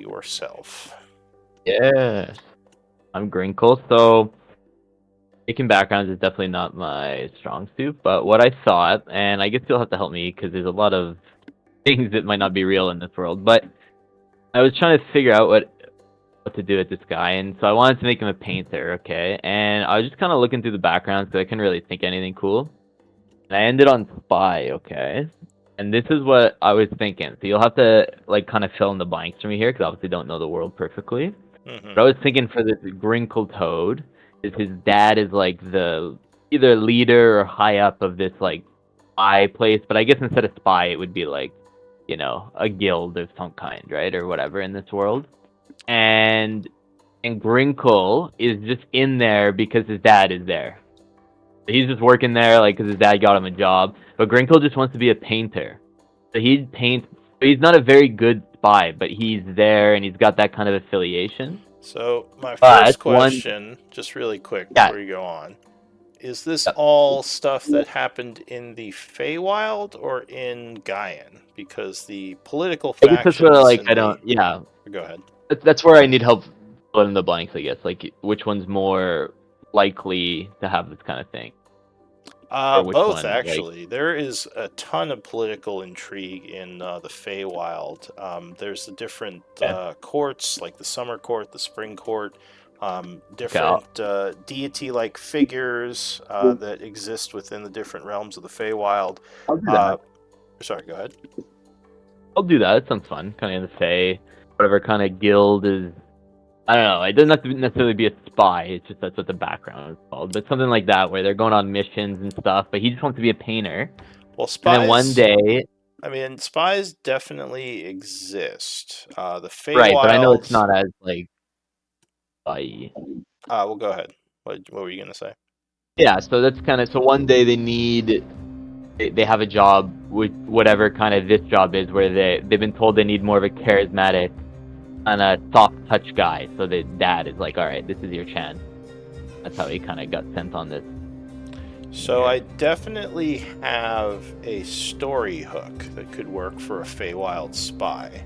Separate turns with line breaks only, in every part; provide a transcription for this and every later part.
yourself.
Yes, I'm Grinkle, so making backgrounds is definitely not my strong suit, but what I thought, and I guess you'll have to help me because there's a lot of things that might not be real in this world, but I was trying to figure out what to do with this guy, and so I wanted to make him a painter, okay? And I was just kind of looking through the backgrounds because I couldn't really think anything cool. And I ended on spy, okay? And this is what I was thinking. So you'll have to like kind of fill in the blanks for me here because obviously don't know the world perfectly. But I was thinking for this Grinkle Toad, is his dad is like the either leader or high up of this like spy place. But I guess instead of spy, it would be like, a guild of some kind, right, or whatever in this world. And Grinkle is just in there because his dad is there. He's just working there like because his dad got him a job. But Grinkle just wants to be a painter. So he'd paint. He's not a very good spy, but he's there and he's got that kind of affiliation.
So my
But
first question, just really quick
yeah,
before you go on, is this all stuff that happened in the Feywild or in Gaian? Because the political
I guess that's where
factions
like
in
I don't.
the...
Yeah,
Go ahead.
that's where I need help filling in the blanks. I guess like which one's more likely to have this kind of thing, or which
Both,
one like
actually. There is a ton of political intrigue in the Feywild. There's the different
yeah.
courts, like the Summer Court, the Spring Court,
Okay,
different deity-like figures that exist within the different realms of the Feywild.
I'll do that.
Sorry, go ahead.
I'll do that. It sounds fun. Kind of in the Fae, whatever kind of guild is. I don't know. It doesn't have to necessarily be a spy. It's just that's what the background is called. But something like that, where they're going on missions and stuff. But he just wants to be a painter.
Well,
And then one
spies...
day,
I mean, spies definitely exist. The
right? But I know it's
Feywilds...
not as like spy.
well, go ahead. What were you going to say?
Yeah. So that's kind of so. One day they have a job with whatever kind of this job is, where they've been told they need more of a charismatic and a soft touch guy. So the dad is like, all right, this is your chance. That's how he kind of got sent on this.
So I definitely have a story hook that could work for a Feywild spy.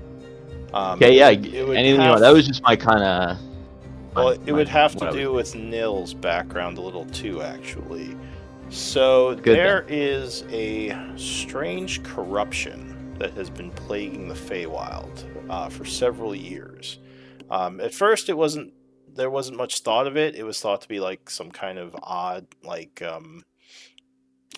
Okay, yeah.
It would
Anything you want. That was just my kind of.
Well, it would have to do with Nil's background a little too, actually. So there is a strange corruption that has been plaguing the Feywild for several years. At first, there wasn't much thought of it. It was thought to be like some kind of odd, like I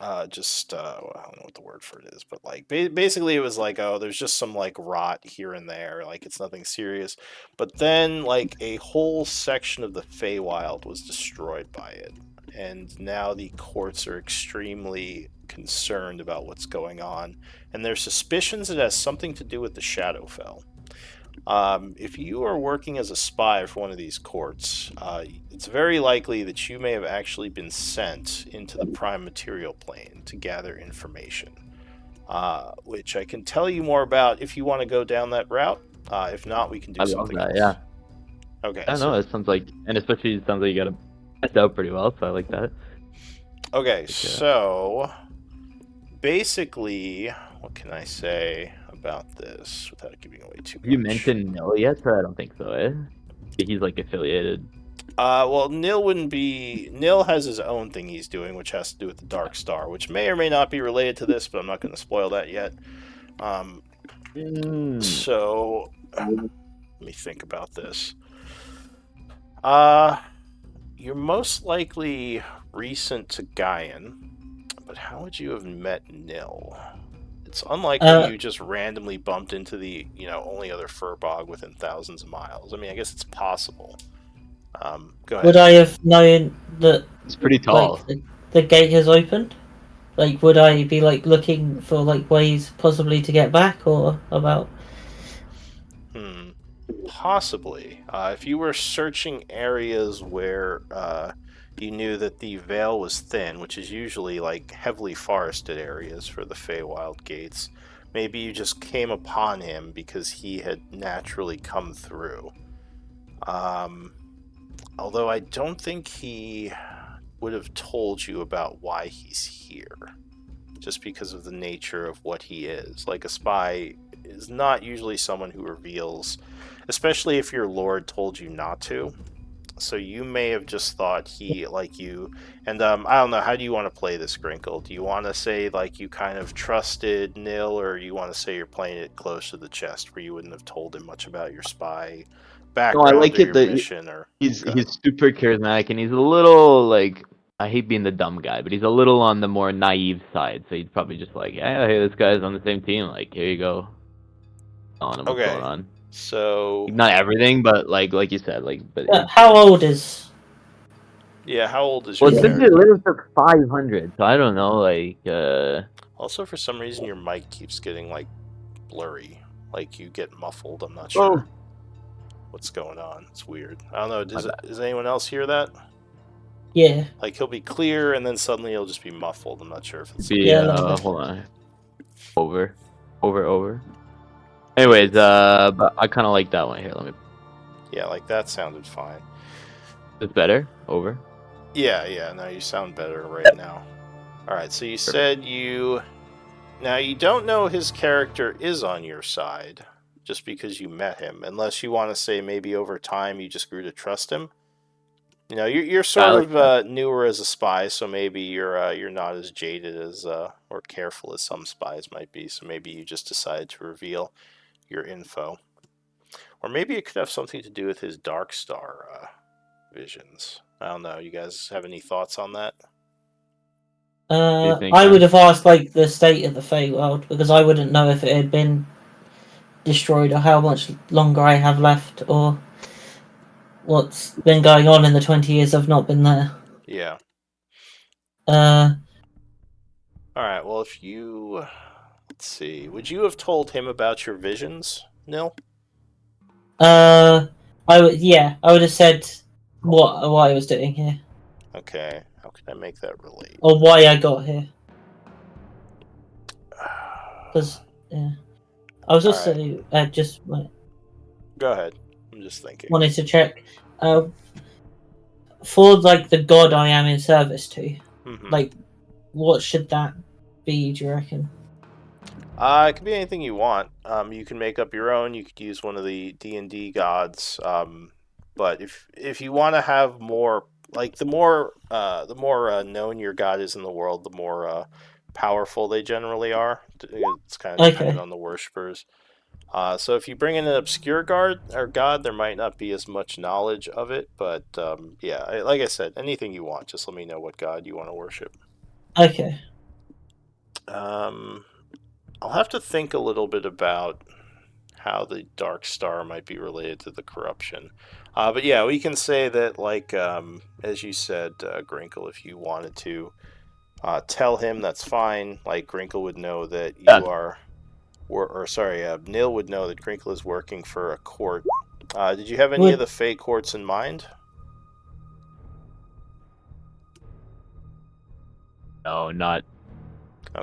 don't know what the word for it is, but like basically it was like, oh, there's just some like rot here and there, like it's nothing serious. But then like a whole section of the Feywild was destroyed by it, and now the courts are extremely concerned about what's going on, and their suspicions it has something to do with the Shadowfell. If you are working as a spy for one of these courts, it's very likely that you may have actually been sent into the prime material plane to gather information, which I can tell you more about if you want to go down that route. If not, we can do something else.
Yeah.
Okay.
I don't know. It sounds like, and especially it sounds like you got to test out pretty well. So I like that.
Okay, so basically, what can I say about this without giving away too much?
You mentioned Nil yet? I don't think so, eh? He's like affiliated.
Well, Nil wouldn't be... Nil has his own thing he's doing, which has to do with the Dark Star, which may or may not be related to this, but I'm not going to spoil that yet. So, let me think about this. You're most likely recent to Gaian, but how would you have met Nil? It's unlikely you just randomly bumped into the, only other Furbog within thousands of miles. I mean, I guess it's possible. Go ahead.
Would I have known that
it's pretty tall?
Like, the gate has opened? Like, would I be like looking for like ways possibly to get back, or about?
Possibly. If you were searching areas where you knew that the veil was thin, which is usually like heavily forested areas for the Feywild gates, maybe you just came upon him because he had naturally come through. Although I don't think he would have told you about why he's here, just because of the nature of what he is. Like a spy is not usually someone who reveals, especially if your lord told you not to. So you may have just thought he like you, and I don't know. How do you want to play this, Grinkle? Do you want to say like you kind of trusted Nil, or you want to say you're playing it close to the chest, where you wouldn't have told him much about your spy
No, I
background
like
or
it
your
that
mission? Or
he's
go ahead.
super charismatic and he's a little like I hate being the dumb guy, but he's a little on the more naive side. So he's probably just like, yeah, hey, this guy's on the same team. Like, here you go, telling him what's going
Okay,
on.
so
Not everything, but like you said, like. But
How old is?
yeah, how old is your
well, since it
character?
lives to 500, so I don't know. Like,
Also, for some reason, your mic keeps getting like blurry, like you get muffled. I'm not
oh,
sure what's going on. It's weird. I don't know. Does anyone else hear that?
Yeah.
Like he'll be clear and then suddenly he'll just be muffled. I'm not sure if it's
be
Yeah, a little bit.
hold on, over. Anyways, but I kind of like that one here. Let me.
Yeah, like that sounded fine.
It's better. Over.
Yeah. No, you sound better right now. All right. So you said you. Now you don't know his character is on your side, just because you met him. Unless you want to say maybe over time you just grew to trust him. You know, you're sort of newer as a spy, so maybe you're not as jaded as or careful as some spies might be. So maybe you just decided to reveal your info, or maybe it could have something to do with his Dark Star visions. I don't know. You guys have any thoughts on that?
think,
I
man?
would have asked like the state of the Feywild because I wouldn't know if it had been destroyed or how much longer I have left or what's been going on in the 20 years I've not been there.
Yeah.
Uh,
All right. Well, if you let's see, would you have told him about your visions, Nil?
I would have said what I was doing here
Okay. How can I make that relate?
or why I got here. Because yeah, I was
All
also
right.
just
Go ahead. I'm just thinking.
wanted to check for like the god I am in service to.
Mm-hmm.
Like, what should that be? Do you reckon?
It could be anything you want. You can make up your own. You could use one of the D&D gods. But if you want to have more, like the more known your god is in the world, the more powerful they generally are. It's kind of dependent
Okay.
on the worshippers. So if you bring in an obscure guard or god, there might not be as much knowledge of it. But yeah, like I said, anything you want. Just let me know what god you want to worship.
Okay.
I'll have to think a little bit about how the Dark Star might be related to the corruption. But yeah, we can say that, like, as you said, Grinkle, if you wanted to tell him, that's fine. Like, Grinkle would know that you are, Nil would know that Grinkle is working for a court. Did you have any of the Fey courts in mind?
No, not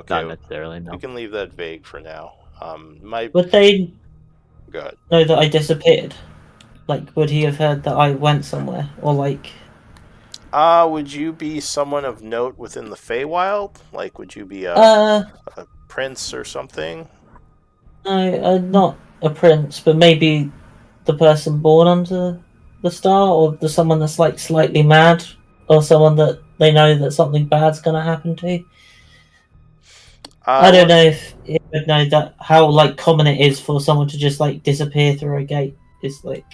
necessarily. No.
We can leave that vague for now.
Would they
Go ahead.
know that I disappeared? Like, would he have heard that I went somewhere, or like?
Would you be someone of note within the Feywild? Like, would you be a prince or something?
No, not a prince, but maybe the person born under the star, or the someone that's like slightly mad, or someone that they know that something bad's gonna happen to. I don't know if you would know that how like common it is for someone to just like disappear through a gate. Is like.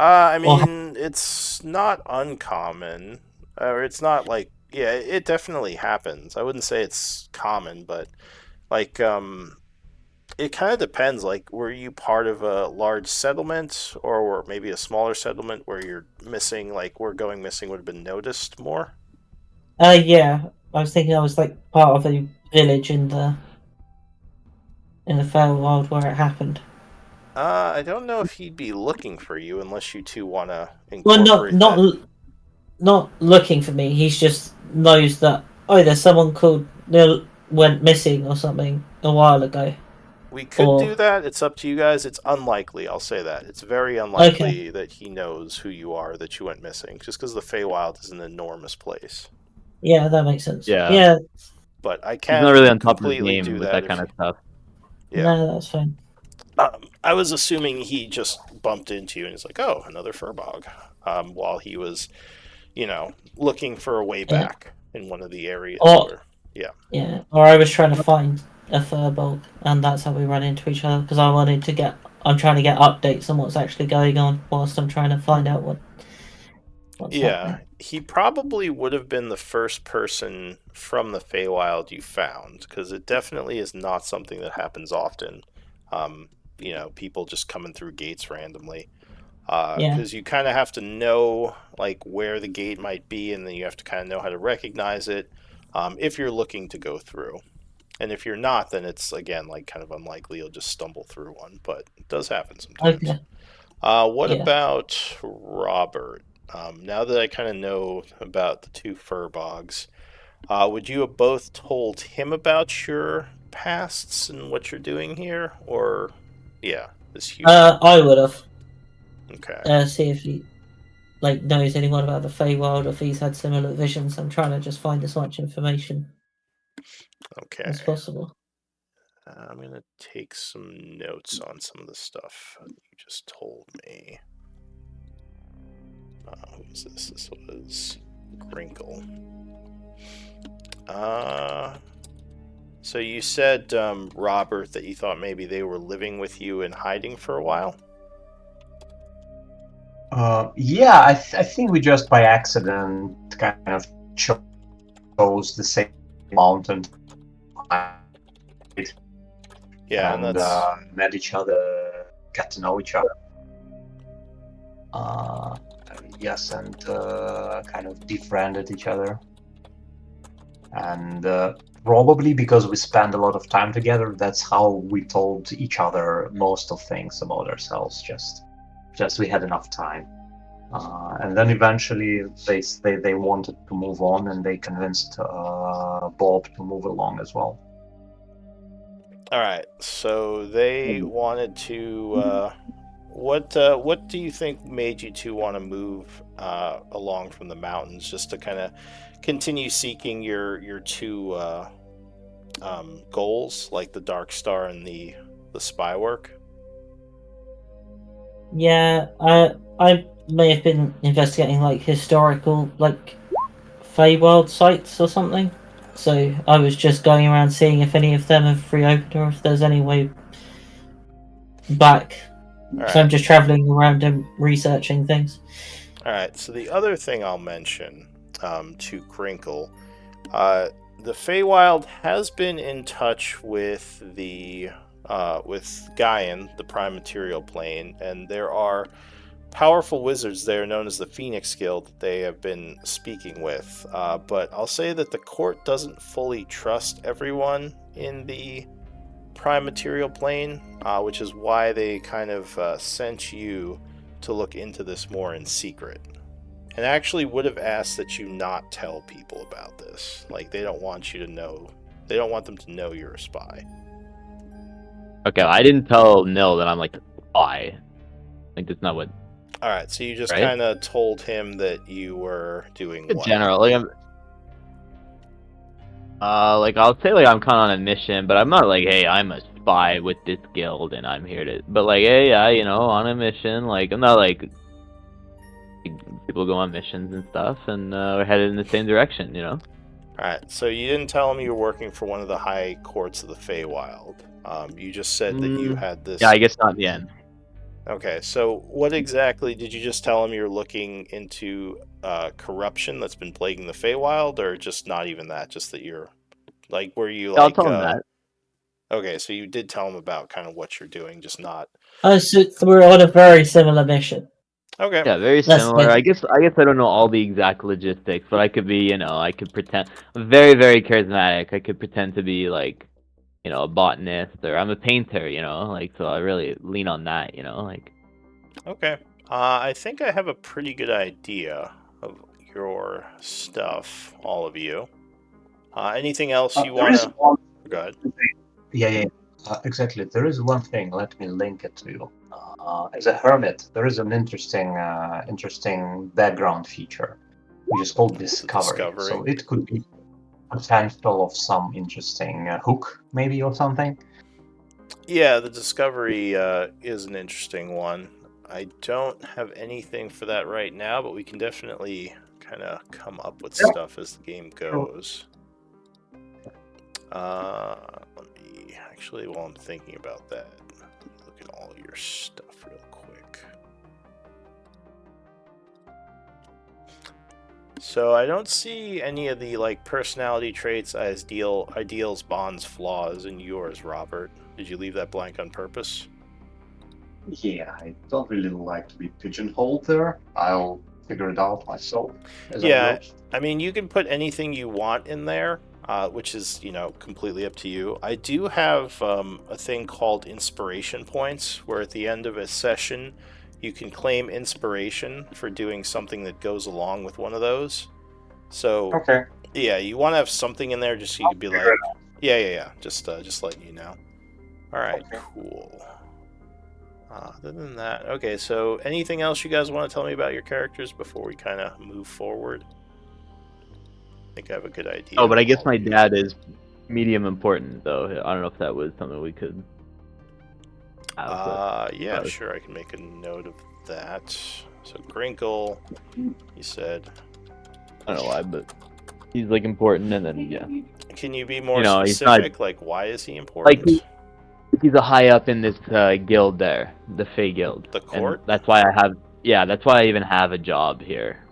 I mean, it's not uncommon, or it's not like, yeah, it definitely happens. I wouldn't say it's common, but like, it kind of depends. Like, were you part of a large settlement, or maybe a smaller settlement where you're missing, like, where going missing would have been noticed more?
Yeah, I was thinking I was like part of a village in the Feywild where it happened.
I don't know if he'd be looking for you unless you two want to
Well,
incorporate that.
not looking for me. He just knows that there's someone called Neil went missing or something a while ago.
We could do that. It's up to you guys. It's unlikely. I'll say that. It's very unlikely that he knows who you are, that you went missing, just because the Feywild is an enormous place.
Yeah, that makes sense.
Yeah.
But I can't
He's not really on top of his
completely
game
do
with
that
kind of stuff.
Yeah.
No, that's fine.
I was assuming he just bumped into you and he's like, "Oh, another furbog," while he was, looking for a way
Yeah.
back in one of the areas
Or
where, yeah.
yeah, or I was trying to find a furbog, and that's how we run into each other. Because I'm trying to get updates on what's actually going on, whilst I'm trying to find out what's
Yeah,
happening.
he probably would have been the first person from the Feywild you found, because it definitely is not something that happens often. Um, people just coming through gates randomly.
Yeah.
Because you kind of have to know like where the gate might be, and then you have to kind of know how to recognize it if you're looking to go through. And if you're not, then it's again like kind of unlikely you'll just stumble through one, but it does happen sometimes.
Okay.
What
Yeah.
about Robert? Now that I kind of know about the two furbogs, would you have both told him about your pasts and what you're doing here, or yeah, this human?
I would have
Okay,
see if he knows anyone about the Feywild, or if he's had similar visions. I'm trying to just find as much information as
okay.
possible.
I'm gonna take some notes on some of the stuff you just told me. Who was this? This was Grinkle. So you said, Robert, that you thought maybe they were living with you and hiding for a while?
Yeah, I think we just by accident kind of chose the same mountain.
Yeah, and that's...
met each other, got to know each other. Yes, and kind of befriended each other. And probably because we spent a lot of time together, that's how we told each other most of things about ourselves. Just we had enough time. And then eventually they wanted to move on, and they convinced Bob to move along as well.
All right, so they wanted to... what do you think made you two want to move along from the mountains, just to kind of continue seeking your two goals, like the Dark Star and the spy work?
Yeah, I may have been investigating historical Feywild sites or something. So I was just going around seeing if any of them have reopened, or if there's any way back.
All
So I'm
right.
just traveling around and researching things.
All right, so the other thing I'll mention to Crinkle, the Feywild has been in touch with with Gaian, the Prime Material Plane, and there are powerful wizards there known as the Phoenix Guild that they have been speaking with. But I'll say that the court doesn't fully trust everyone in the Prime Material Plane, which is why they kind of sent you to look into this more in secret. And actually would have asked that you not tell people about this. Like, they don't want you to know. They don't want them to know you're a spy.
Okay, I didn't tell Nil that I'm like a spy. Like, that's not what.
Alright, so you just
Right?
kind of told him that you were doing
In
what?
general, like I'll say I'm kind of on a mission, but I'm not like, hey, I'm a spy with this guild and I'm here to. But like, hey, yeah, on a mission. Like, I'm not like people go on missions and stuff, and we're headed in the same direction.
Alright, so you didn't tell him you were working for one of the high courts of the Feywild. You just said that you had this...
Yeah, I guess not in the end.
Okay, so what exactly did you just tell him you're looking into corruption that's been plaguing the Feywild, or just not even that? Just that you're like, were you
Yeah, I'll tell him that.
Okay, so you did tell him about kind of what you're doing, just not...
Oh, so we're on a very similar mission.
Okay.
Yeah, very
That's
similar.
good.
I guess I don't know all the exact logistics, but I could be, I could pretend very, very charismatic. I could pretend to be like, a botanist, or I'm a painter, so I really lean on that,
Okay. I think I have a pretty good idea of your stuff, all of you. Anything else you want to... Go ahead.
Yeah. Exactly. There is one thing. Let me link it to you. As a hermit, there is an interesting background feature, which is called discovery. So it could be potential of some interesting hook, maybe, or something.
Yeah, the discovery is an interesting one. I don't have anything for that right now, but we can definitely kind of come up with stuff as the game goes. Let me actually, while I'm thinking about that, look at all your stuff real quick. So I don't see any of the like personality traits as ideals, bonds, flaws in yours, Robert. Did you leave that blank on purpose?
Yeah, I don't really like to be pigeonholed there. I'll figure it out myself as I
Yeah,
go.
I mean, you can put anything you want in there, which is, completely up to you. I do have a thing called inspiration points, where at the end of a session, you can claim inspiration for doing something that goes along with one of those. So,
Okay.
yeah, you want to have something in there just so you could be
Figure
like,
it
yeah. Just letting you know. All right,
Okay.
cool. Other than that, okay, so anything else you guys want to tell me about your characters before we kind of move forward? I think I have a good idea.
Oh, but I guess
all
my
of you.
dad is medium important, though. I don't know if that was something we could have.
Yeah, sure, I can make a note of that. So Grinkle, you said.
I don't know why, but he's like important, and then yeah,
Can you be more
he's not
specific? Like, why is he
like
important?
he's a high up in this guild there, the Fey Guild,
The
and
court?
that's why that's why I even have a job here.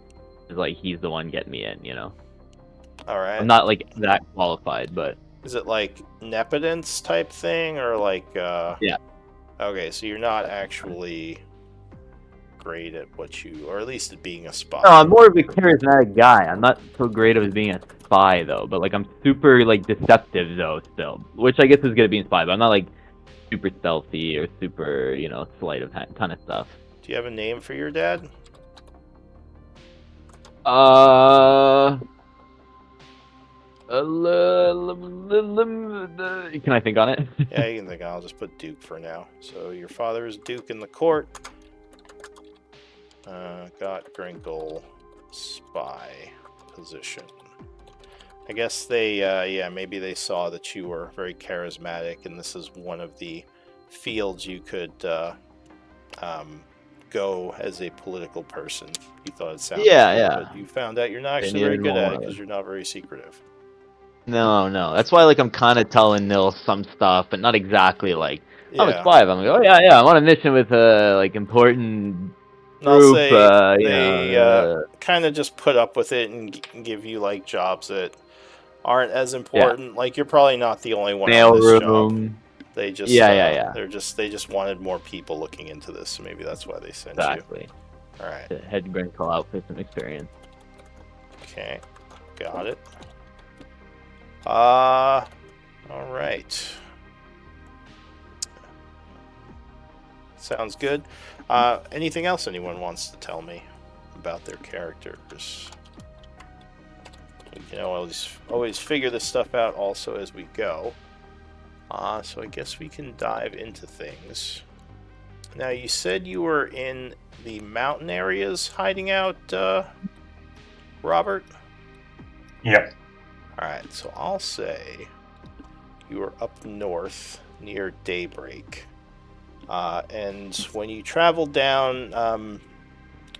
Is like he's the one getting me in.
All right.
I'm not like that qualified, but
Is it like nepotence type thing, or like?
Yeah.
Okay, so you're not actually great at what you, or at least at being a spy.
no, I'm more of a charismatic guy. I'm not so great at being a spy though, but like I'm super like deceptive though still, which I guess is good at being a spy. But I'm not like super stealthy or super sleight of hand kind of stuff.
Do you have a name for your dad?
Can I think on it?
Yeah, you can think. I'll just put Duke for now. So your father is Duke in the court. Got Grinkle spy position. I guess they, maybe they saw that you were very charismatic, and this is one of the fields you could go as a political person. You thought it sounded good, but you found out you're not actually very good at it because you're not very secretive.
No, that's why like I'm kind of telling Nil some stuff, but not exactly like I'm a
Yeah.
spy. I'm like, oh yeah, I'm on a mission with like important
And I'll
group.
say they kind of just put up with it and give you like jobs that aren't as important. Like you're probably not the only one
mail
on this job.
room.
They just they just wanted more people looking into this, so maybe that's why they sent
Exactly.
you. All right.
Head Grinkle out for some experience.
Okay, got it. All right. Sounds good. Anything else anyone wants to tell me about their characters? We can always figure this stuff out also as we go. So I guess we can dive into things. Now, you said you were in the mountain areas hiding out, Robert?
Yep.
Alright, so I'll say you were up north near daybreak. And when you traveled down,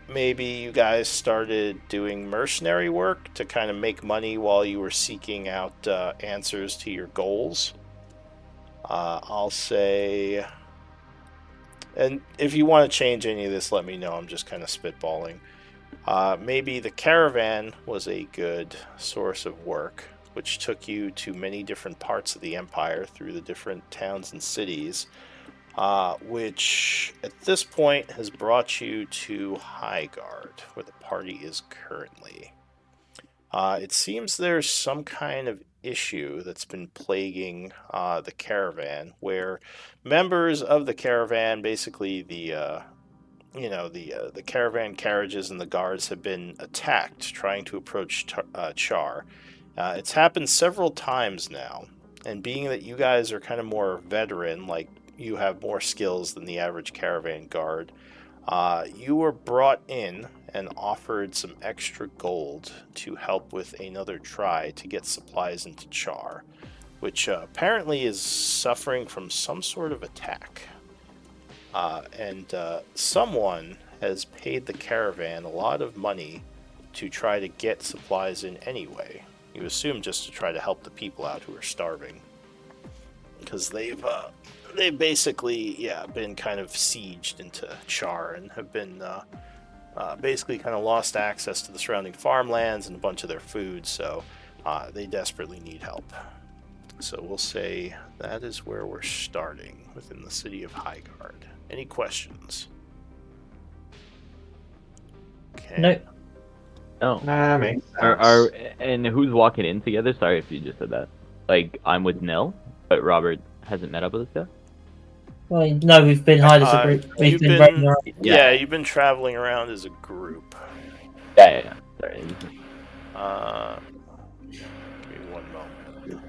maybe you guys started doing mercenary work to kind of make money while you were seeking out answers to your goals. I'll say, and if you want to change any of this, let me know. I'm just kind of spitballing. Maybe the caravan was a good source of work, which took you to many different parts of the empire through the different towns and cities, which at this point has brought you to Highguard, where the party is currently. It seems there's some kind of issue that's been plaguing the caravan, where members of the caravan, basically the caravan carriages and the guards, have been attacked trying to approach Char. It's happened several times now, and being that you guys are kind of more veteran, like you have more skills than the average caravan guard, you were brought in and offered some extra gold to help with another try to get supplies into Char. which apparently is suffering from some sort of attack. And someone has paid the caravan a lot of money to try to get supplies in anyway. You assume just to try to help the people out who are starving, because they've basically been kind of sieged into Char and have been basically kind of lost access to the surrounding farmlands and a bunch of their food, so they desperately need help. So we'll say that is where we're starting, within the city of Highguard. Any questions? Okay.
Nope.
No.
Nah, makes sense.
And who's walking in together? Sorry if you just said that. Like, I'm with Nil, but Robert hasn't met up with us yet?
Well, no, we've been hired as a group. We've been roaming around.
Yeah, you've been traveling around as a group.
Yeah. Sorry.
Give me one moment.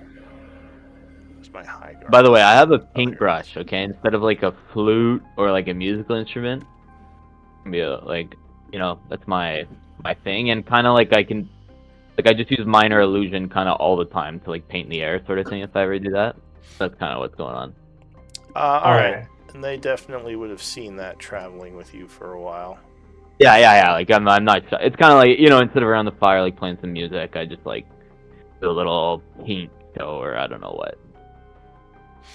Where's my Highguard?
By the way, I have a paintbrush, okay? Instead of like a flute or like a musical instrument, that's my thing, and kind of like I just use minor illusion kind of all the time to like paint the air sort of thing. If I ever do that, that's kind of what's going on.
All right. And they definitely would have seen that traveling with you for a while.
Yeah. Like I'm not. It's kind of like instead of around the fire like playing some music, I just like do a little paint show or I don't know what,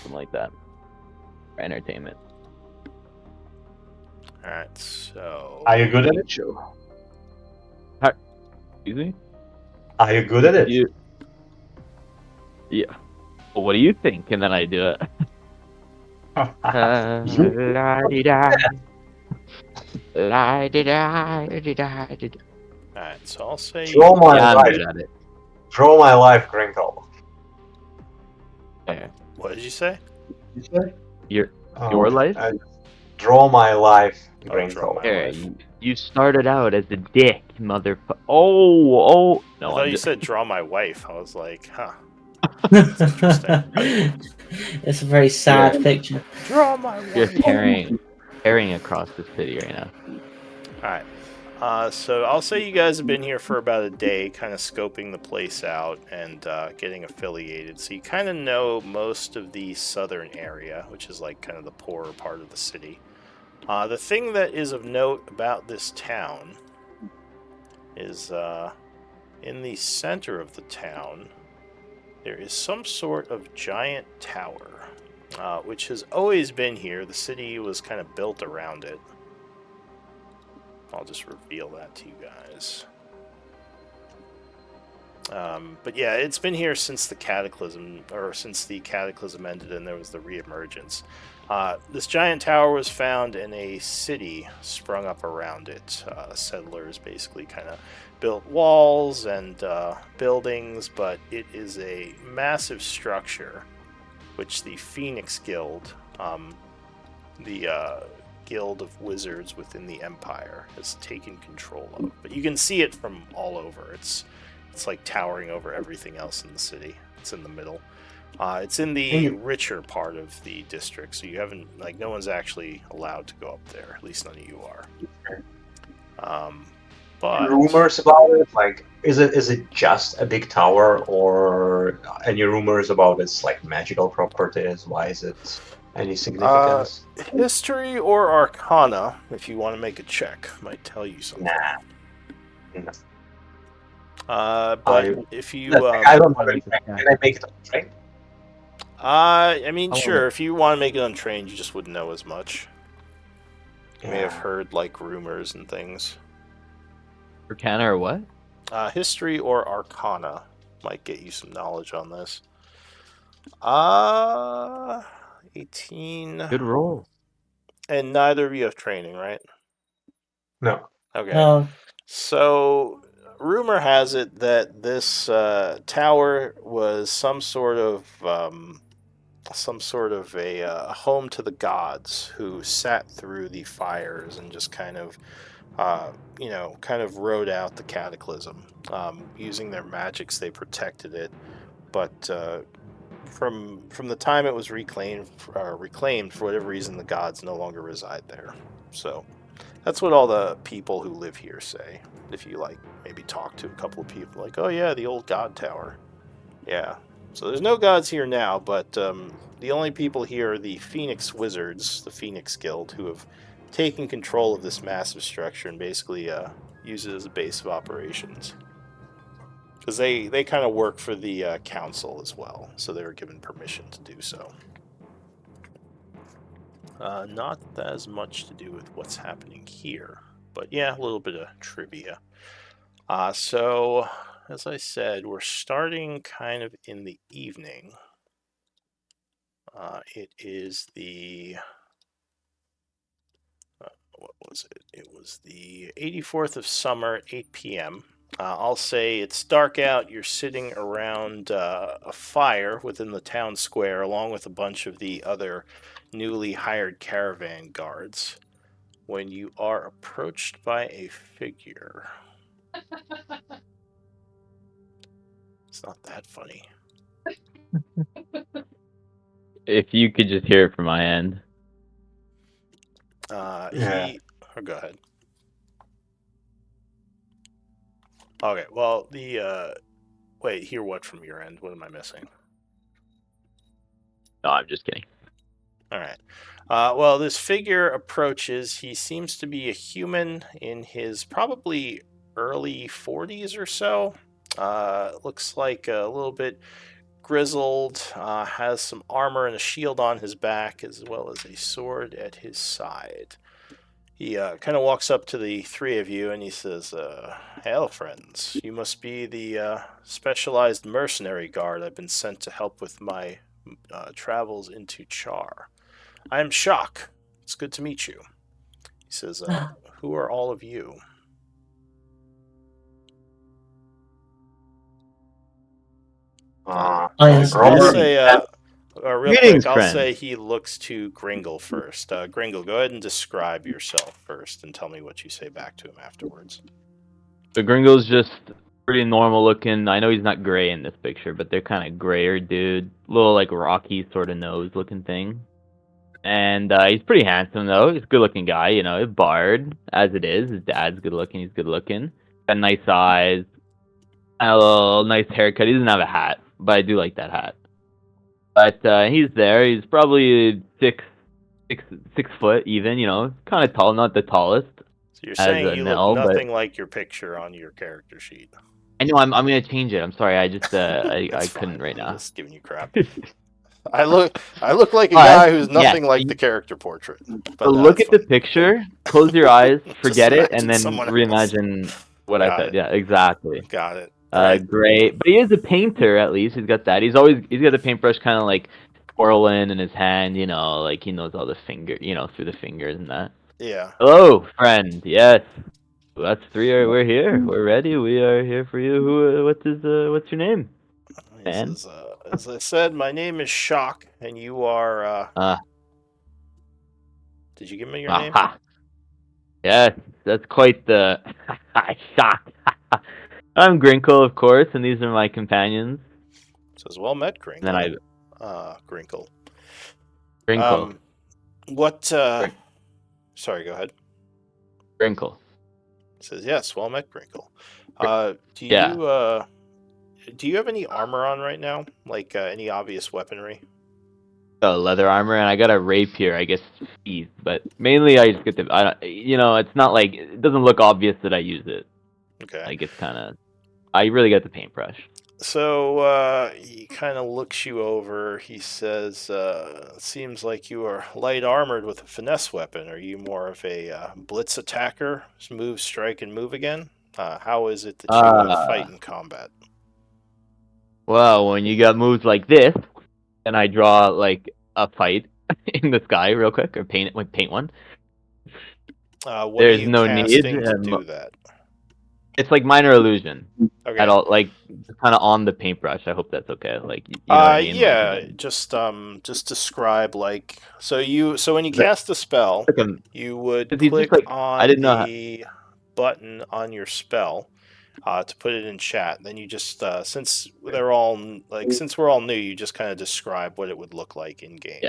something like that, for entertainment.
All right. So.
Are you good at it, Joe?
Excuse me?
Are you good at it?
Yeah. Well, what do you think? And then I do it.
Alright, so I'll say.
Draw my
I'm
life.
good at it.
Draw my life, Grinkle.
Yeah.
What did you say?
You say?
Your life?
Draw my life,
Draw
Grinkle.
my
Here,
life.
you started out as a dick, motherfucker. Oh. No,
I thought you said draw my wife. I was like, huh.
It's a very sad picture.
Draw my wife.
You're tearing across the city right now.
Alright. So I'll say you guys have been here for about a day, kind of scoping the place out and getting affiliated. So you kind of know most of the southern area, which is like kind of the poorer part of the city. The thing that is of note about this town is in the center of the town, there is some sort of giant tower, which has always been here. The city was kind of built around it. I'll just reveal that to you guys. But yeah, it's been here since the Cataclysm ended and there was the reemergence. This giant tower was found in a city sprung up around it. Settlers basically kind of built walls and buildings, but it is a massive structure which the Phoenix Guild, the guild of wizards within the Empire, has taken control of. But you can see it from all over. It's like towering over everything else in the city. It's in the middle. It's in the richer part of the district, so you haven't, like, no one's actually allowed to go up there. At least none of you are. But
rumors about it, like, is it just a big tower, or any rumors about its like magical properties? Why is it any significance?
History or Arcana, if you want to make a check, might tell you something.
No.
But if you,
I don't know. Can I make it on train?
I mean, sure. If you want to make it untrained, you just wouldn't know as much. You may have heard like rumors and things.
Arcana or what?
History or Arcana might get you some knowledge on this. 18.
Good roll.
And neither of you have training, right?
No.
Okay.
No.
So, rumor has it that this tower was some sort of a home to the gods who sat through the fires and just kind of rode out the cataclysm. Using their magics, they protected it, but from the time it was reclaimed for whatever reason, the gods no longer reside there. So that's what all the people who live here say. If you maybe talk to a couple of people, like, oh yeah, the old god tower. Yeah, So there's no gods here now, but the only people here are the Phoenix Wizards, the Phoenix Guild, who have taken control of this massive structure and basically use it as a base of operations. Because they kind of work for the council as well, so they were given permission to do so. Not as much to do with what's happening here, but yeah, a little bit of trivia. So, as I said, we're starting kind of in the evening. It is the... what was it? It was the 84th of summer at 8 p.m. I'll say it's dark out. You're sitting around a fire within the town square, along with a bunch of the other newly hired caravan guards, when you are approached by a figure. It's not that funny.
If you could just hear it from my end.
Go ahead. Okay, well, wait, hear what from your end? What am I missing?
No, I'm just kidding.
All right. Well, this figure approaches. He seems to be a human in his probably early 40s or so. Looks like a little bit grizzled, has some armor and a shield on his back, as well as a sword at his side. He kind of walks up to the three of you and he says, "Hail, friends. You must be the specialized mercenary guard I've been sent to help with my travels into Char. I am Shock. It's good to meet you." He says, "Who are all of you?"
I
I'll
am
say, real
Greetings,
quick, I'll
friend.
say he looks to Gringle first. Gringle, go ahead and describe yourself first and tell me what you say back to him afterwards.
The Gringo's just pretty normal looking. I know he's not gray in this picture, but they're kind of grayer dude. Little like rocky sort of nose looking thing. And he's pretty handsome though. He's a good looking guy, you know, a bard as it is. His dad's good looking. He's good looking. Got nice eyes. A little nice haircut. He doesn't have a hat, but I do like that hat. But he's there. He's probably six foot even. You know, kind of tall. Not the tallest.
So you're
As
saying
a
you
Nell,
look
but-
nothing like your picture on your character sheet.
I know. I'm gonna change it. I'm sorry. I just I
That's
couldn't
fine.
right
I'm
now.
just giving you crap. I look like a guy who's
yeah.
nothing like the character portrait. But
look at
that's
the picture, close your eyes, forget it, and
imagine
then
someone else.
reimagine what I
Got
said.
it.
Yeah, exactly.
Got it. All right.
Great. But he is a painter at least. He's got that. He's got the paintbrush kind of like twirling in his hand, you know, like he knows all the finger, you know, through the fingers and that.
Yeah.
Hello, friend. Yes. That's three. We're here. We're ready. We are here for you. Who? What's your name?
He
Man.
says, as I said, my name is Shock, and you are. Did you give me your name?
Aha. Yes, that's quite the shock. I'm Grinkle, of course, and these are my companions.
Says, well met, Grinkle.
And then
Grinkle.
Grinkle.
What? Sorry, go ahead.
Grinkle.
Says, yes, well met, Grinkle. Do you have any armor on right now? Like any obvious weaponry?
Leather armor, and I got a rapier, I guess, but mainly I just get it's not like, it doesn't look obvious that I use it.
Okay.
Like, it's kind of, I really got the paintbrush.
So he kind of looks you over. He says, seems like you are light armored with a finesse weapon. Are you more of a blitz attacker? Move, strike, and move again? How is it that you fight in combat?
Well, when you got moves like this, and I draw like a fight in the sky real quick, or paint one.
What
There's
are you
no
casting
need
to do that?
It's like minor illusion.
Okay.
At all, like kind of on the paintbrush. I hope that's okay. Like, you know what I mean?
Yeah.
Like,
just describe like so when you cast a spell, you would click on the button on your spell to put it in chat. Then you just since we're all new, you just kind of describe what it would look like in game.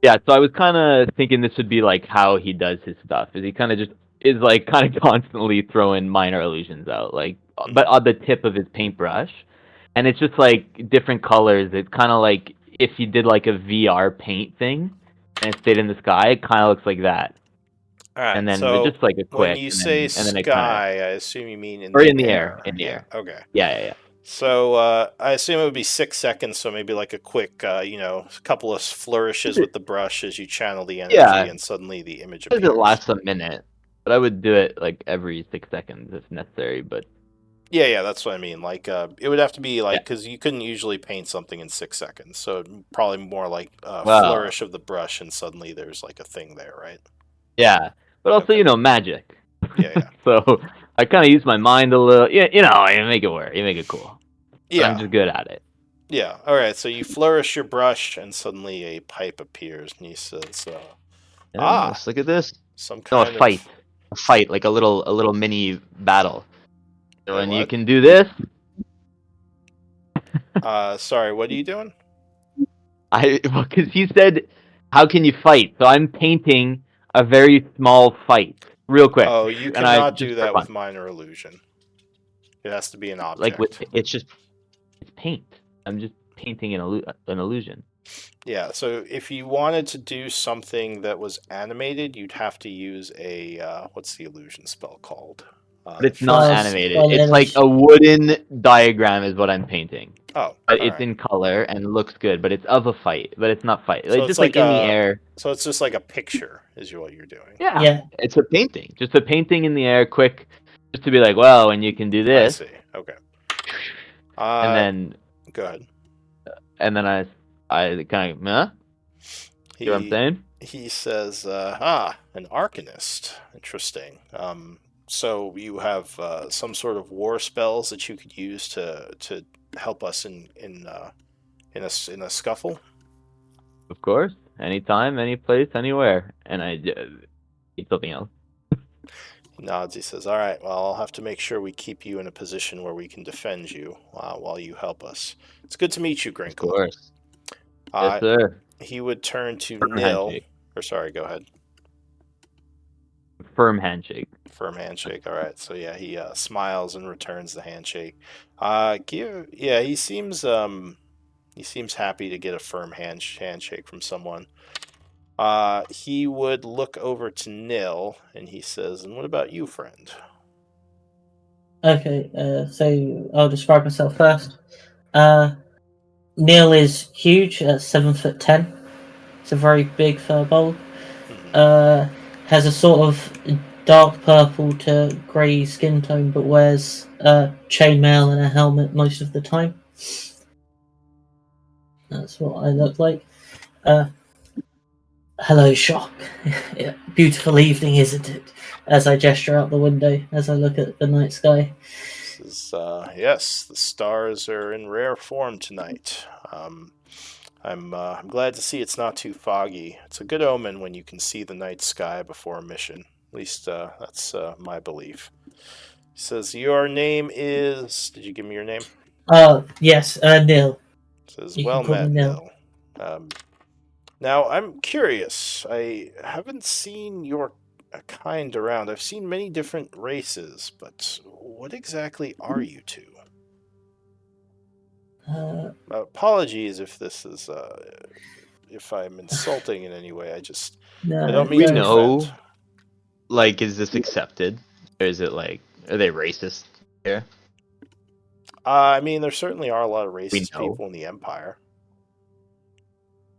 Yeah. So I was kind of thinking this would be like how he does his stuff. Is he kind of just is like kind of constantly throwing minor illusions out, like but on the tip of his paintbrush, and it's just like different colors. It's kind of like if you did like a VR paint thing, and it stayed in the sky. It kind of looks like that.
All right.
And then
So
just like a
when
quick,
you
and
say
then it kind of,
sky, I assume you mean in
or
the
in the
air.
air, in the
Yeah.
air.
Okay.
Yeah.
So I assume it would be 6 seconds. So maybe like a quick, a couple of flourishes with the brush as you channel the energy,
Yeah.
and suddenly the image
Because
appears.
it lasts a minute, but I would do it like every 6 seconds if necessary. But
Yeah, that's what I mean. Like, it would have to be like, because you couldn't usually paint something in 6 seconds, so probably more like a
Wow.
flourish of the brush, and suddenly there's like a thing there, right?
yeah, but also
Okay.
magic.
Yeah.
So I kind of use my mind a little. Yeah, you make it work. You make it cool. But I'm
Yeah.
just good at it.
Yeah. All right. So you flourish your brush, and suddenly a pipe appears, and he says,
Let's look at this.
some
No,
kind
a fight, like a little mini battle. So
Wait,
when you
what?
can do this,
Sorry, what are you doing?
because he said, "How can you fight?" So I'm painting a very small fight, real quick.
Oh, you
and I
cannot
just
do
for
that
fun.
with minor illusion. It has to be an
Like
object.
it's paint. I'm just painting an illusion.
Yeah, so if you wanted to do something that was animated, you'd have to use a what's the illusion spell called?
But it's not
Fuzz,
animated.
well,
It's like a wooden diagram is what I'm painting.
Oh,
But
all
it's
right.
in color and looks good. But it's of a fight. But it's not fight.
So
It's just like in the air.
So it's just like a picture, is what you're doing.
Yeah.
It's a painting. Just a painting in the air, quick, just to be like, well, and you can do
I
this.
see. Okay.
And then
go ahead.
And then I kind of, huh? See what I'm saying?
He says, an arcanist. Interesting. So you have some sort of war spells that you could use to help us in a scuffle.
Of course, anytime, any place, anywhere. And I need something else.
He nods. He says, "All right. Well, I'll have to make sure we keep you in a position where we can defend you while you help us. It's good to meet you, Grinkle."
Of course. Yes, sir.
He would turn to
Firm
Nil.
handshake.
Or sorry, go ahead.
Firm handshake.
Firm handshake. All right. So yeah, he smiles and returns the handshake. He seems happy to get a firm handshake from someone. He would look over to Nil and he says, "And what about you, friend?"
Okay, so I'll describe myself first. Neil is huge, 7'10". It's a very big furbolg. Has a sort of dark purple to grey skin tone, but wears chainmail and a helmet most of the time. That's what I look like. Hello, Shock. Yeah, beautiful evening, isn't it? As I gesture out the window, as I look at the night sky.
This is, yes, the stars are in rare form tonight. I'm glad to see it's not too foggy. It's a good omen when you can see the night sky before a mission. At least that's my belief. He says, "Your name is..." Did you give me your name?
Yes, Nil.
He says,
You
"Well
can call
met,
me Nil."
Nil. Now, I'm curious. I haven't seen your kind around. I've seen many different races, but what exactly are you two?" Apologies if this is if I'm insulting in any way. I don't mean to offend.
Like, is this accepted, or is it like, are they racist here?
I mean, there certainly are a lot of racist people in the Empire.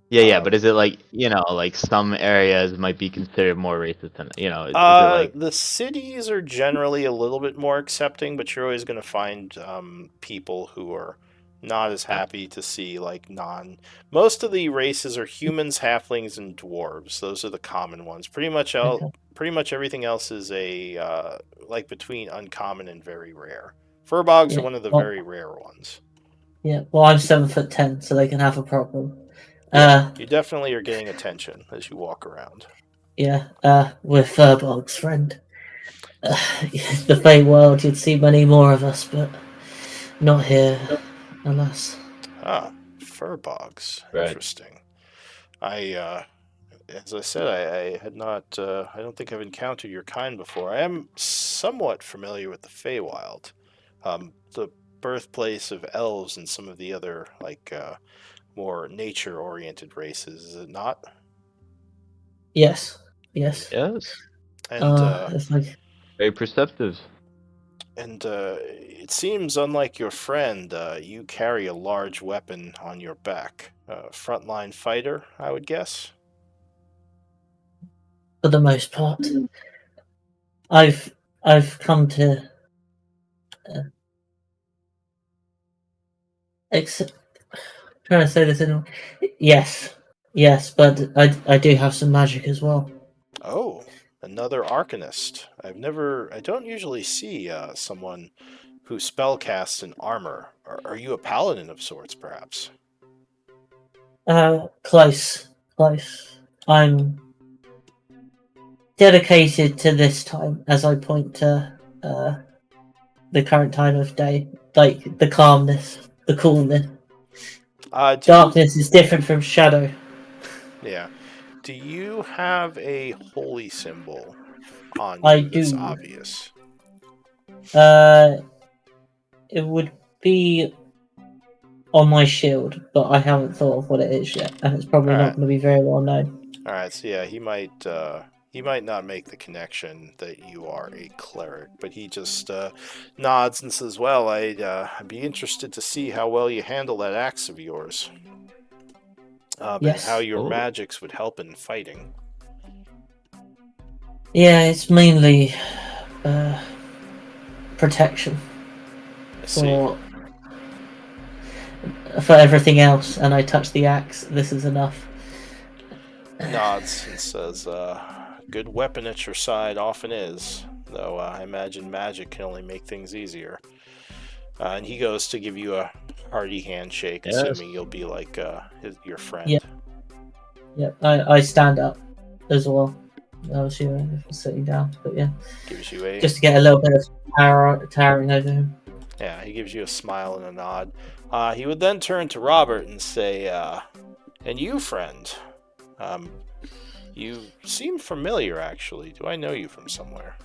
Yeah, but is it like, like some areas might be considered more racist than, is it like...
The cities are generally a little bit more accepting, but you're always going to find people who are not as happy to see, like, most of the races are humans, halflings, and dwarves. Those are the common ones. Pretty much everything else is like between uncommon and very rare. Furbogs are one of the very rare ones.
Yeah, well, I'm 7'10", so they can have a problem.
You definitely are getting attention as you walk around.
Yeah, we're furbolgs, friend. The Fey world, you'd see many more of us, but not here, alas.
Furbogs.
Right.
Interesting. As I said, I had not. I don't think I've encountered your kind before. I am somewhat familiar with the Feywild. The birthplace of elves and some of the other more nature-oriented races, is it not?
Yes. Yes.
Yes.
And
It's like
Very perceptive.
it seems, unlike your friend, you carry a large weapon on your back. Frontline fighter, I would guess.
for the most part, I've come to accept. Trying to say this in. Yes, but I do have some magic as well.
Oh, another arcanist. I don't usually see someone who spellcasts in armor. Are you a paladin of sorts, perhaps?
Close. I'm dedicated to this time as I point to the current time of day, like the calmness, the coolness. Darkness is different from shadow.
Yeah. Do you have a holy symbol on
I
you that's
do.
obvious?
It would be on my shield, but I haven't thought of what it is yet, and it's probably
All
not
right.
going to be very well known.
All right. So yeah, he might not make the connection that you are a cleric, but he just nods and says, "Well, I'd be interested to see how well you handle that axe of yours, and how
Yes.
your magics would help in fighting."
Yeah, it's mainly protection
I see.
for everything else, and I touch the axe. This is enough.
Nods and says, "Good weapon at your side often is, though I imagine magic can only make things easier." And he goes to give you a hearty handshake,
Yes.
assuming you'll be like your friend.
Yeah. I stand up as well. I was sitting down, but yeah,
Gives you a
just to get a little bit of towering over him.
Yeah, he gives you a smile and a nod. He would then turn to Robert and say, "And you, friend, you seem familiar, actually. Do I know you from somewhere?"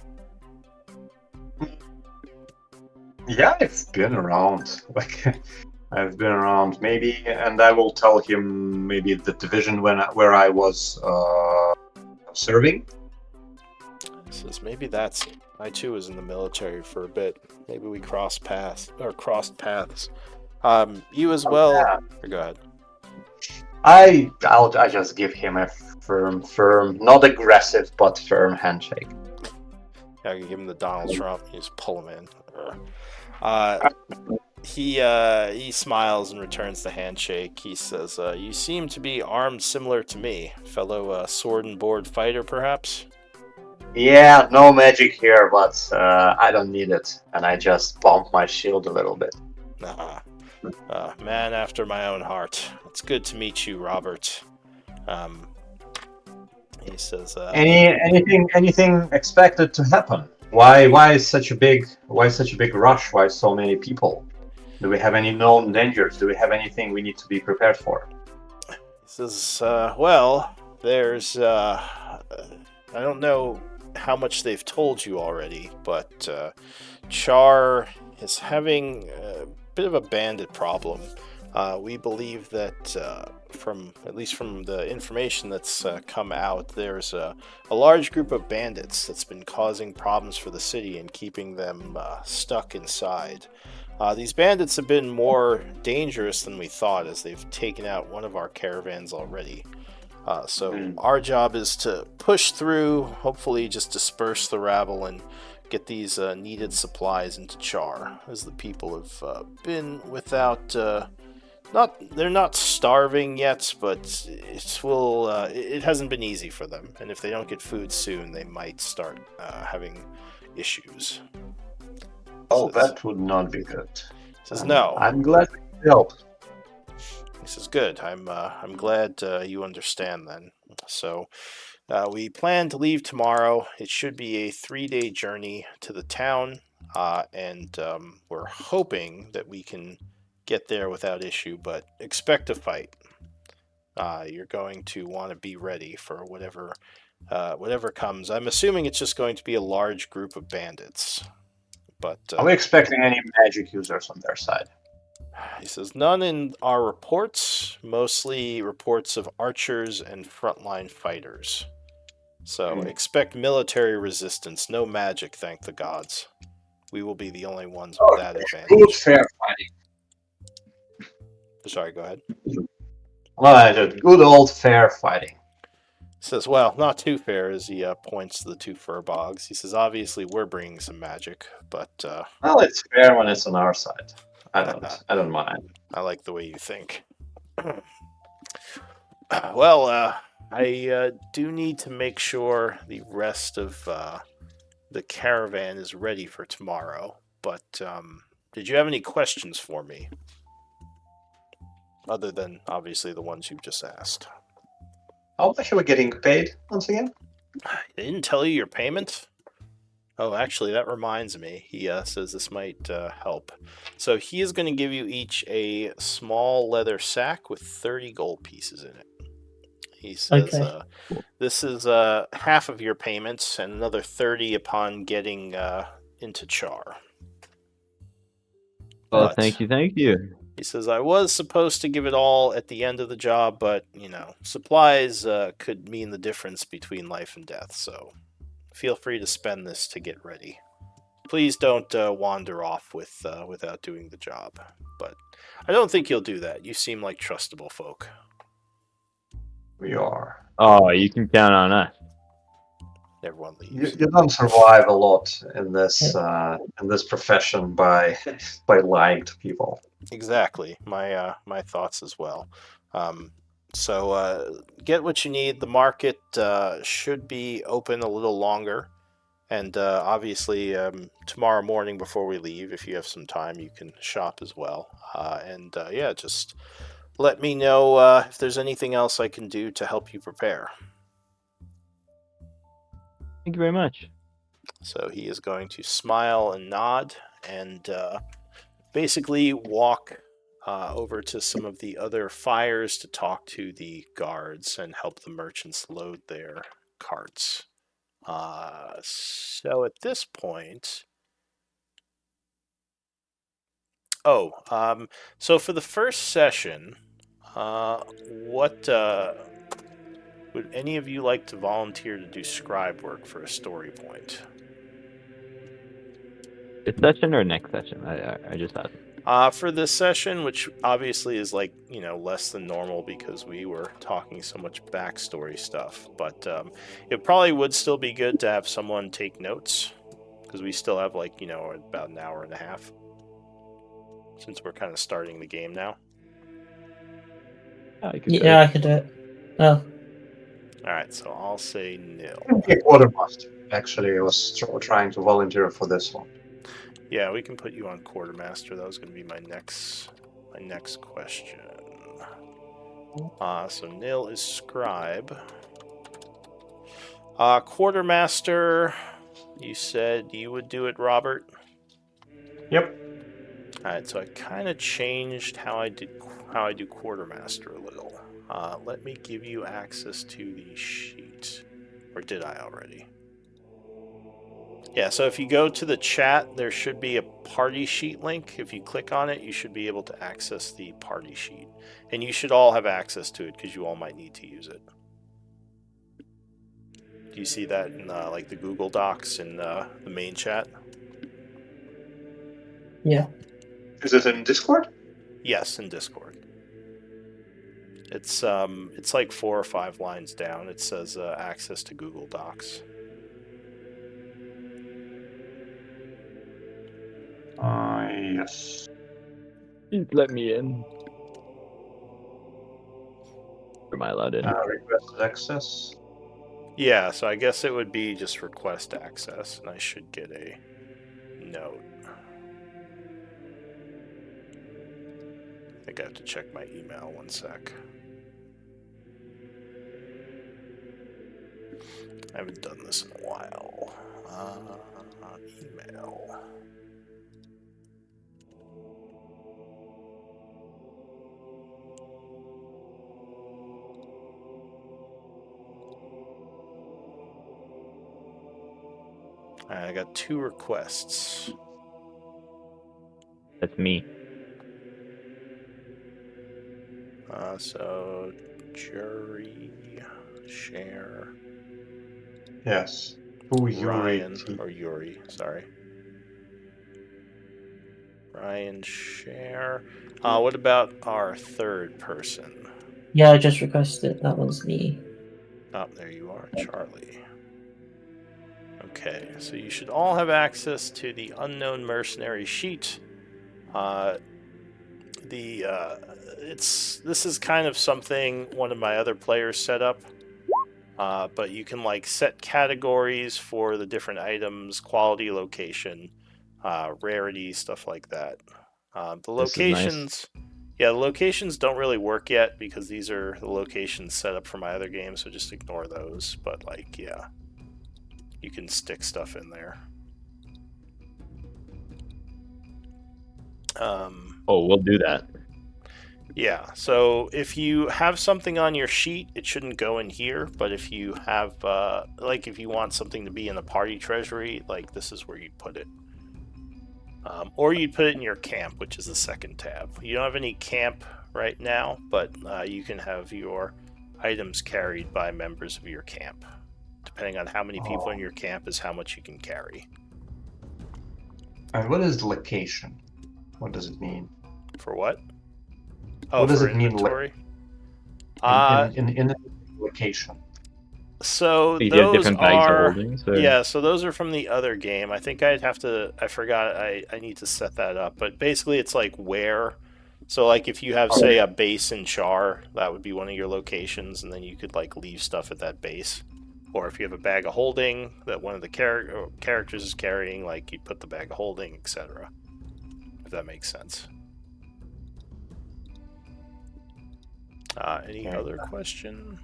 Yeah, I've been around. I've been around, maybe, and I will tell him maybe the division where I was serving.
He says, "Maybe that's it. I too was in the military for a bit. Maybe we crossed paths. You as well."
Yeah.
Go ahead.
I just give him a firm, not aggressive but firm handshake.
I can give him the Donald Trump. You just pull him in. He smiles and returns the handshake. He says, "You seem to be armed similar to me, fellow sword and board fighter, perhaps?"
Yeah, no magic here, but I don't need it, and I just bump my shield a little bit.
Man after my own heart. It's good to meet you, Robert. He says,
anything expected to happen? Why such a big rush? Why so many people? Do we have any known dangers? Do we have anything we need to be prepared for?
He says, well, there's I don't know how much they've told you already, but Char is having a bit of a bandit problem. We believe that, at least from the information that's come out, there's a large group of bandits that's been causing problems for the city and keeping them stuck inside. These bandits have been more dangerous than we thought, as they've taken out one of our caravans already. So our job is to push through, hopefully just disperse the rabble and get these needed supplies into Char, as the people have been without... they're not starving yet, but it hasn't been easy for them. And if they don't get food soon, they might start having issues.
That would not be good.
Says, "No.
I'm glad we helped."
He says, "Good. I'm glad you understand then." So we plan to leave tomorrow. It should be a 3-day journey to the town, and we're hoping that we can get there without issue, but expect a fight. You're going to want to be ready for whatever comes. I'm assuming it's just going to be a large group of bandits, But
are we expecting any magic users on their side?
he says none in our reports. Mostly reports of archers and frontline fighters. So expect military resistance. No magic, thank the gods. We will be the only ones with that
Good
advantage.
fair fighting.
Sorry, go ahead.
Well, just good old fair fighting.
He says, well, not too fair, as he points to the two furbogs. He says, obviously, we're bringing some magic, but
Well, it's fair when it's on our side. I don't mind.
I like the way you think. Well, I do need to make sure the rest of the caravan is ready for tomorrow. But did you have any questions for me? Other than, obviously, the ones you've just asked.
How much are we getting paid once again?
They didn't tell you your payment? Oh, actually, that reminds me. He says this might help. So he is going to give you each a small leather sack with 30 gold pieces in it. He says
Okay.
this is half of your payments and another 30 upon getting into Char.
Well,
But
thank you.
he says, I was supposed to give it all at the end of the job, but, supplies could mean the difference between life and death, so feel free to spend this to get ready. Please don't wander off without doing the job. But I don't think you'll do that. You seem like trustable folk.
We are.
Oh, you can count on us.
Everyone leaves.
You don't survive a lot in this profession by lying to people.
Exactly. My thoughts as well. So get what you need. The market should be open a little longer. And obviously, tomorrow morning before we leave, if you have some time, you can shop as well. Just let me know if there's anything else I can do to help you prepare.
Thank you very much.
So he is going to smile and nod and basically walk over to some of the other fires to talk to the guards and help the merchants load their carts. So at this point... so for the first session, what would any of you like to volunteer to do scribe work for a story point?
This session or next session? I just asked.
For this session, which obviously is less than normal because we were talking so much backstory stuff, but it probably would still be good to have someone take notes because we still have about an hour and a half since we're kind of starting the game now.
I could do it. Oh.
Alright, so I'll say nil.
Quartermaster. Actually, I was trying to volunteer for this one.
Yeah, we can put you on quartermaster. That was going to be my next question. So nil is scribe. Quartermaster, you said you would do it, Robert?
Yep.
Alright, so I kind of changed how I do quartermaster a little. Let me give you access to the sheet. Or did I already? Yeah, so if you go to the chat, there should be a party sheet link. If you click on it, you should be able to access the party sheet. And you should all have access to it because you all might need to use it. Do you see that in the Google Docs in the main chat?
Yeah.
Is it in Discord?
Yes, in Discord. It's like 4 or 5 lines down. It says access to Google Docs.
Yes.
Please let me in. Am I allowed in?
Request access.
Yeah, so I guess it would be just request access, and I should get a note. I think I have to check my email. One sec. I haven't done this in a while. Email. I got 2 requests.
That's me.
So jury, share,
Yes. Who Yuri?
Ryan or Yuri, sorry. Ryan, share. What about our third person?
Yeah, I just requested it. That was me.
Oh, there you are, Charlie. Okay, so you should all have access to the unknown mercenary sheet. This is kind of something one of my other players set up. But you can like set categories for the different items, quality, location, rarity, stuff like that. The locations, yeah, the locations don't really work yet because these are the locations set up for my other game, so just ignore those. But like, yeah, you can stick stuff in there.
We'll do that.
Yeah, so if you have something on your sheet, it shouldn't go in here, but if you have, like if you want something to be in the party treasury, like this is where you'd put it. Or you'd put it in your camp, which is the second tab. You don't have any camp right now, but you can have your items carried by members of your camp. Depending on how many people in your camp is how much you can carry.
And what is the location? What does it mean?
For what? Oh,
what does
for
it mean?
inventory?
In the location.
So
you
those
different bags
are
of holdings, or?
Yeah. So those are from the other game. I think I'd have to. I forgot. I need to set that up. But basically, it's like where. So like if you have say a base in Char, that would be one of your locations, and then you could like leave stuff at that base. Or if you have a bag of holding that one of the characters is carrying, like you put the bag of holding, etc. If that makes sense. Any other question?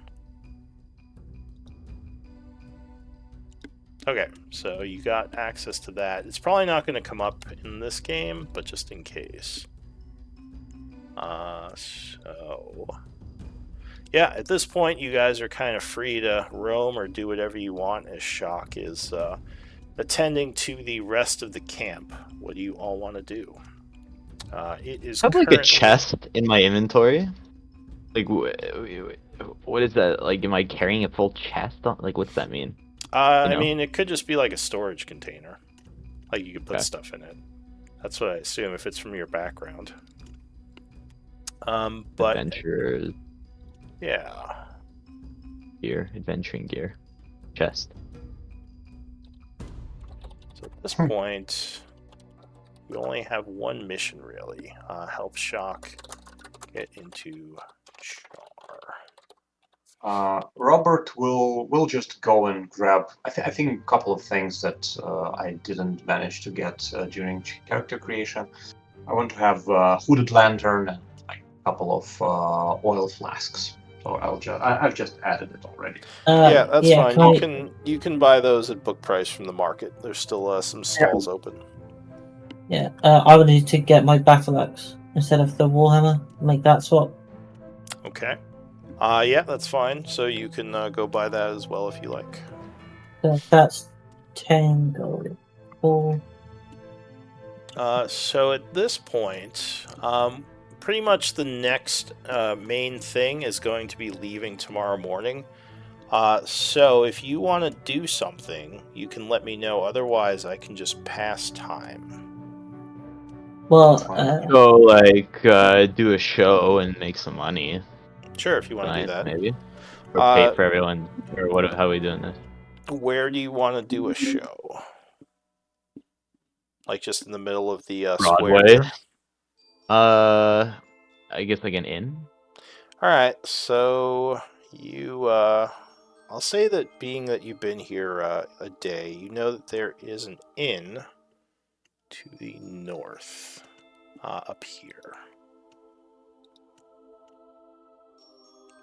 Okay, so you got access to that. It's probably not going to come up in this game, but just in case. So... yeah, at this point, you guys are kind of free to roam or do whatever you want as Shock is attending to the rest of the camp. What do you all want to do? It is
I have like
currently...
a chest in my inventory. Like, what is that? Like, am I carrying a full chest on? Like, what's that mean?
I mean, it could just be like a storage container. Like, you could put stuff in it. That's what I assume if it's from your background. But...
adventurers.
yeah.
Gear. Adventuring gear. Chest.
So at this point, we only have one mission, really. Help Shock get into Char.
Robert will just go and grab. I think a couple of things that I didn't manage to get during character creation. I want to have a hooded lantern and like a couple of oil flasks. So I've just added it already.
Yeah, that's fine.
I...
You can buy those at book price from the market. There's still some stalls open.
Yeah, I would need to get my battle axe instead of the warhammer. Make that swap.
Okay. Yeah, that's fine. So you can go buy that as well if you like.
So that's 10 gold. 4.
So at this point, pretty much the next main thing is going to be leaving tomorrow morning. So if you want to do something, you can let me know. Otherwise, I can just pass time.
Well,
go like do a show and make some money.
Sure, if you want to do that.
Maybe. Or pay for everyone. Or what? How are we doing this?
Where do you want to do a show? Like just in the middle of the
Broadway.
square?
I guess like an inn.
All right, so you, I'll say that being that you've been here a day, you know that there is an inn to the north, up here,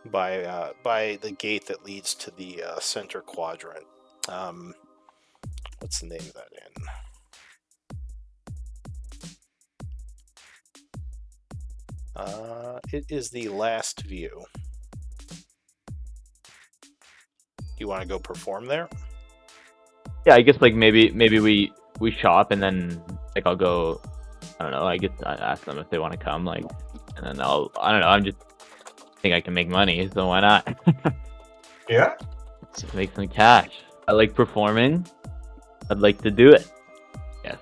by the gate that leads to the center quadrant. What's the name of that inn? It is the Last View. You want to go perform there?
Yeah, I guess like maybe we shop and then like I'll go I don't know. I guess I ask them if they want to come, like, and then I don't know. I think I can make money, so why not?
Yeah.
Just make some cash. I like performing. I'd like to do it. Yes.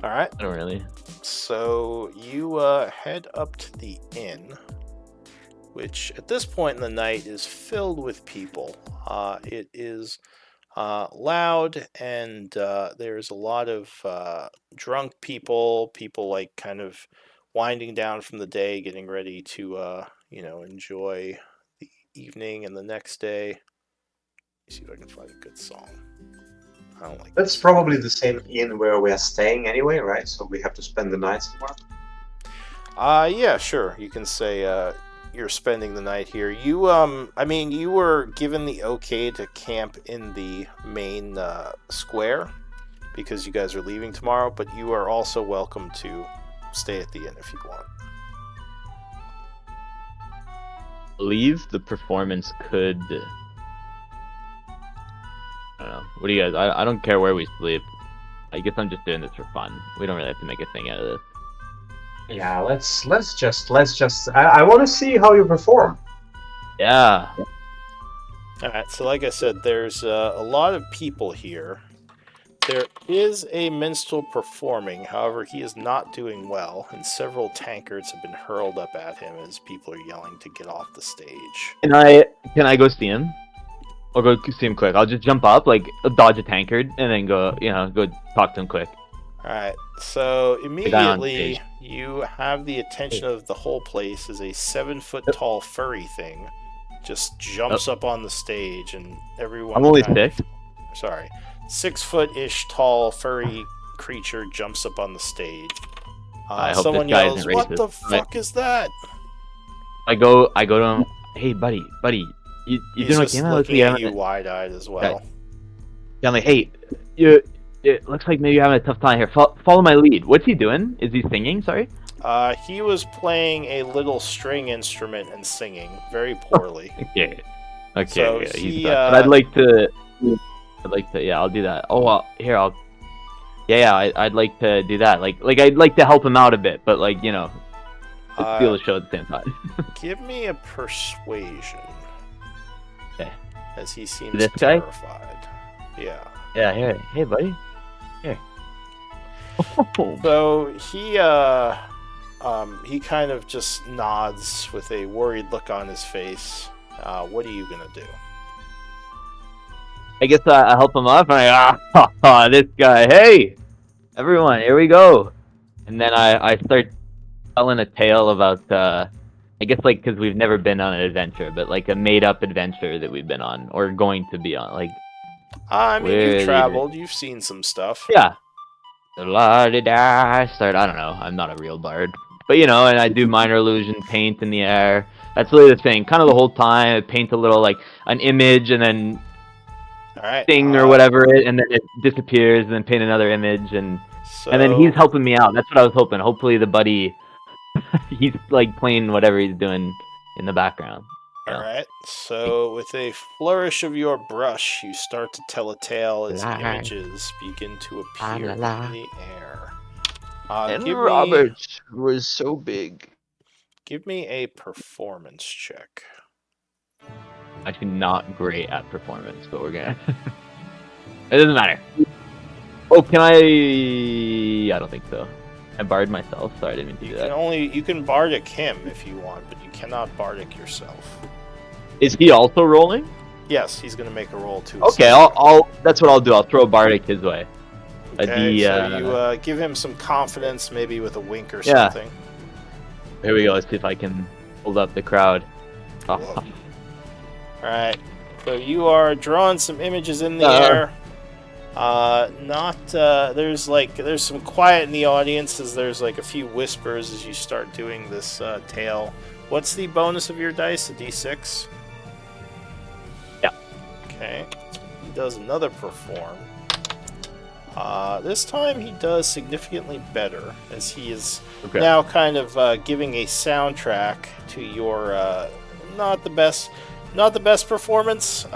All right.
I don't really.
So you head up to the inn, which at this point in the night is filled with people. It is loud, and there's a lot of drunk people, like kind of winding down from the day, getting ready to enjoy the evening and the next day. Let me see if I can find a good song. I don't like
That's probably the same inn where we are staying anyway, right? So we have to spend the night somewhere.
Yeah, sure. You can say you're spending the night here. You you were given the okay to camp in the main square because you guys are leaving tomorrow, but you are also welcome to stay at the inn if you want.
I believe the performance could. I don't know. What do you guys? I don't care where we sleep. I guess I'm just doing this for fun. We don't really have to make a thing out of this.
Yeah, let's just. I want to see how you perform.
Yeah.
Alright, so like I said, there's a lot of people here. There is a minstrel performing, however, he is not doing well, and several tankards have been hurled up at him as people are yelling to get off the stage.
Can I go see him? I'll go see him quick. I'll just jump up, like dodge a tankard, and then go talk to him quick.
Alright, so immediately you have the attention of the whole place as a 7-foot tall furry thing just jumps up on the stage, and everyone.
I'm only 6.
Sorry, 6-foot-ish tall furry creature jumps up on the stage.
I hope
someone
this guy
yells,
isn't
"What
racist."
the fuck is that?"
I go to him. Hey, buddy, you
He's
doing
just
okay?
looking at you wide-eyed as well.
Yeah, I'm like, hey, it looks like maybe you're having a tough time here. Follow my lead. What's he doing? Is he singing? Sorry.
He was playing a little string instrument and singing very poorly.
Okay.
So
yeah,
he,
but I'd like to. Yeah, I'll do that. Oh, I'd like to do that. Like I'd like to help him out a bit, but steal the show at the same time.
Give me a persuasion.
Okay.
As he seems
This guy?
terrified. Yeah.
Yeah, here. Hey, buddy. Here.
So he kind of just nods with a worried look on his face. What are you gonna do?
I guess I help him up, and this guy. Hey, everyone, here we go. And then I start telling a tale about, I guess because we've never been on an adventure, but like a made-up adventure that we've been on or going to be on.
You've traveled, you've seen some stuff.
Yeah. I don't know. I'm not a real bard, but and I do minor illusion, paint in the air. That's really the thing. Kind of the whole time, I paint a little an image and then.
All right.
Thing or whatever, and then it disappears, and then paint another image, and then he's helping me out. That's what I was hoping. Hopefully, the buddy, he's playing whatever he's doing in the background.
All right. So with a flourish of your brush, you start to tell a tale as images begin to appear in the air.
And Robert was so big.
Give me a performance check.
Actually, not great at performance, but we're gonna. It doesn't matter. Oh, can I? I don't think so. I barred myself, so I didn't mean to do that.
You can bardic him if you want, but you cannot bardic yourself.
Is he also rolling?
Yes, he's gonna make a roll too.
Okay, I'll. That's what I'll do. I'll throw a bardic his way.
Okay, so you give him some confidence, maybe with a wink or something.
Here we go. Let's see if I can hold up the crowd.
Alright, so you are drawing some images in the air. There's some quiet in the audience as there's a few whispers as you start doing this tale. What's the bonus of your dice? A d6?
Yeah.
Okay. He does another perform. This time he does significantly better as he is now kind of giving a soundtrack to your not the best performance.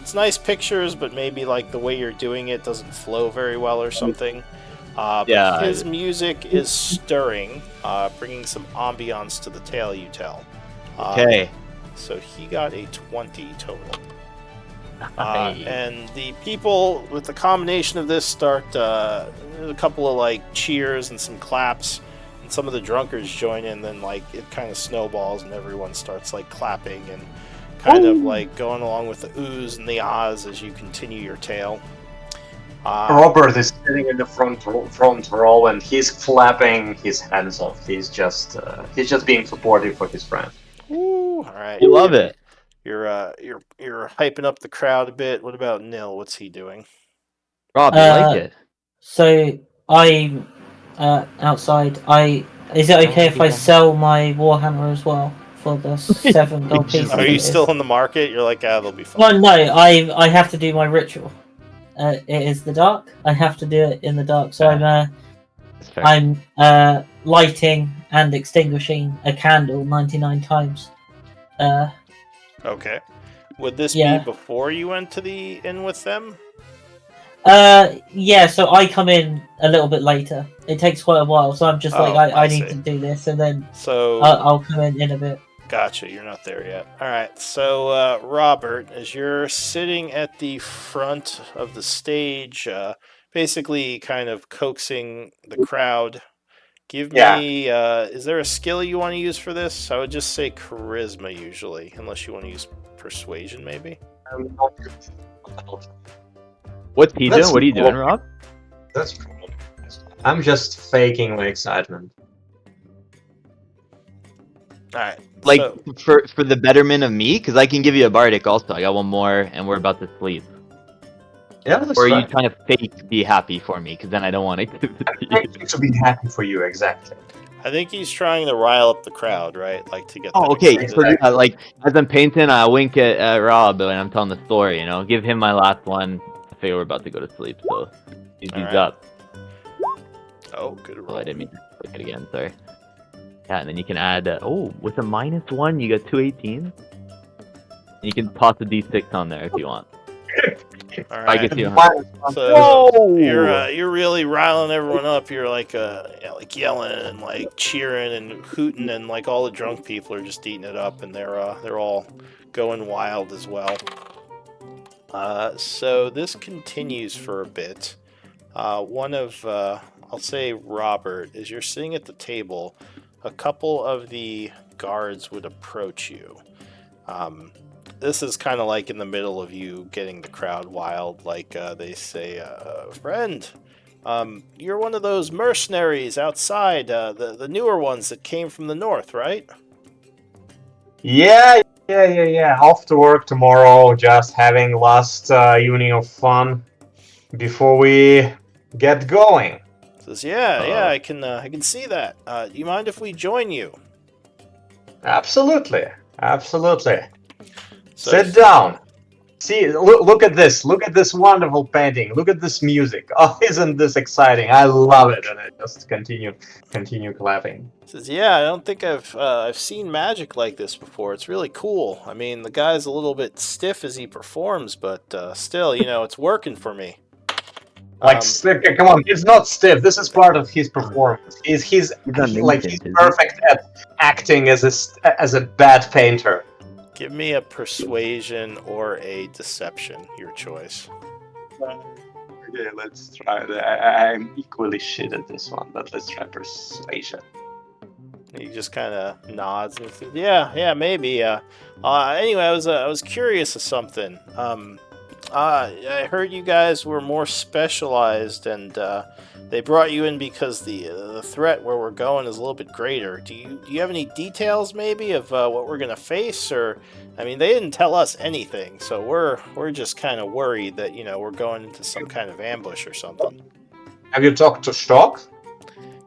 It's nice pictures, but maybe the way you're doing it doesn't flow very well or something. But
Yeah.
his music is stirring, bringing some ambiance to the tale you tell.
Okay.
So he got a 20 total.
Hey.
And the people with the combination of this start a couple of like cheers and some claps, and some of the drunkards join in. Then like it kind of snowballs, and everyone starts like clapping and kind of like going along with the oohs and the ahs as you continue your tale.
Robert is sitting in the front row and he's flapping his hands off. He's just being supportive for his friend.
Ooh, all right.
You love it.
You're hyping up the crowd a bit. What about Nil? What's he doing?
Rob, you like it?
So I'm outside. Is it okay if I sell my Warhammer as well for the 7 gold pieces?
Are you still in the market? You're like, they'll be fine.
Well, no, I have to do my ritual. It is the dark. I have to do it in the dark. So I'm lighting and extinguishing a candle 99 times.
Okay. Would this
Yeah.
be before you went to the inn with them?
Yeah, so I come in a little bit later. It takes quite a while, so I'm just like, I need to do this, and then
So
I'll come in a bit.
Gotcha, you're not there yet. Alright, so Robert, as you're sitting at the front of the stage, basically kind of coaxing the crowd, give me, is there a skill you want to use for this? I would just say charisma usually, unless you want to use persuasion maybe.
What's he doing? What are you doing, Rob?
That's I'm just faking my excitement.
Alright.
Like,
so,
for the betterment of me? Because I can give you a bardic also. I got one more, and we're about to sleep.
Yeah, that's
Or are
right.
you trying to fake be happy for me? Because then I don't want to give it to you.
I'm faking to be happy for you, exactly.
I think he's trying to rile up the crowd, right? Like to get
Oh,
them
okay.
excited.
So, like, as I'm painting, I wink at Rob when I'm telling the story, you know? Give him my last one. I figure we're about to go to sleep, so he's
Alright.
up.
Oh, good
Oh,
roll.
I didn't mean to click it again, sorry. Yeah, and then you can add, with a -1, you get 2 18s. And you can toss a d6 on there if you want.
All
I
right.
get you.
So you're really riling everyone up. You're like like yelling and like cheering and hooting, and like all the drunk people are just eating it up, and they're all going wild as well. So this continues for a bit. One of I'll say Robert, as you're sitting at the table, a couple of the guards would approach you. This is kind of like in the middle of you getting the crowd wild, like they say, friend, you're one of those mercenaries outside, the newer ones that came from the north, right?
Yeah. Off to work tomorrow, just having last evening of fun before we get going.
Says, yeah, I can see that. Do you mind if we join you?
Absolutely.
So,
Sit down. See, look at this. Look at this wonderful painting. Look at this music. Oh, isn't this exciting? I love it. And I just continue clapping.
Says, yeah, I don't think I've seen magic like this before. It's really cool. I mean, the guy's a little bit stiff as he performs, but still, it's working for me.
Come on, it's not stiff. This is part of his performance. He's perfect at acting as a bad painter.
Give me a persuasion or a deception, your choice.
Okay, let's try that. I'm equally shit at this one, but let's try persuasion.
He just kind of nods and says, "Yeah, maybe." Anyway, I was curious of something. I heard you guys were more specialized, and they brought you in because the threat where we're going is a little bit greater. Do you have any details, maybe, of what we're gonna face? Or, I mean, they didn't tell us anything, so we're just kind of worried that we're going into some kind of ambush or something.
Have you talked to Stock?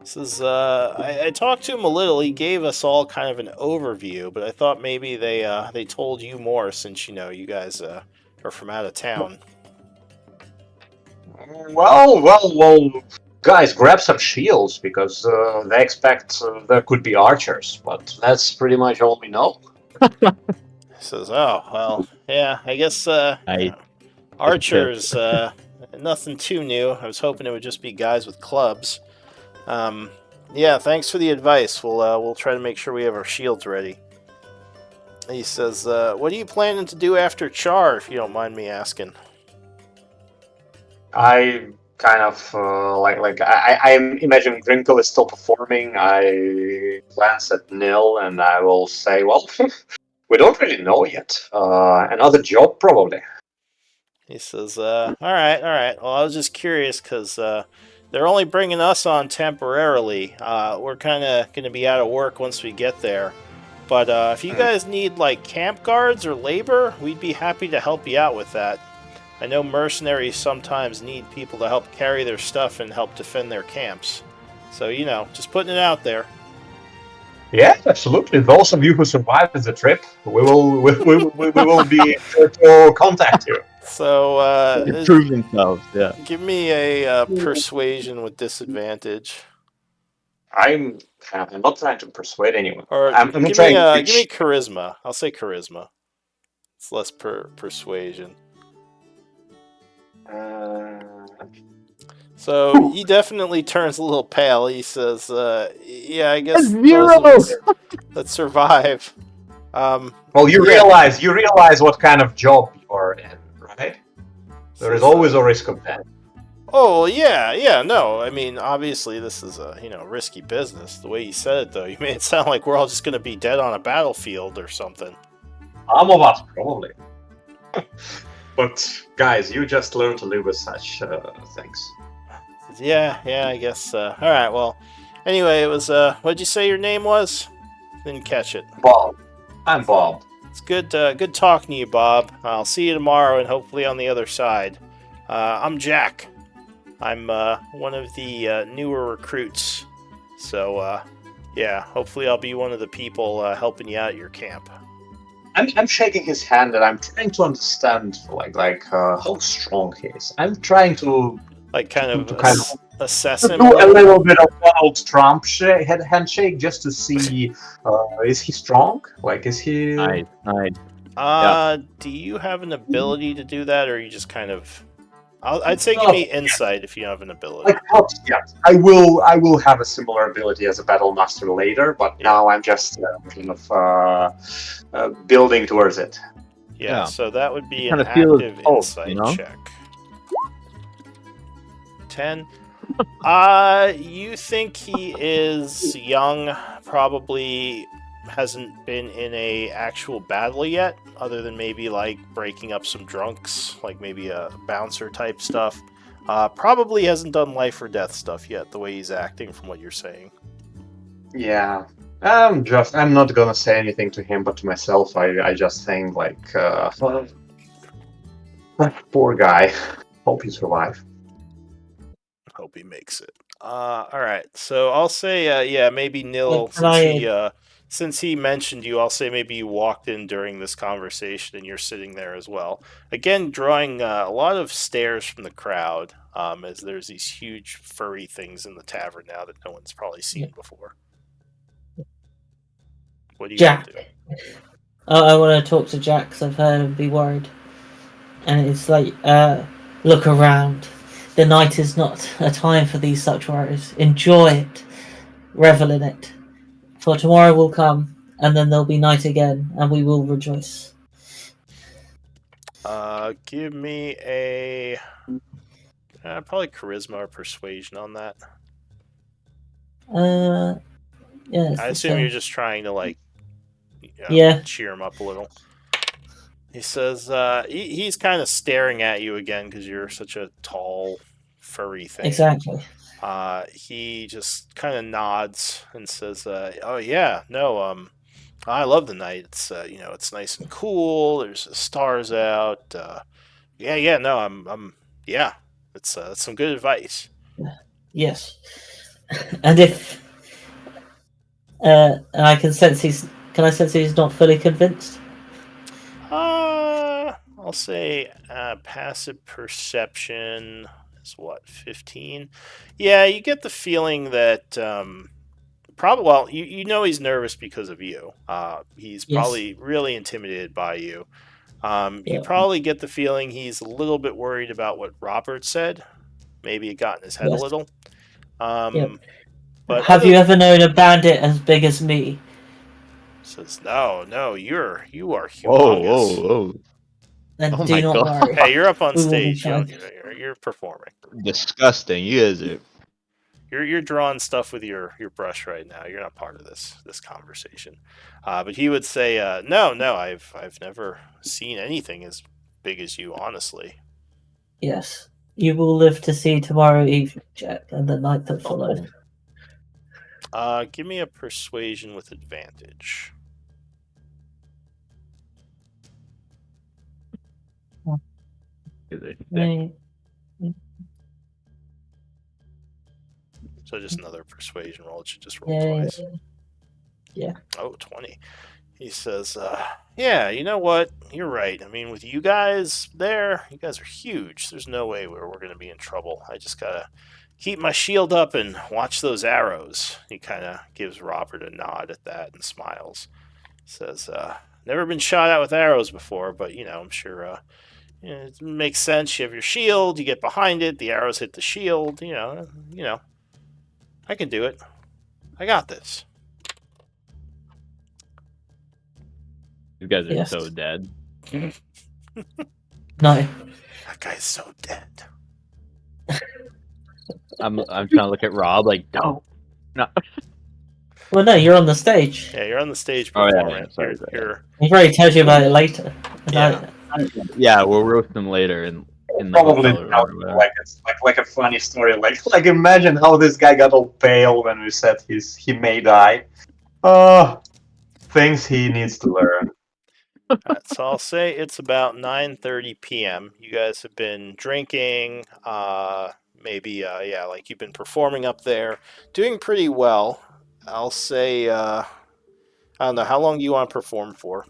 Says, I talked to him a little. He gave us all kind of an overview, but I thought maybe they told you more since you guys are from out of town.
Well, guys, grab some shields because they expect there could be archers, but that's pretty much all we know.
Says, oh well, yeah, I guess
Nice.
archers. Nothing too new. I was hoping it would just be guys with clubs. Yeah, thanks for the advice. We'll try to make sure we have our shields ready. He says, what are you planning to do after Char, if you don't mind me asking?
I kind of I imagine Grinkle is still performing. I glance at Nil and I will say, well, we don't really know yet. Another job, probably.
He says, all right. Well, I was just curious because they're only bringing us on temporarily. We're kind of going to be out of work once we get there. But if you guys need, like, camp guards or labor, we'd be happy to help you out with that. I know mercenaries sometimes need people to help carry their stuff and help defend their camps. So, just putting it out there.
Yeah, absolutely. Those of you who survived the trip, we will be sure to contact you.
So,
prove themselves, yeah.
Give me a persuasion with disadvantage.
I'm not trying to persuade anyone.
Or
I'm not
give
trying to
me charisma. I'll say charisma. It's less persuasion. So he definitely turns a little pale. He says, "Yeah, I guess those of us that survive."
Well, you realize what kind of job you're in, right? There is always a risk of that.
Oh yeah. No, I mean, obviously this is a risky business. The way you said it, though, you made it sound like we're all just going to be dead on a battlefield or something.
Some of us probably. But guys, you just learn to live with such things.
Yeah, I guess. All right. Well, anyway, it was. What'd you say your name was? Didn't catch it.
Bob. I'm Bob.
It's good talking to you, Bob. I'll see you tomorrow, and hopefully on the other side. I'm Jack. I'm one of the newer recruits. So, yeah, hopefully I'll be one of the people helping you out at your camp.
I'm shaking his hand, and I'm trying to understand, how strong he is. I'm trying to
assess him.
Do a little bit of Donald Trump handshake just to see, is he strong? Is he?
Nice.
Do you have an ability to do that, or are you just kind of? I'd say give me insight if you have an ability.
Yes, I will have a similar ability as a battle master later, but now I'm just building towards it.
Yeah, so that would be an active insight check. 10. You think he is young, probably hasn't been in a actual battle yet, other than maybe breaking up some drunks, maybe a bouncer type stuff. Probably hasn't done life or death stuff yet, the way he's acting from what you're saying.
Yeah. I'm not gonna say anything to him, but to myself, I just think poor guy. Hope he survives.
Hope he makes it. All right. So I'll say, maybe Nil, since he mentioned you, I'll say maybe you walked in during this conversation and you're sitting there as well. Again, drawing a lot of stares from the crowd, as there's these huge furry things in the tavern now that no one's probably seen before. What do you
Jack.
do?
I want to talk to Jack because I've heard him be worried. And it's look around. The night is not a time for these such worries. Enjoy it. Revel in it. For tomorrow will come, and then there'll be night again, and we will rejoice.
Give me a probably charisma or persuasion on that.
Yeah.
I assume you're just trying to cheer him up a little. He says he's kind of staring at you again because you're such a tall, furry thing.
Exactly.
He just kind of nods and says, "Oh yeah, no, I love the night. It's it's nice and cool. There's stars out. It's some good advice."
Yes. And if I can sense can I sense he's not fully convinced?
I'll say passive perception is what, 15? Yeah, you get the feeling that you know he's nervous because of you. He's probably really intimidated by you. You probably get the feeling he's a little bit worried about what Robert said. Maybe it got in his head a little. But
have you ever known a bandit as big as me?
Says, no, you are humongous.
Whoa.
Then
Oh
do
my
not
God.
worry.
Hey, you're up on
We will be
stage.
fine.
You're performing.
Disgusting. You guys are.
You're drawing stuff with your brush right now. You're not part of this conversation. But he would say, no, I've never seen anything as big as you, honestly.
Yes. You will live to see tomorrow evening, Jack, and the night that follows.
Give me a persuasion with advantage. So just another persuasion roll. It should just roll twice.
Yeah.
Oh, 20. He says, yeah, you know what? You're right. I mean, with you guys there, you guys are huge. There's no way we're going to be in trouble. I just got to keep my shield up and watch those arrows. He kind of gives Robert a nod at that and smiles. Says, never been shot at with arrows before, but, I'm sure it makes sense. You have your shield, you get behind it, the arrows hit the shield, I can do it. I got this.
You guys are so dead.
No.
That guy's so dead.
I'm trying to look at Rob like, no.
Well, no, you're on the stage.
Yeah, you're on the stage
Oh,
performing.
yeah, sorry,
I've already told you about it later.
Yeah, we'll roast them later in the
Probably
hotel
not like it's like a funny story. Like imagine how this guy got all pale when we said he may die. Things he needs to learn.
Alright, so I'll say it's about 9:30 p.m. You guys have been drinking, maybe like you've been performing up there, doing pretty well. I'll say I don't know, how long do you want to perform for?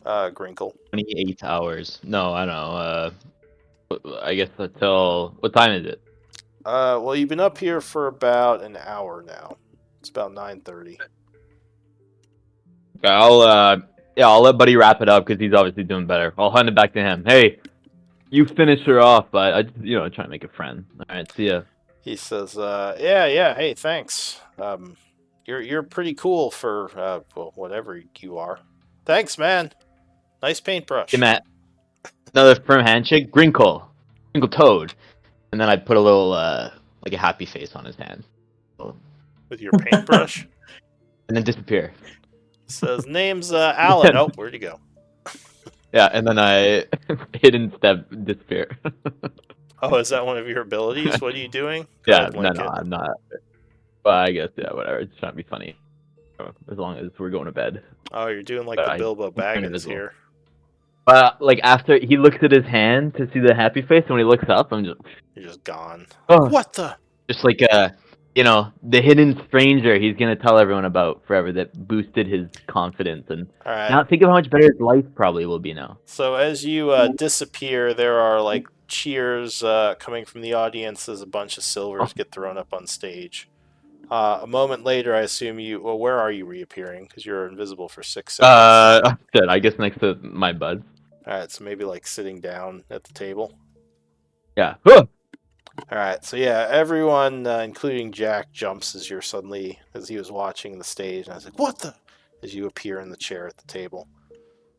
Grinkle.
28 hours. No, I don't know. I guess until what time is it?
Well, you've been up here for about an hour now. It's about 9:30.
Okay, I'll let Buddy wrap it up because he's obviously doing better. I'll hand it back to him. Hey, you finish her off, but I just try to make a friend. All right, see ya.
He says, yeah, hey, thanks. You're pretty cool for whatever you are. Thanks, man. Nice paintbrush.
Hey, Matt. Another firm handshake. Grinkle Toad, and then I put a little like a happy face on his hand.
With your paintbrush.
And then disappear.
Says name's Alan. Oh, where'd he go?
Yeah, and then I hidden step disappear.
Oh, is that one of your abilities? What are you doing?
Yeah, no, I'm not. But I guess whatever. It's trying to be funny. As long as we're going to bed.
Oh, you're doing like the Bilbo Baggins here.
But like after he looks at his hand to see the happy face, and when he looks up, you're
just gone.
Oh,
what the?
Just like the hidden stranger he's gonna tell everyone about forever that boosted his confidence, and now think of how much better his life probably will be now.
So as you disappear, there are like cheers coming from the audience as a bunch of silvers get thrown up on stage. A moment later, I assume you. Well, where are you reappearing? Because you're invisible for 6 seconds.
I guess next to my bud.
All right, so maybe like sitting down at the table.
Yeah.
All right, so yeah, everyone, including Jack, jumps as he was watching the stage, and I was like, "What the?" As you appear in the chair at the table.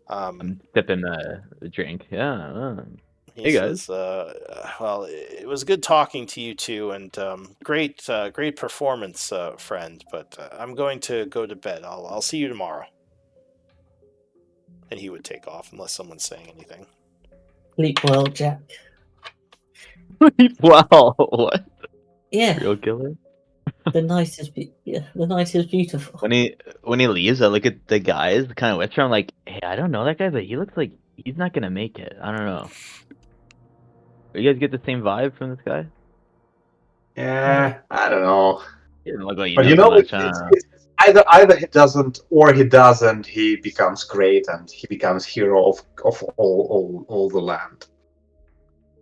I'm sipping the drink. Yeah.
He says, well, it was good talking to you two, and great performance, friend. But I'm going to go to bed. I'll see you tomorrow. And he would take off unless someone's saying anything.
Sleep well, Jack.
Wow, what?
Yeah.
Real killer.
The night is beautiful.
When he leaves, I look at the guys kind of whisper. I'm like, hey, I don't know that guy, but he looks like he's not gonna make it. I don't know. You guys get the same vibe from this guy?
Yeah, I don't know.
He doesn't look like
but it's either he doesn't or he doesn't. He becomes great and he becomes hero of all the land.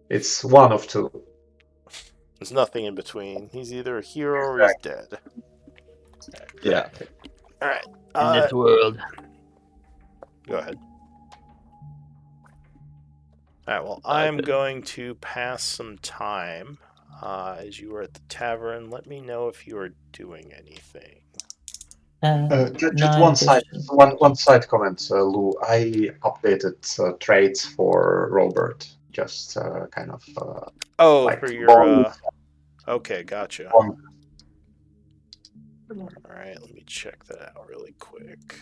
It's one of two.
There's nothing in between. He's either a hero or he's dead.
Yeah.
All right.
In this world.
Go ahead. All right, well, I'm going to pass some time as you were at the tavern. Let me know if you are doing anything.
Just
no,
one side comment, Lou. I updated traits for Robert. Just kind of. Like
for your. Okay, gotcha.
One.
All right, let me check that out really quick.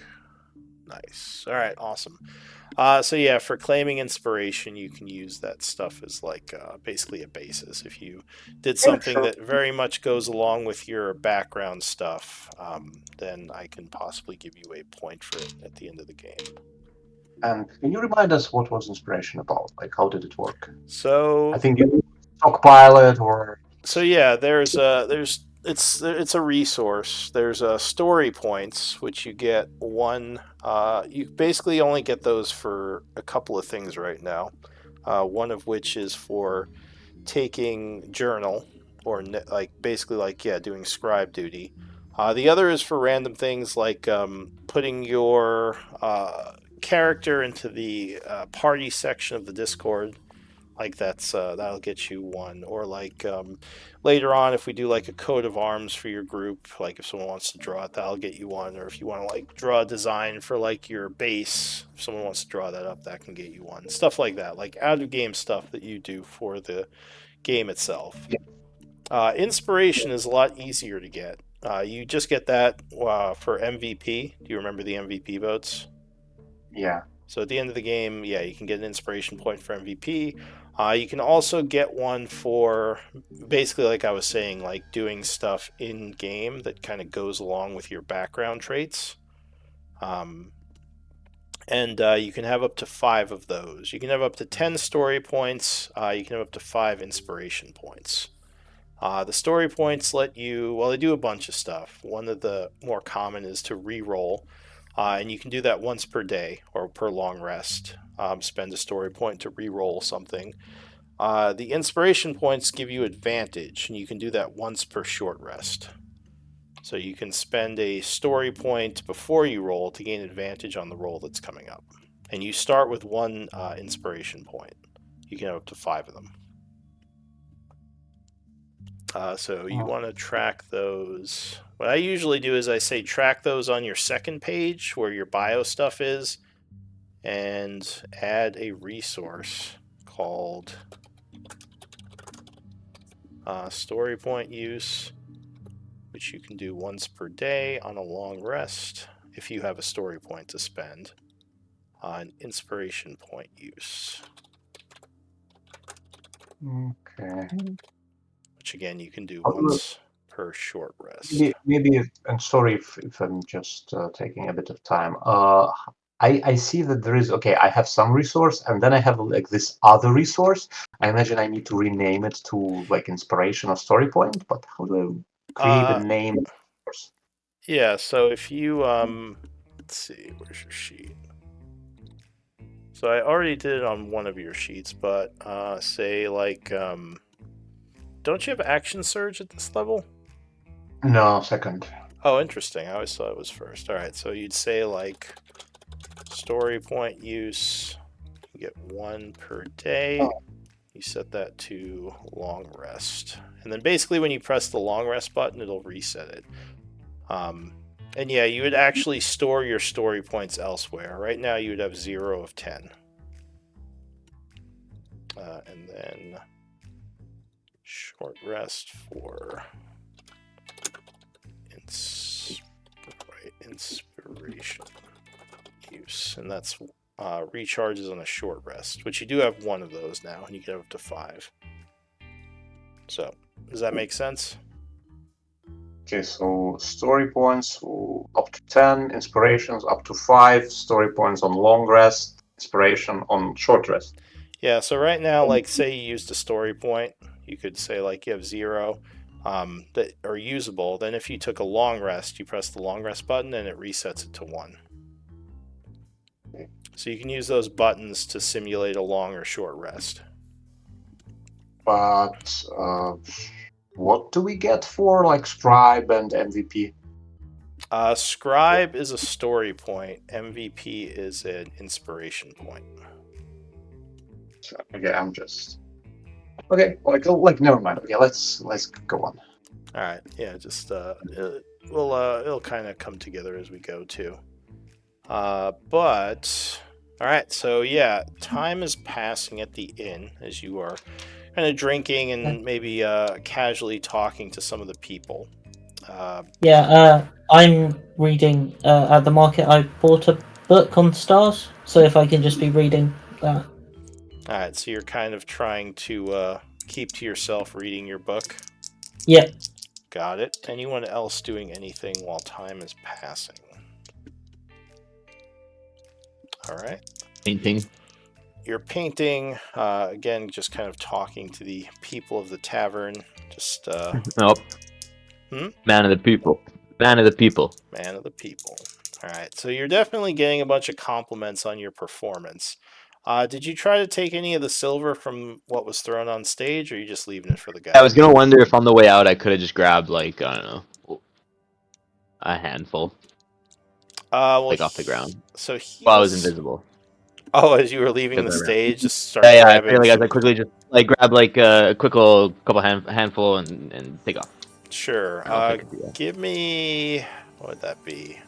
Nice. All right, awesome. So yeah, for claiming inspiration, you can use that stuff as like basically a basis. If you did something that very much goes along with your background stuff, then I can possibly give you a point for it at the end of the game.
And can you remind us what was inspiration about? Like, how did it work?
So
I think you stockpile it, or
so yeah, it's a resource. There's story points, which you get one. You basically only get those for a couple of things right now. One of which is for taking journal, or doing scribe duty. The other is for random things like putting your character into the party section of the Discord. Like that'll get you one. Or like later on, if we do like a coat of arms for your group, like if someone wants to draw it, that'll get you one. Or if you want to like draw a design for like your base, if someone wants to draw that up, that can get you one. Stuff like that, like out of game stuff that you do for the game itself. Inspiration is a lot easier to get. You just get that for MVP. Do you remember the MVP votes?
yeah.
So at the end of the game, yeah, you can get an inspiration point for MVP. You can also get one for basically, like I was saying, like doing stuff in game that kind of goes along with your background traits. And you can have up to 5 of those. You can have up to 10 story points. You can have up to 5 inspiration points. The story points let you, well, they do a bunch of stuff. One of the more common is to re-roll, and you can do that once per day or per long rest. Spend a story point to re-roll something. The inspiration points give you advantage, and you can do that once per short rest. So you can spend a story point before you roll to gain advantage on the roll that's coming up. And you start with 1 inspiration point. You can have up to 5 of them. So you want to track those. What I usually do is I say track those on your second page where your bio stuff is, and add a resource called story point use, which you can do once per day on a long rest if you have a story point to spend on inspiration point use.
Okay.
Which again, you can do once per short rest.
Maybe and sorry if I'm just taking a bit of time. I see that there is, okay, I have some resource, and then I have like this other resource. I imagine I need to rename it to like inspiration or story point, but how do I create a name?
Yeah, so if you, let's see, where's your sheet? So I already did it on one of your sheets, but say like, don't you have action surge at this level?
No, second.
Oh, interesting. I always thought it was first. All right, so you'd say like story point use, you get 1 per day. You set that to long rest. And then basically when you press the long rest button, it'll reset it. And yeah, you would actually store your story points elsewhere. Right now you would have 0 of 10. And then short rest for inspiration use. And that's recharges on a short rest, which you do have 1 of those now, and you can have up to 5. So, does that make sense?
Okay, so story points up to 10, inspirations up to 5, story points on long rest, inspiration on short rest.
Yeah, so right now, like say you used a story point, you could say like you have 0 that are usable. Then if you took a long rest, you press the long rest button and it resets it to 1. So you can use those buttons to simulate a long or short rest.
But what do we get for like scribe and MVP?
Scribe is a story point. MVP is an inspiration point.
So, okay, I'm just okay. Like never mind. Okay, let's go on.
All right, yeah, just it'll kind of come together as we go too. But all right, so yeah, time is passing at the inn as you are kind of drinking and maybe casually talking to some of the people.
I'm reading at the market. I bought a book on stars, so if I can just be reading that.
All right, so you're kind of trying to keep to yourself reading your book.
Yep.
Got it. Anyone else doing anything while time is passing? All right.
Painting.
You're painting, again, just kind of talking to the people of the tavern. Just,
Nope. Man of the people. Man of the people.
Man of the people. All right, so you're definitely getting a bunch of compliments on your performance. Did you try to take any of the silver from what was thrown on stage, or are you just leaving it for the guy?
I was gonna wonder if on the way out I could have just grabbed, like, I don't know, a handful.
Well,
like off the ground.
So
While I was invisible.
Oh, as you were leaving the stage, just start
Yeah, I
grabbing.
feel like I quickly just like grab like a quick little couple handful and take off.
Sure. Give me, what would that be?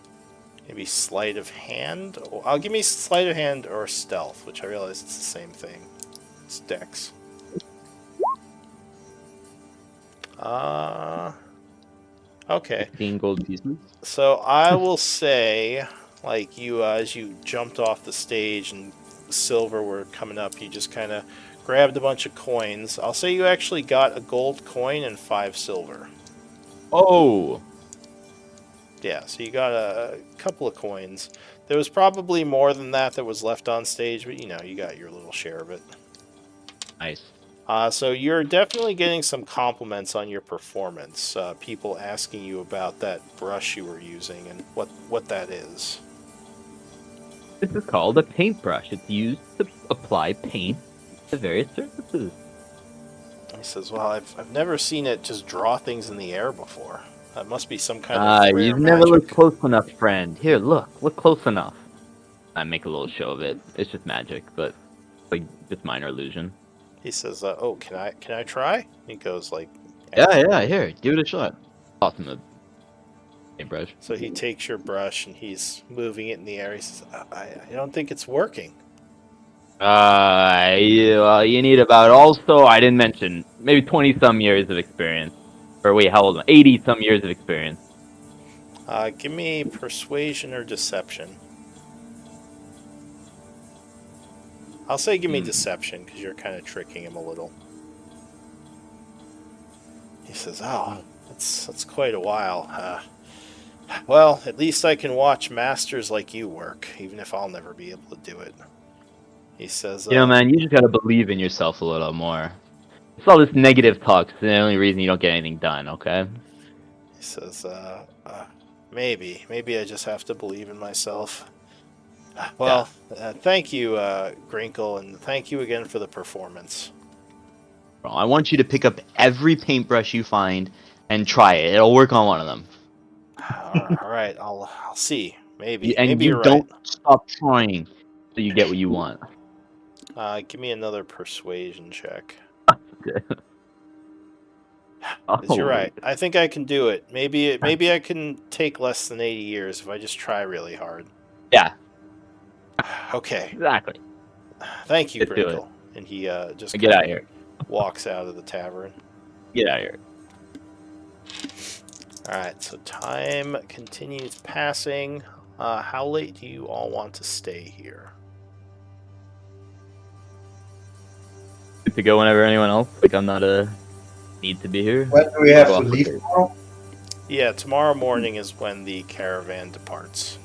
Maybe sleight of hand. I'll give me sleight of hand or stealth, which I realize it's the same thing. It's dex. Okay.
15 gold pieces.
So I will say, like you, as you jumped off the stage and silver were coming up, you just kind of grabbed a bunch of coins. I'll say you actually got a gold coin and 5 silver.
Oh.
Yeah, so you got a couple of coins. There was probably more than that was left on stage, but you know, you got your little share of it.
Nice.
So you're definitely getting some compliments on your performance. People asking you about that brush you were using and what that is.
This is called a paintbrush. It's used to apply paint to various surfaces.
He says, well, I've never seen it just draw things in the air before. That must be some kind of rare
you've
magic.
never looked close enough, friend. Here, look close enough. I make a little show of it. It's just magic, but like just minor illusion.
He says, oh, can I try? He goes like,
yeah, here, give it a shot. Toss him the paintbrush.
So he takes your brush and he's moving it in the air. He says, I don't think it's working.
You need about, also, I didn't mention, maybe 20-some years of experience. Or wait, how old am I? 80-some years of experience.
Give me persuasion or deception. I'll say give me deception, because you're kind of tricking him a little. He says, oh, that's quite a while. Well, at least I can watch masters like you work, even if I'll never be able to do it. He says,
you know, man, you just gotta believe in yourself a little more. It's all this negative talk. It's the only reason you don't get anything done, okay?
He says, maybe I just have to believe in myself. Well, thank you, Grinkle, and thank you again for the performance.
Bro, I want you to pick up every paintbrush you find and try it. It'll work on one of them.
All right, I'll see. Maybe
you
you're
don't
right.
stop trying so you get what you want.
Give me another persuasion check.
Oh,
You're right. I think I can do it. Maybe I can take less than 80 years if I just try really hard.
Yeah.
Okay.
Exactly.
Thank you,
Let's do it.
Grinkle. And he just
get out of here.
Walks out of the tavern.
Get out of here.
Alright, so time continues passing. How late do you all want to stay here?
Good to go whenever anyone else. Like, I'm not need to be here.
When do we have to leave tomorrow?
Yeah, tomorrow morning is when the caravan departs.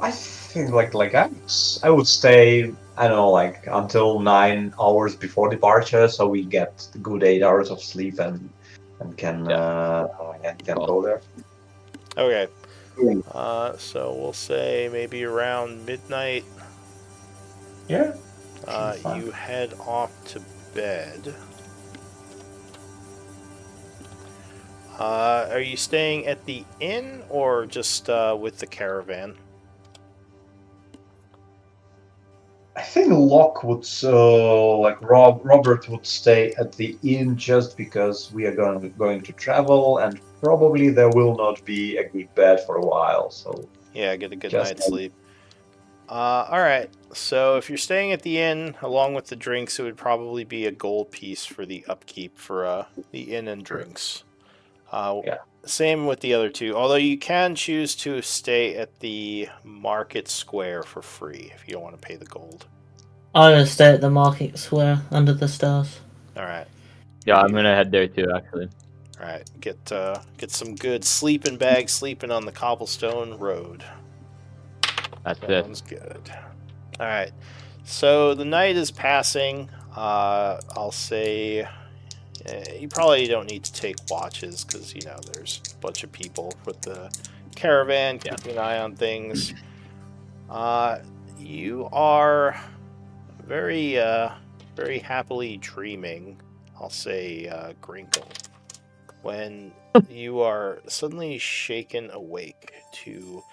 I think I would stay, I don't know, like until 9 hours before departure, so we get a good 8 hours of sleep and can go there.
Okay. So we'll say maybe around midnight.
Yeah.
You head off to bed. Are you staying at the inn or just with the caravan?
think Locke would, Robert would stay at the inn just because we are going to travel, and probably there will not be a good bed for a while. So
Yeah, get a good
Just
night's sleep. All right. So if you're staying at the inn, along with the drinks, it would probably be a gold piece for the upkeep for the inn and drinks.
Yeah.
Same with the other two. Although you can choose to stay at the market square for free if you don't want to pay the gold.
I'm gonna stay at the market square under the stars.
All right.
Yeah, I'm gonna head there too, actually.
All right. Get some good sleeping bags sleeping on the cobblestone road.
That's it.
Sounds good. All right. So the night is passing. I'll say you probably don't need to take watches because there's a bunch of people with the caravan keeping an eye on things. You are very very happily dreaming. I'll say Grinkle, when you are suddenly shaken awake to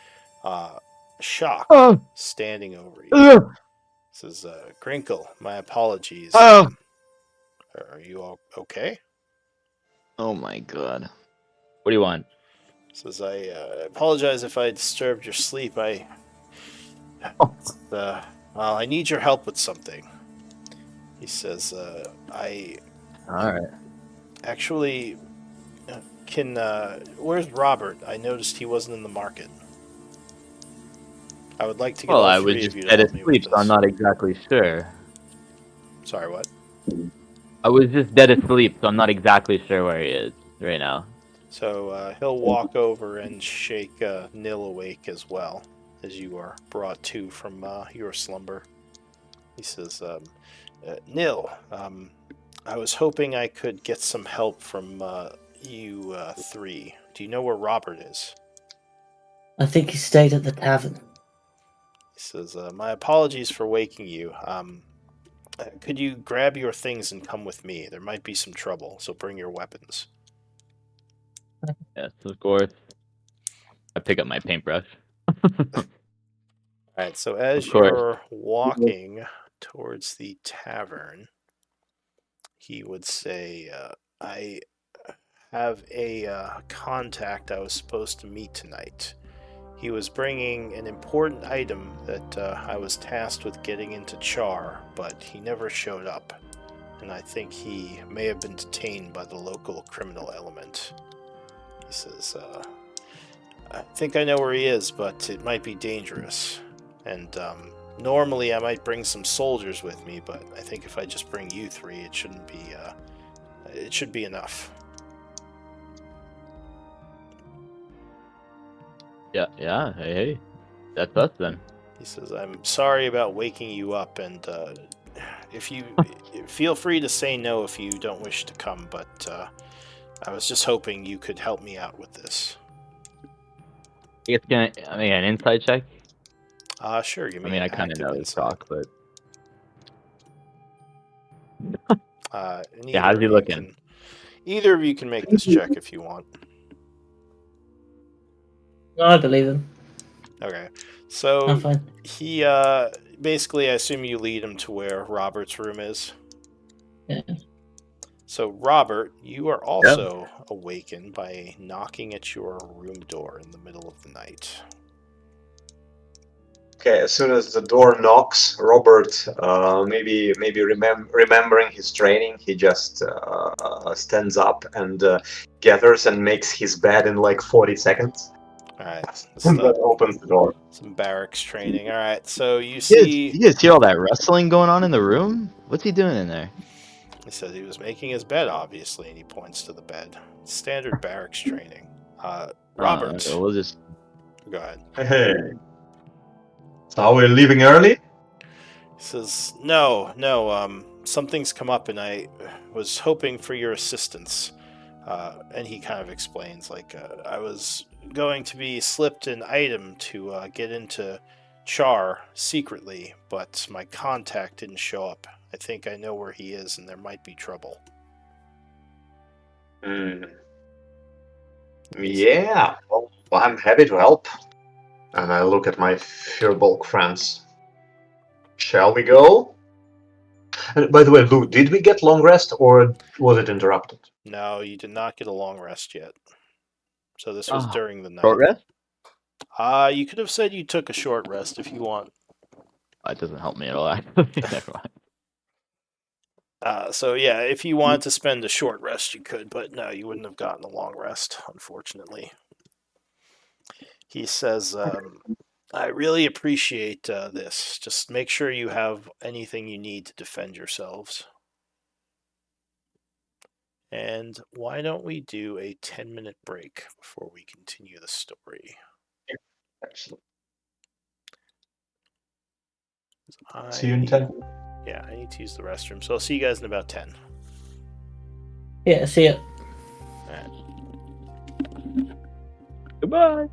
shock
Oh.
standing over you.
Ugh.
Says Grinkle, my apologies.
Oh.
Are you all okay?
Oh my god.
What do you want?
Says I apologize if I disturbed your sleep. I need your help with something. He says I
Alright.
actually can. Where's Robert? I noticed he wasn't in the market. I would like to get
Well,
all
I was
three
just
of you to
dead
help me
asleep,
with
so I'm
this.
not exactly sure.
Sorry, what?
I was just dead asleep, so I'm not exactly sure where he is right now.
So he'll walk over and shake Nil awake as well, as you are brought to from your slumber. He says, Nil, I was hoping I could get some help from you three. Do you know where Robert is?
I think he stayed at the tavern.
He says, my apologies for waking you. Could you grab your things and come with me? There might be some trouble, so bring your weapons.
Yes, of course. I pick up my paintbrush.
Alright, so as
Of course.
you're walking towards the tavern, he would say, I have a contact I was supposed to meet tonight. He was bringing an important item that I was tasked with getting into Char, but he never showed up, and I think he may have been detained by the local criminal element. He says, I think I know where he is, but it might be dangerous. And normally I might bring some soldiers with me, but I think if I just bring you three, it shouldn't be. It should be enough.
Yeah, hey. That's us then.
He says, I'm sorry about waking you up, and if you feel free to say no if you don't wish to come, but I was just hoping you could help me out with this.
It's gonna. I mean, an inside check.
Sure. Give me.
I mean,
an
I kind of
active
know this
insight.
talk, but
And
yeah, how's he looking?
Either of you can make this check if you want.
No, I believe him.
Okay.
I'm
So
fine.
he basically, I assume you lead him to where Robert's room is.
Yeah.
So Robert, you are also awakened by knocking at your room door in the middle of the night.
Okay, as soon as the door knocks, Robert, maybe remembering his training, he just stands up and gathers and makes his bed in like 40 seconds.
All right.
And then opens the door.
Some barracks training. All right. So you
You
see,
guys hear all that rustling going on in the room? What's he doing in there?
he says he was making his bed, obviously, and he points to the bed. Standard barracks training. Robert,
Okay, we'll just.
go ahead.
Hey. So we're leaving early?
He says, no, something's come up and I was hoping for your assistance. And he kind of explains, I was going to be slipped an item to get into Char secretly, but my contact didn't show up. I think I know where he is and there might be trouble.
Yeah, well, I'm happy to help. And I look at my Firbolg friends. shall we go? And by the way, Lou, did we get long rest or was it interrupted?
No, you did not get a long rest yet. So this was during the night.
Short rest?
You could have said you took a short rest if you want.
It doesn't help me at all, actually. Never mind.
So yeah, if you wanted to spend a short rest, you could, but no, you wouldn't have gotten a long rest, unfortunately. He says, I really appreciate this. Just make sure you have anything you need to defend yourselves. And why don't we do a 10-minute break before we continue the story?
Excellent.
'Cause
See you in 10.
Yeah, I need to use the restroom. So I'll see you guys in about 10.
Yeah, see ya.
Goodbye.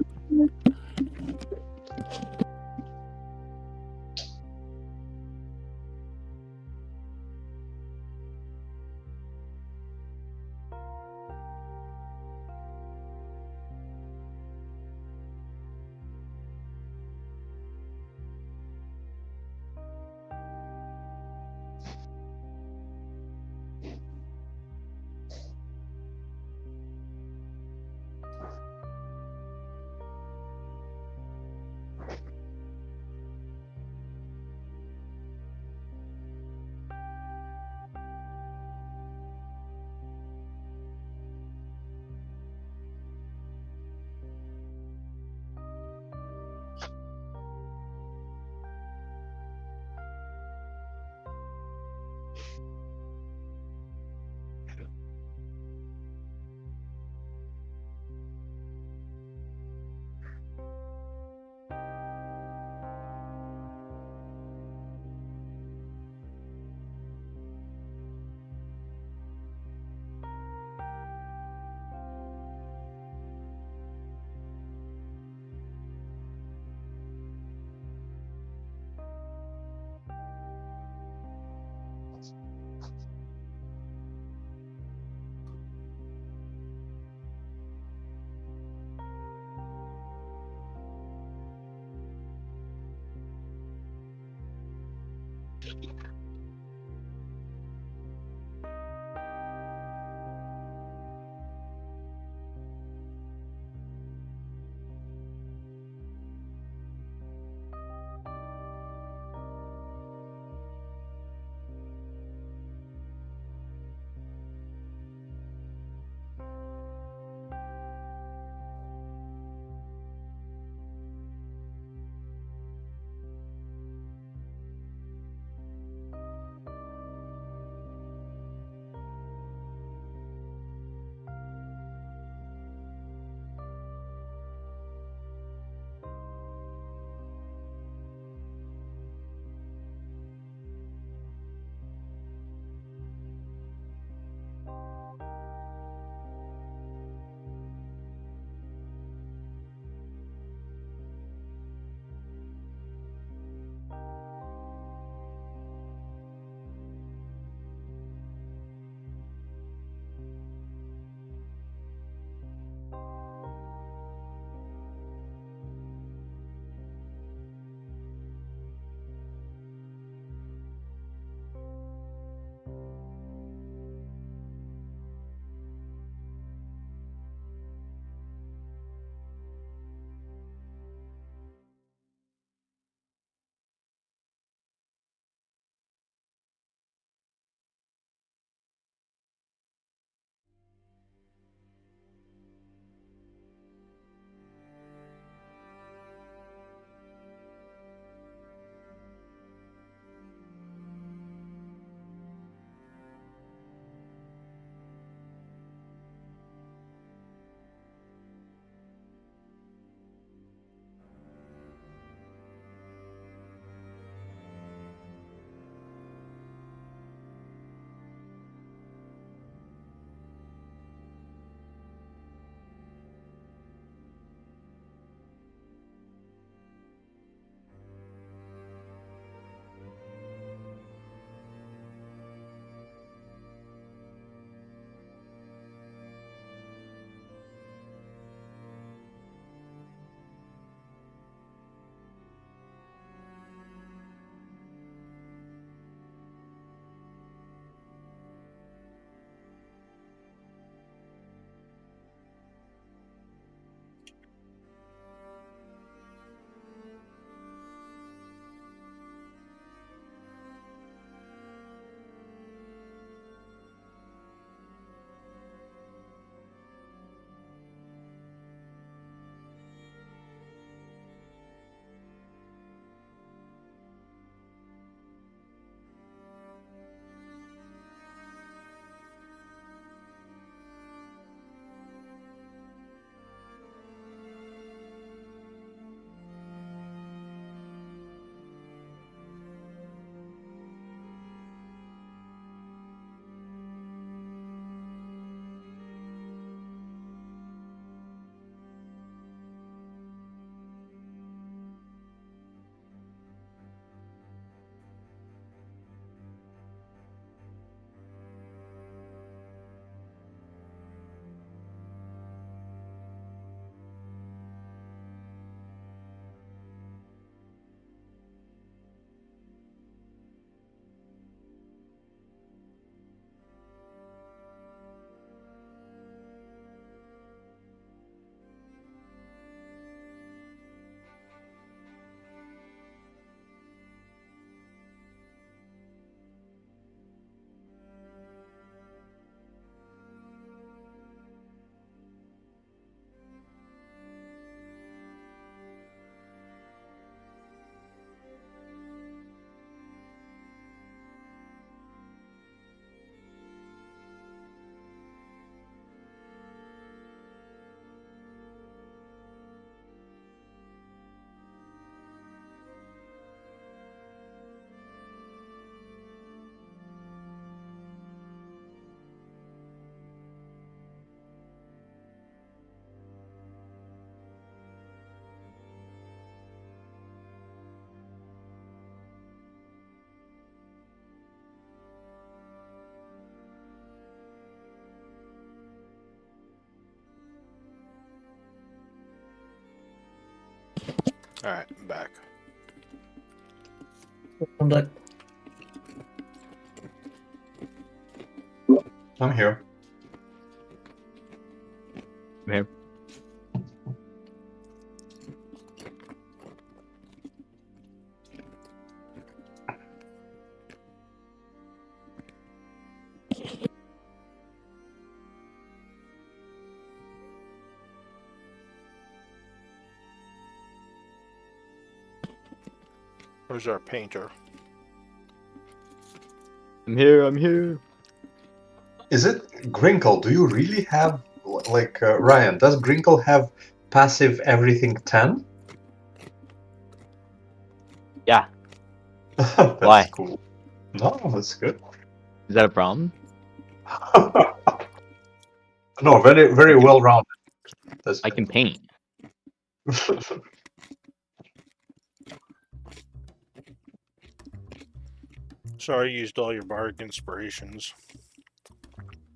Alright, I'm back.
I'm like,
I'm here.
I'm here.
Where's our painter?
I'm here. I'm here.
Is it Grinkle? Do you really have like Ryan? Does Grinkle have passive everything 10?
Yeah.
That's
Why?
cool. No, that's good.
Is that a problem?
No, very very well rounded. That's
I can paint.
Sorry you used all your bardic inspirations.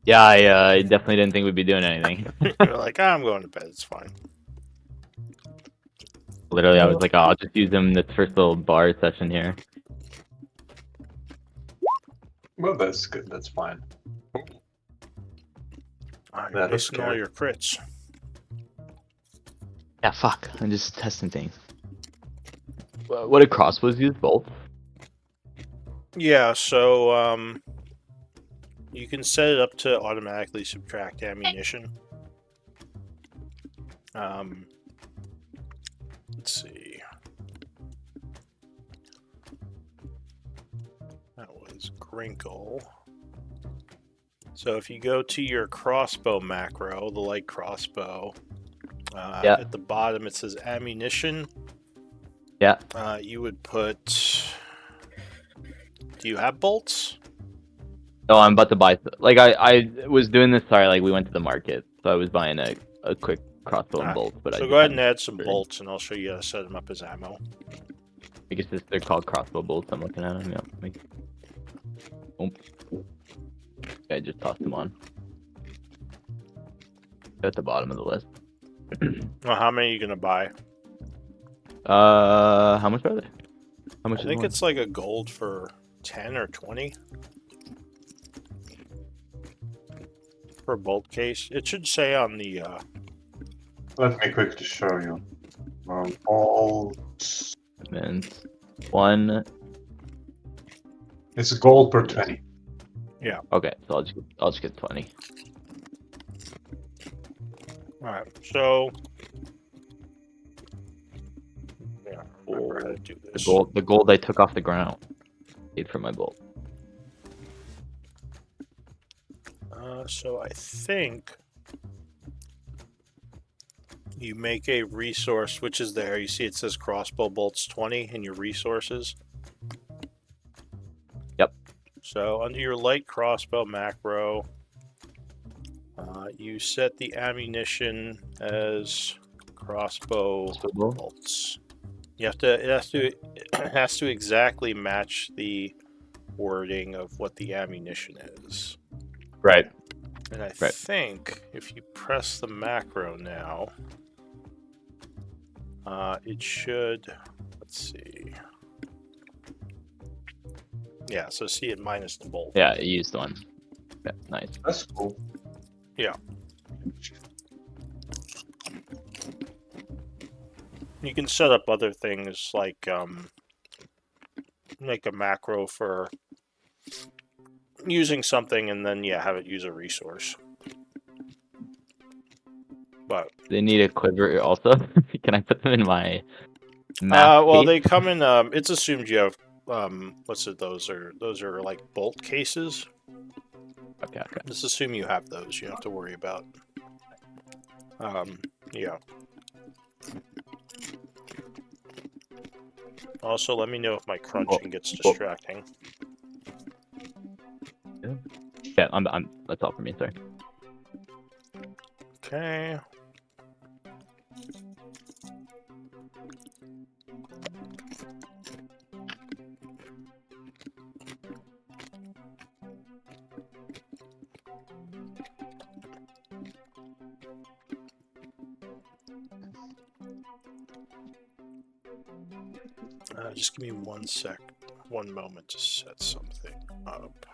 Yeah, I definitely didn't think we'd be doing anything.
You're like, I'm going to bed, it's fine.
Literally, I was like, oh, I'll just use them in this first little bar session here.
Well, that's good. That's fine.
You're
That was
missing all
scary.
your crits.
Yeah, fuck. I'm just testing things. What did crossbows use? Both?
Yeah, so you can set it up to automatically subtract ammunition. Let's see. That was Grinkle. So if you go to your crossbow macro, the light crossbow,
Yeah.
at the bottom it says ammunition.
Yeah.
You would put. Do you have bolts?
No, I'm about to buy. Like I was doing this. Sorry, like we went to the market, so I was buying a quick crossbow and bolt. But
So
I
go ahead
just
and add some
haven't-
bolts, and I'll show you how to set them up as ammo.
I guess they're called crossbow bolts. I'm looking at them. Yeah. Oh. Yeah, I just tossed them on. They're at the bottom of the list.
Well, how many are you gonna buy?
How much are they? How much
I
is
think
one?
it's like a gold for 10 or 20 for a bolt case. It should say on the.
Let me quickly show you. All
And one.
it's gold per 20.
Okay, so I'll just get 20.
Alright, so. Yeah, remember how to do this.
The gold I took off the ground. Paid for my bolt.
So I think you make a resource, which is there. You see it says crossbow bolts 20 in your resources.
Yep.
So under your light crossbow macro, you set the ammunition as crossbow bolts. You have to. It has to exactly match the wording of what the ammunition is.
Right.
And I
Right.
think if you press the macro now, it should. Let's see. Yeah, so see it minus the bolt.
Yeah, I used one. Yeah, nice.
That's cool.
Yeah. You can set up other things like make a macro for using something and then have it use a resource. But
They need a quiver also. Can I put them in my map?
well,
case?
they come in. It's assumed you have what's it? Those are like bolt cases.
Okay.
Just assume you have those. You don't have to worry about. Yeah. Also, let me know if my crunching gets distracting.
Yeah, I'm. That's all for me. Sorry.
Okay. Just give me 1 sec, 1 moment to set something up.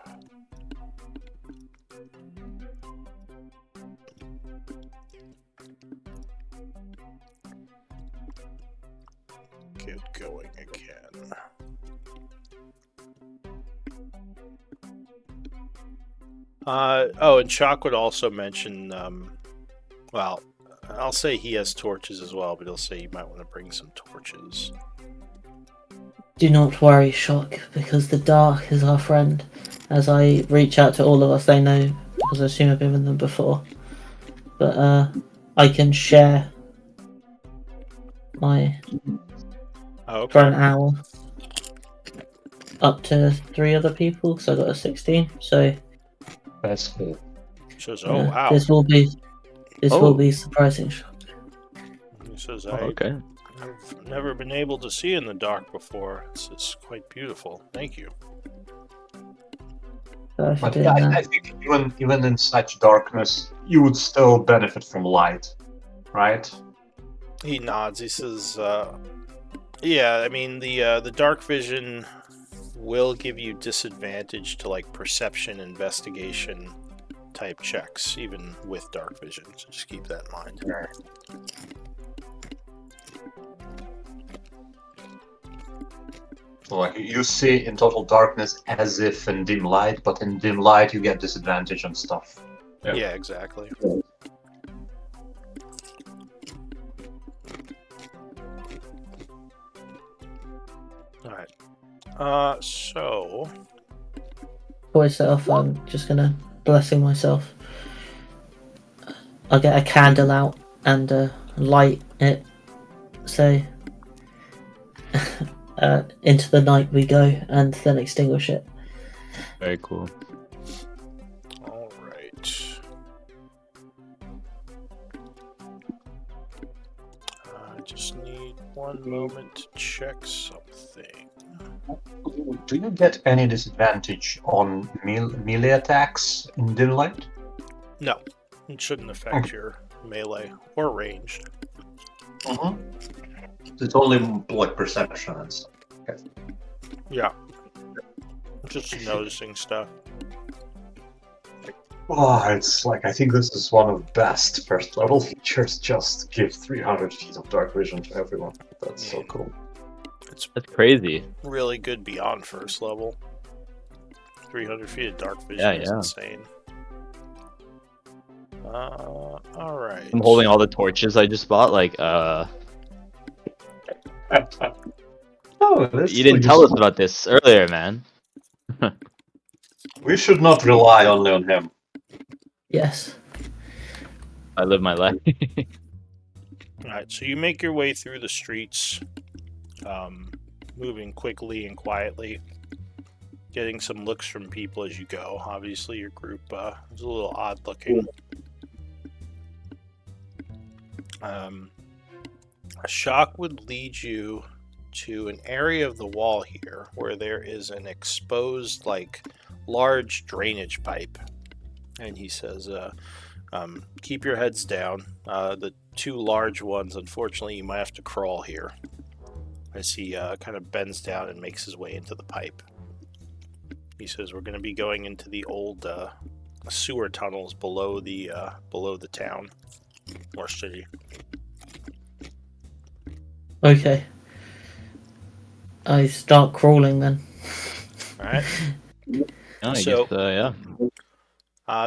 Get going again. And Shock would also mention, well, I'll say he has torches as well, but he'll say you might want to bring some torches.
Do not worry, Shock, because the dark is our friend. As I reach out to all of us, they know, because I assume I've been with them before. But I can share my for an hour up to 3 other people, because I got a 16. So
That's cool.
Says,
yeah,
oh wow.
this will be surprising, Shock.
He says,
Okay.
I've never been able to see in the dark before. It's quite beautiful. Thank you.
But yeah, I think even in such darkness, you would still benefit from light, right?
He nods. He says, yeah, I mean, the dark vision will give you disadvantage to, like, perception, investigation type checks, even with dark vision. So just keep that in mind.
So, like, you see in total darkness as if in dim light, but in dim light you get disadvantage on stuff.
Yeah, exactly. Alright. So...
For myself, I'm just gonna blessing myself. I'll get a candle out and light it. So into the night we go, and then extinguish it.
Very cool.
Alright. I just need 1 moment to check something.
Do you get any disadvantage on melee attacks in dim light?
No, it shouldn't affect your melee or ranged.
It's only like perception and stuff. Okay.
Yeah. Just noticing stuff.
Oh, it's like, I think this is one of the best first level features. Just give 300 feet of dark vision to everyone. That's so cool.
That's crazy.
Really good beyond first level. 300 feet of dark vision is insane. Alright.
I'm holding all the torches I just bought, like,
Oh,
you didn't tell us about this earlier, man.
We should not rely only on him.
Yes.
I live my life.
Alright, so you make your way through the streets, moving quickly and quietly, getting some looks from people as you go. Obviously, your group is a little odd looking. A shock would lead you to an area of the wall here where there is an exposed, like, large drainage pipe. And he says, keep your heads down. The 2 large ones, unfortunately, you might have to crawl here. As he kind of bends down and makes his way into the pipe. He says, we're going to be going into the old sewer tunnels below the town or city.
Okay. I start crawling then.
Alright.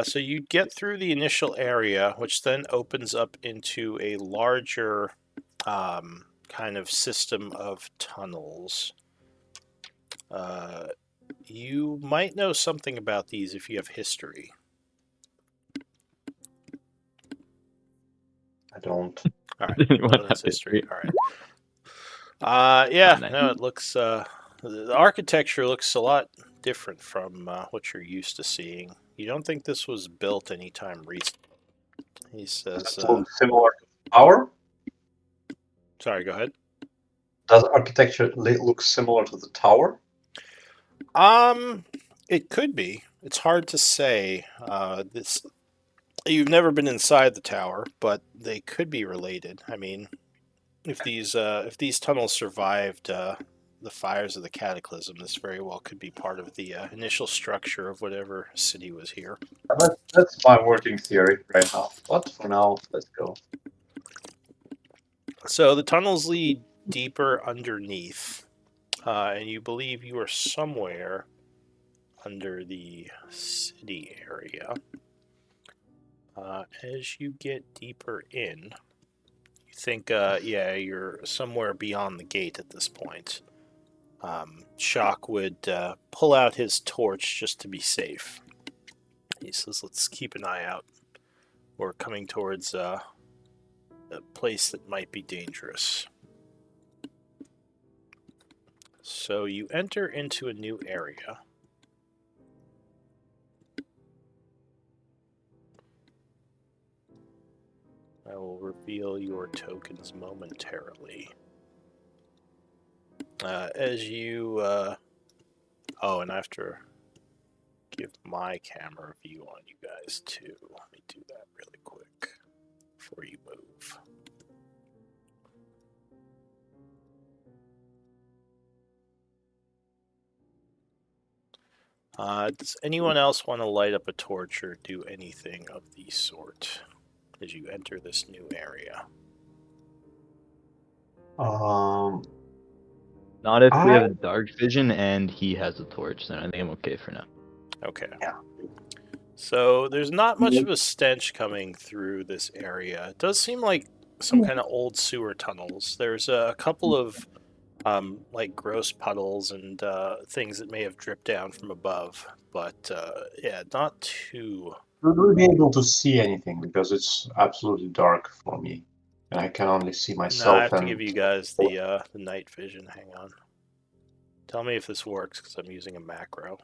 So you get through the initial area, which then opens up into a larger kind of system of tunnels. You might know something about these if you have history.
I don't.
All right. That's history. All right. Yeah. No, it looks. The architecture looks a lot different from what you're used to seeing. You don't think this was built anytime recent? He says.
Similar to tower.
Sorry. Go ahead.
Does architecture look similar to the tower?
It could be. It's hard to say. You've never been inside the tower, but they could be related. I mean, if these tunnels survived the fires of the Cataclysm. This very well could be part of the initial structure of whatever city was here.
That's my working theory right now. But for now, let's go.
So the tunnels lead deeper underneath, and you believe you are somewhere under the city area. As you get deeper in, you think, yeah, you're somewhere beyond the gate at this point. Shock would pull out his torch just to be safe. He says, let's keep an eye out. We're coming towards a place that might be dangerous. So you enter into a new area. I will reveal your tokens momentarily. As you... oh, and I have to give my camera view on you guys, too. Let me do that really quick before you move. Does anyone else want to light up a torch or do anything of the sort as you enter this new area?
Not if we have dark vision and he has a torch, then I think I'm okay for now.
Okay.
Yeah.
So there's not much of a stench coming through this area. It does seem like some kind of old sewer tunnels. There's a couple of like gross puddles and things that may have dripped down from above, but yeah, not too.
Will we be able to see anything because it's absolutely dark for me, and I can only see myself.
No, I have to give you guys the night vision. Hang on. Tell me if this works because I'm using a macro.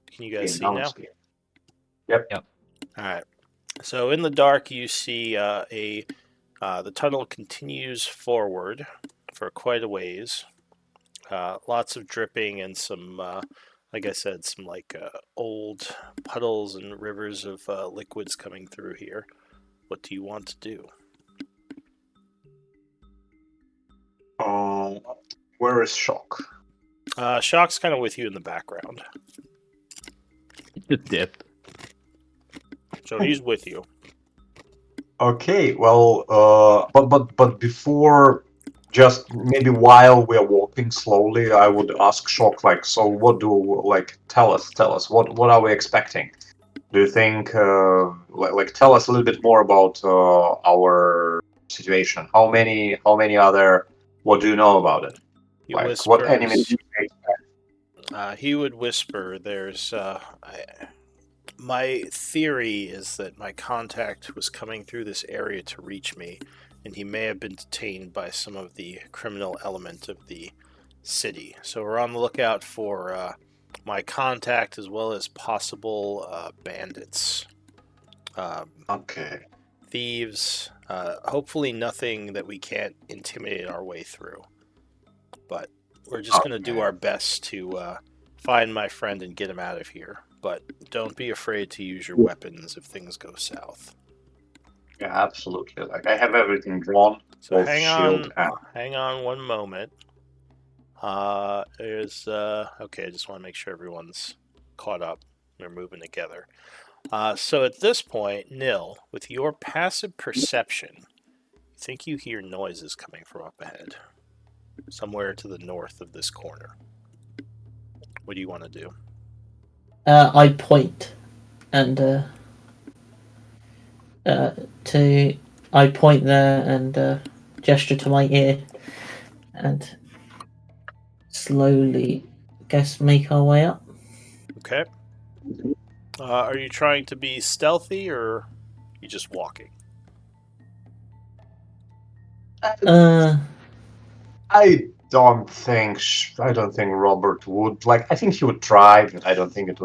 Can you guys see now?
Yep.
Yep.
All right. So in the dark, you see the tunnel continues forward for quite a ways. Lots of dripping and some, like I said, some like old puddles and rivers of liquids coming through here. What do you want to do?
Where is Shock?
Shock's kind of with you in the background.
Just dipped.
So he's with you.
Okay, well, but before, just maybe while we're walking slowly, I would ask Shock, like, so what do, like, tell us, what are we expecting? Do you think, like, tell us a little bit more about our situation? How many other, what do you know about it?
He
Like,
whispers,
what enemies do you expect?
he would whisper, there's, my theory is that my contact was coming through this area to reach me, and he may have been detained by some of the criminal element of the city. So we're on the lookout for my contact as well as possible bandits.
Okay.
Thieves. Hopefully nothing that we can't intimidate our way through. But we're just going to do our best to find my friend and get him out of here. But don't be afraid to use your weapons if things go south.
Yeah, absolutely. Like, I have everything drawn.
So hang on one moment. Okay, I just want to make sure everyone's caught up. We're moving together. So at this point, Nil, with your passive perception, you think you hear noises coming from up ahead, somewhere to the north of this corner. What do you want to do?
I point and I point there and gesture to my ear and slowly, make our way up.
Okay. Are you trying to be stealthy or are you just walking?
I don't think Robert would. Like, I think he would try, but I don't think it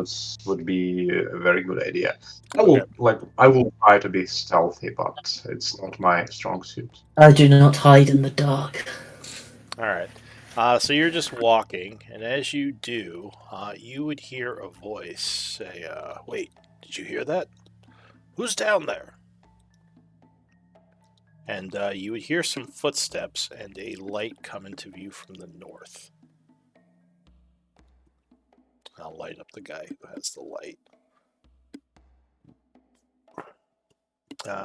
would be a very good idea. I will try to be stealthy, but it's not my strong suit.
I do not hide in the dark.
All right. So you're just walking, and as you do, you would hear a voice say, wait, did you hear that? Who's down there? And you would hear some footsteps and a light come into view from the north. I'll light up the guy who has the light.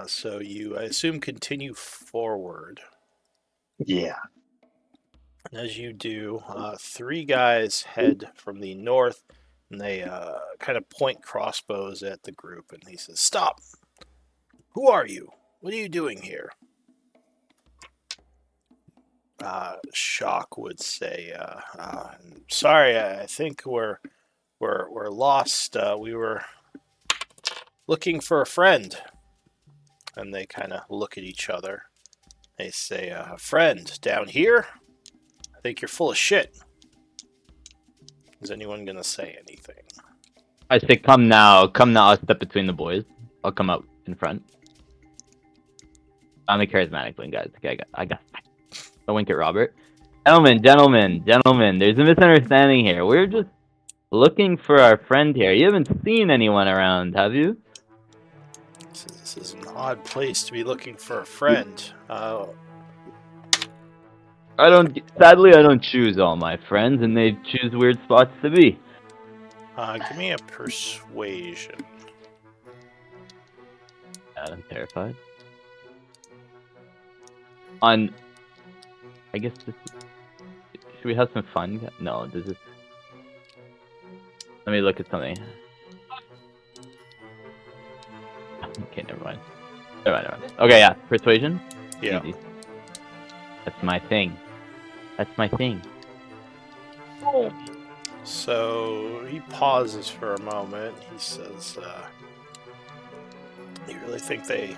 So you, I assume, continue forward.
Yeah.
And as you do, 3 guys head from the north, and they kind of point crossbows at the group. And he says, "Stop! Who are you? What are you doing here?" Shock would say, "Sorry, I think we're lost. We were looking for a friend." And they kind of look at each other. They say, "A friend down here? I think you're full of shit." Is anyone gonna say anything?
I say, come now. I'll step between the boys. I'll come out in front. I'm the charismatic one, guys. Okay, I got. I'll wink at Robert. Gentlemen. There's a misunderstanding here. We're just looking for our friend here. You haven't seen anyone around, have you?
This is an odd place to be looking for a friend.
Sadly, I don't choose all my friends, and they choose weird spots to be.
Give me a persuasion.
I'm terrified. I guess this. Should we have some fun? No, does this. Let me look at something. Okay, never mind. Okay, yeah, persuasion.
Yeah.
Easy. That's my thing.
So he pauses for a moment. He says, "You really think they?"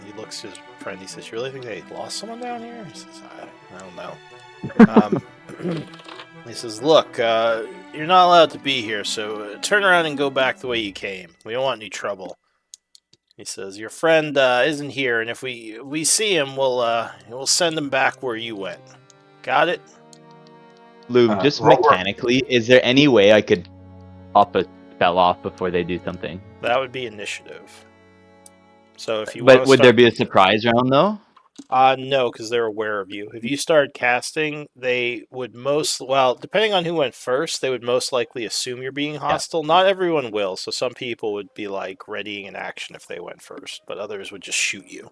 He looks at his friend. He says, "You really think they lost someone down here?" He says, "I don't know." He says, "Look, you're not allowed to be here, so turn around and go back the way you came. We don't want any trouble." He says, "Your friend isn't here, and if we see him, we'll send him back where you went. Got it?"
Lube, just
Robert-
mechanically, is there any way I could...
Pop a spell off before they do something.
That would be initiative. So if you
But
want
would there be a surprise round, though?
No, because they're aware of you. If you started casting, they would depending on who went first, they would most likely assume you're being hostile. Not everyone will, so some people would be like readying an action if they went first, but others would just shoot you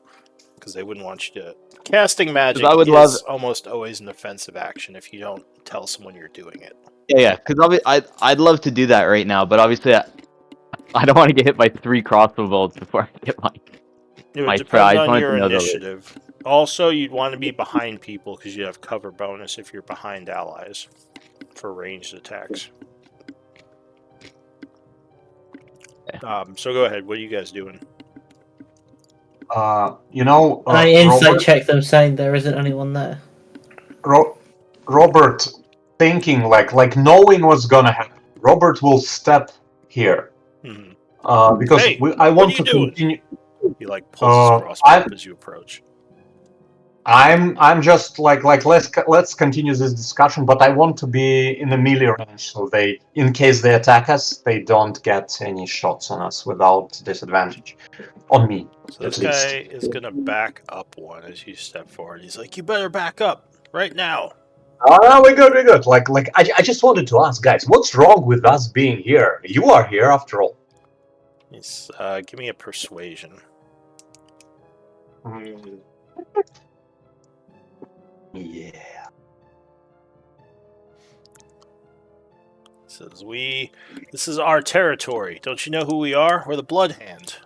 because they wouldn't want you to. Casting magic is almost always an offensive action if you don't tell someone you're doing it.
Yeah, because I'd love to do that right now, but obviously I don't want to get hit by 3 crossbow bolts before I get my...
It would
My
depend
prize
on
wanted
your
to know the-
initiative. Also, you'd want to be behind people because you have cover bonus if you're behind allies for ranged attacks. So go ahead. What are you guys doing?
I insight check them, saying there isn't anyone there.
Robert, thinking like knowing what's gonna happen. Robert will step here because
Hey,
I want
what are you
to
doing?
continue.
He pulls his crossbow up as you approach.
I'm just like let's continue this discussion, but I want to be in the melee range, so they, in case they attack us, they don't get any shots on us without disadvantage. On me,
So
at
this
least.
guy is gonna back up one as you step forward. He's like, "You better back up right now."
Oh, we're good. Like I just wanted to ask, guys, what's wrong with us being here? You are here after all.
He's give me a persuasion.
Yeah.
He says, this is our territory. Don't you know who we are? We're the Blood Hand.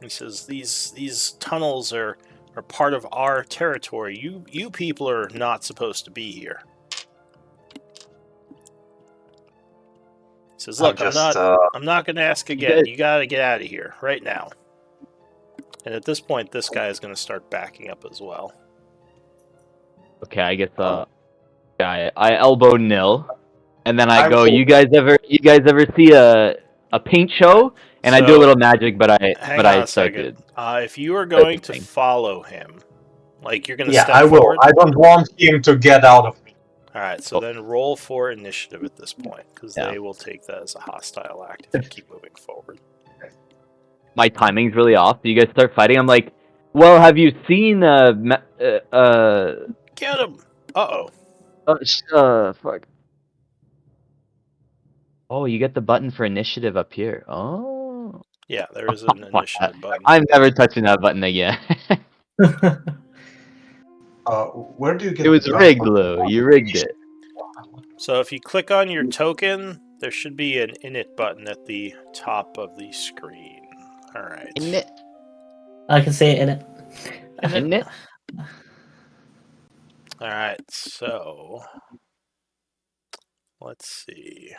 He says, these tunnels are part of our territory. You people are not supposed to be here. He says, "Look, I'm not going to ask again. You got to get out of here right now." And at this point, this guy is going to start backing up as well.
Okay, I guess I elbow Nil, and then I go. You guys ever see a paint show? And I do a little magic, but I started.
If you are going to follow him, like you're going to step
I will.
forward.
I don't want him to get out of me.
All right, so then roll for initiative at this point, because they will take that as a hostile act if you keep moving forward.
My timing's really off. You guys start fighting. I'm like, well, have you seen
Get him! Uh-oh.
Fuck. Oh, you get the button for initiative up here. Oh.
Yeah, there is an initiative button.
I'm never touching that button again.
Where do you get
It was
the
rigged, Lou. You rigged it.
So if you click on your token, there should be an init button at the top of the screen. All right.
Init.
I can see it in it.
Init.
All right. So let's see.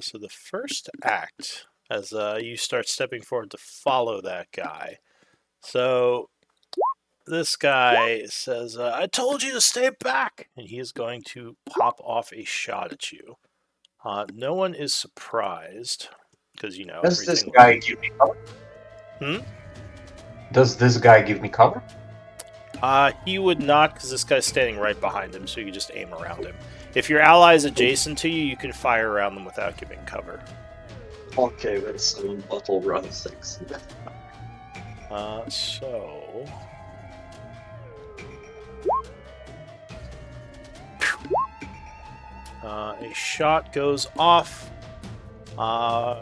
So the first act, as you start stepping forward to follow that guy. So this guy says, "I told you to stay back," and he is going to pop off a shot at you. No one is surprised because
Does this
everything.
guy give me cover?
Hmm?
Does this guy give me cover?
He would not, because this guy's standing right behind him, so you can just aim around him. If your ally is adjacent to you, you can fire around them without giving cover.
Okay, that's some bottle run 6.
So... a shot goes off. That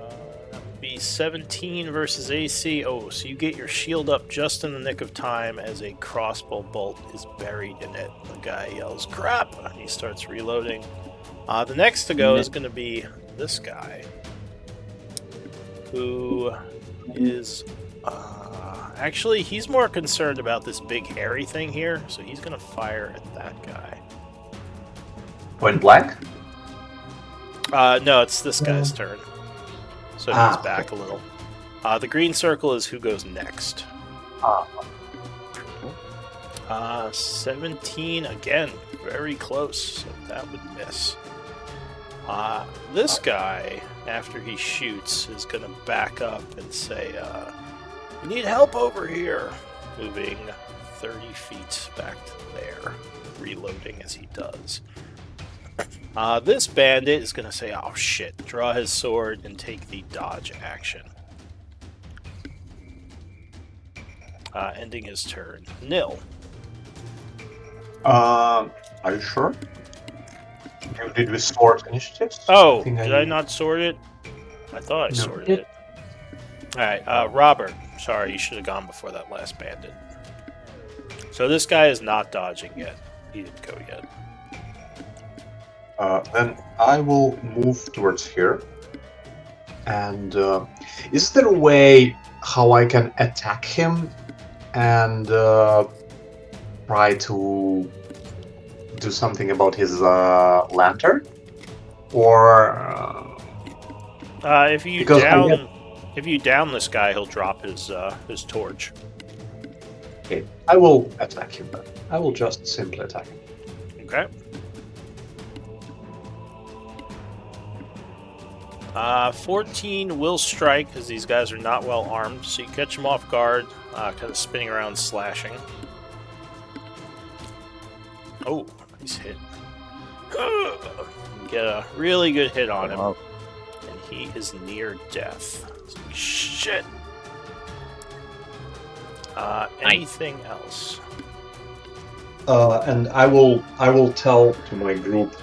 would be 17 versus AC. Oh, so you get your shield up just in the nick of time as a crossbow bolt is buried in it. The guy yells, "Crap!" and he starts reloading. The next to go is going to be this guy, who is... actually, he's more concerned about this big hairy thing here, so he's going to fire at that guy.
Point blank?
No, it's this guy's turn. So he's back a little. The green circle is who goes next. 17 again, very close, so that would miss. This guy, after he shoots, is going to back up and say, "We need help over here." Moving 30 feet back to there, reloading as he does. This bandit is going to say, "Oh shit," draw his sword and take the dodge action. Ending his turn. Nil.
Are you sure? You did with sword initiatives?
Oh,
think
did I not sort it? I thought I
No.
sorted it. Alright, Robert. Sorry, you should have gone before that last bandit. So this guy is not dodging yet. He didn't go yet.
Then I will move towards here. And is there a way how I can attack him and try to do something about his lantern? Or
If you
because
if you down this guy, he'll drop his torch.
okay, I will attack him then. I will just simply attack him.
Okay. 14 will strike because these guys are not well armed, so you catch them off guard, kind of spinning around, slashing. Oh, nice hit. Get a really good hit on him, and he is near death. Shit. Anything else?
And I will tell to my group,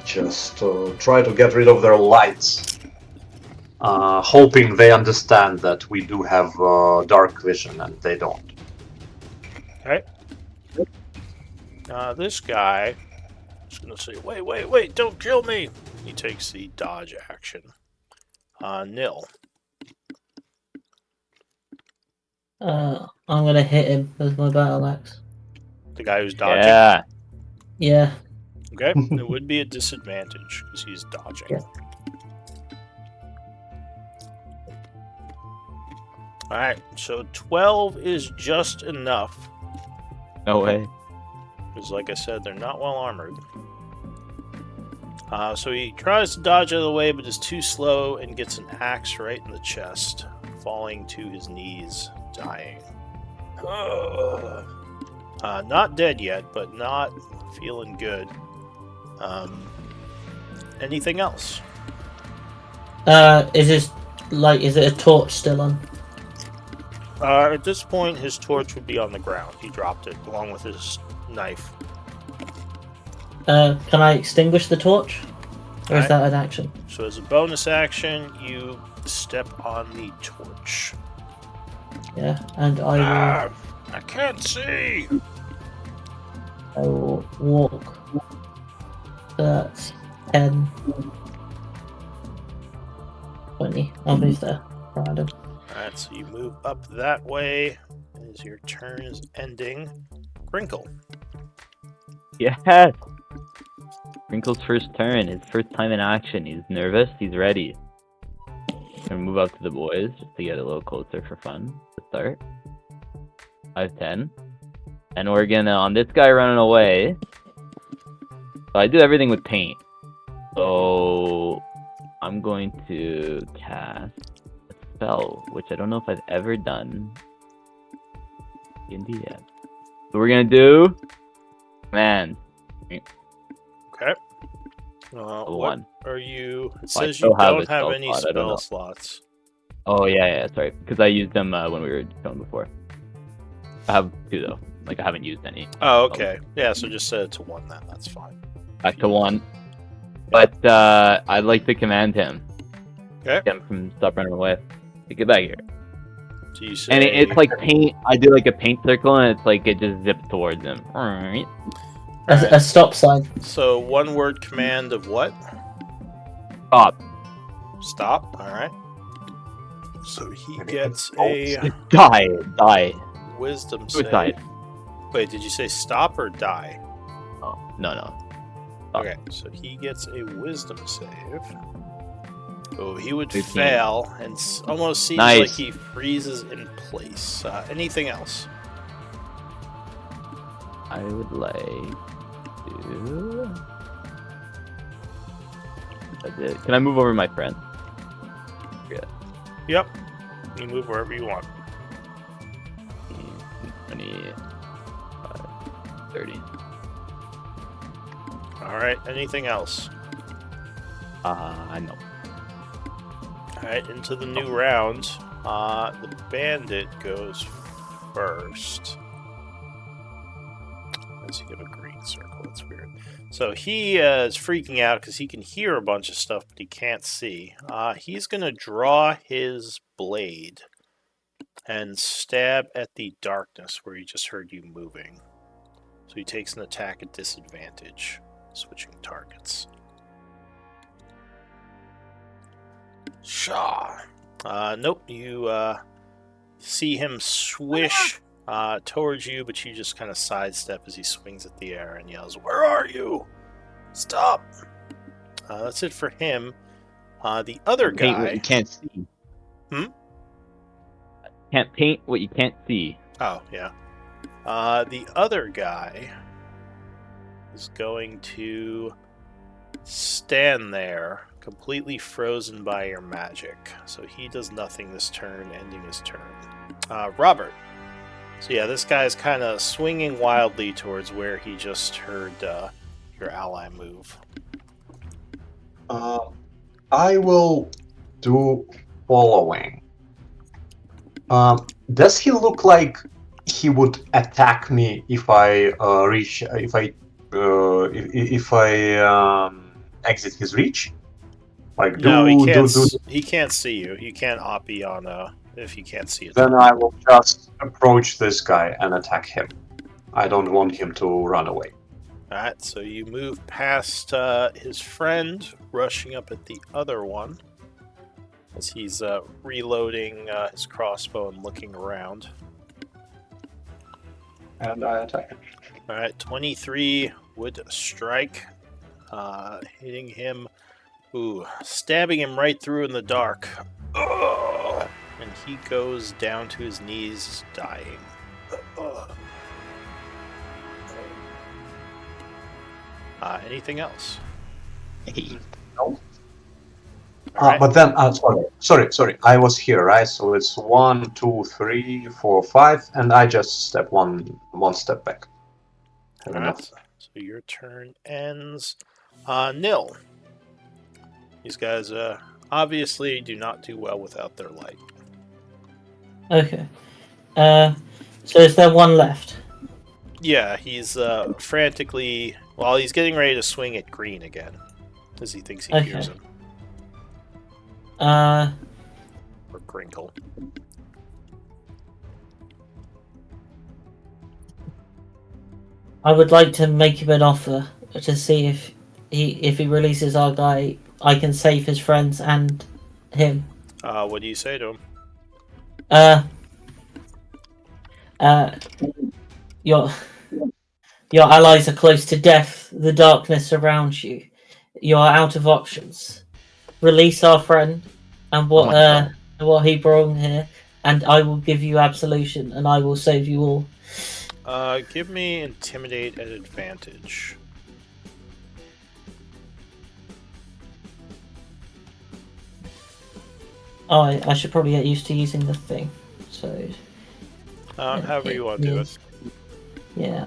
just try to get rid of their lights, hoping they understand that we do have dark vision and they don't.
Okay. This guy is going to say, wait, don't kill me. He takes the dodge action. Nil.
I'm gonna hit him with my battle axe.
The guy who's dodging.
Yeah.
Yeah.
Okay, it would be a disadvantage because he's dodging.
Yeah.
Alright, so 12 is just enough.
No way.
Because, like I said, they're not well armored. So he tries to dodge out of the way, but is too slow and gets an axe right in the chest, falling to his knees, dying. Not dead yet, but not feeling good. Anything else?
Is it a torch still on?
At this point, his torch would be on the ground. He dropped it along with his knife.
Can I extinguish the torch? Or is
Alright.
that an action?
So as a bonus action, you step on the torch.
Yeah, and I
I can't see.
will walk. That's 10, 20. I'll move there. Random.
Alright, so you move up that way as your turn is ending. Crinkle.
Yes! Wrinkle's first turn, his first time in action. He's nervous, he's ready. Gonna move up to the boys just to get a little closer for fun to start. 5-10. And we're gonna, on this guy running away. So I do everything with paint. So I'm going to cast a spell, which I don't know if I've ever done D&D yet. So we're gonna do man.
Okay. What
1.
are you? It
I
says
still
you
have
don't
a
have
spell
any
slot, I don't know.
spell slots.
Oh yeah, sorry, because I used them when we were going before. I have 2 though. Like I haven't used any.
Oh, okay. Yeah, so just set it to 1 then. That's fine.
Back to 1. But I'd like to command him.
Okay.
Get him from stop running away. Get back here.
So you say,
And it's like paint. I do like a paint circle, and it's like it just zips towards him. Alright.
A stop sign.
So 1 word command of what?
Stop.
Stop. All right. So he
Maybe
gets
it's
a
Die.
wisdom save.
Suicide.
Wait, did you say stop or die?
Oh, no.
Okay, so he gets a wisdom save. Oh, he would
15.
fail, and almost seems
Nice.
like he freezes in place. Anything else?
I would like to. That's it. Can I move over my friend?
Yep. You move wherever you want.
20, 30.
All right. Anything else?
No.
All right. Into the new round. The bandit goes first. Does he have a green circle? That's weird. So he is freaking out because he can hear a bunch of stuff, but he can't see. He's going to draw his blade and stab at the darkness where he just heard you moving. So he takes an attack at disadvantage, switching targets. Shaw. Nope, you see him swish towards you, but you just kind of sidestep as he swings at the air and yells, "Where are you? Stop!" That's it for him. The other
Paint what
guy...
you can't see.
Can't paint what you can't see.
Oh, yeah. The other guy is going to stand there, completely frozen by your magic. So he does nothing this turn, ending his turn. Robert. So yeah, this guy's kind of swinging wildly towards where he just heard your ally move.
I will do following. Does he look like he would attack me if I exit his reach? Like
No, he can't see you. You can't oppie on if he can't see it.
Then I will just approach this guy and attack him. I don't want him to run away.
Alright, so you move past his friend, rushing up at the other one as he's reloading his crossbow and looking around.
And I attack him.
Alright, 23 would strike, hitting him, stabbing him right through in the dark. Ugh! And he goes down to his knees, dying. Anything else?
No.
Alright.
But then, sorry. I was here, right? So it's 1, 2, 3, 4, 5, and I just step one step back. Have
Alright,
enough.
so your turn ends. Nil. These guys obviously do not do well without their light.
Okay. So is there one left?
Yeah, he's frantically Well, he's getting ready to swing at Green again, as he thinks he hears him. Or Grinkle.
I would like to make him an offer to see if he releases our guy, I can save his friends and him.
What do you say to him?
Your allies are close to death. The darkness surrounds you. You are out of options. Release our friend and what he brought here, and I will give you absolution, and I will save you all.
Give me Intimidate at advantage.
Oh, I should probably get used to using the thing. So.
However you want to do it.
Yeah.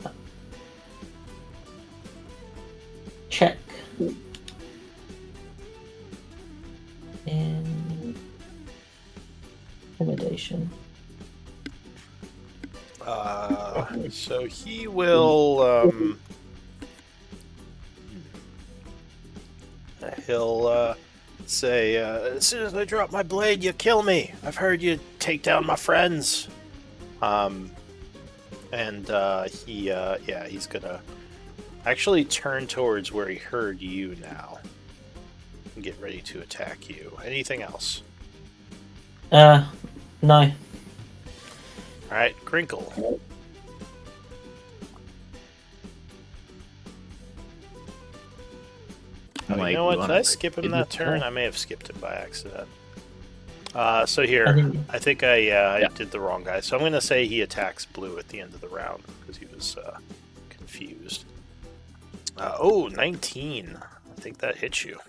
Check. And intimidation.
So he will he'll say, as soon as I drop my blade, you kill me. I've heard you take down my friends. He's gonna actually turn towards where he heard you now and get ready to attack you. Anything else?
No.
Alright, Crinkle. Oh, you know what? Did I skip him that turn? I may have skipped it by accident. So here, I think I did the wrong guy. So I'm going to say he attacks blue at the end of the round because he was confused. 19. I think that hits you.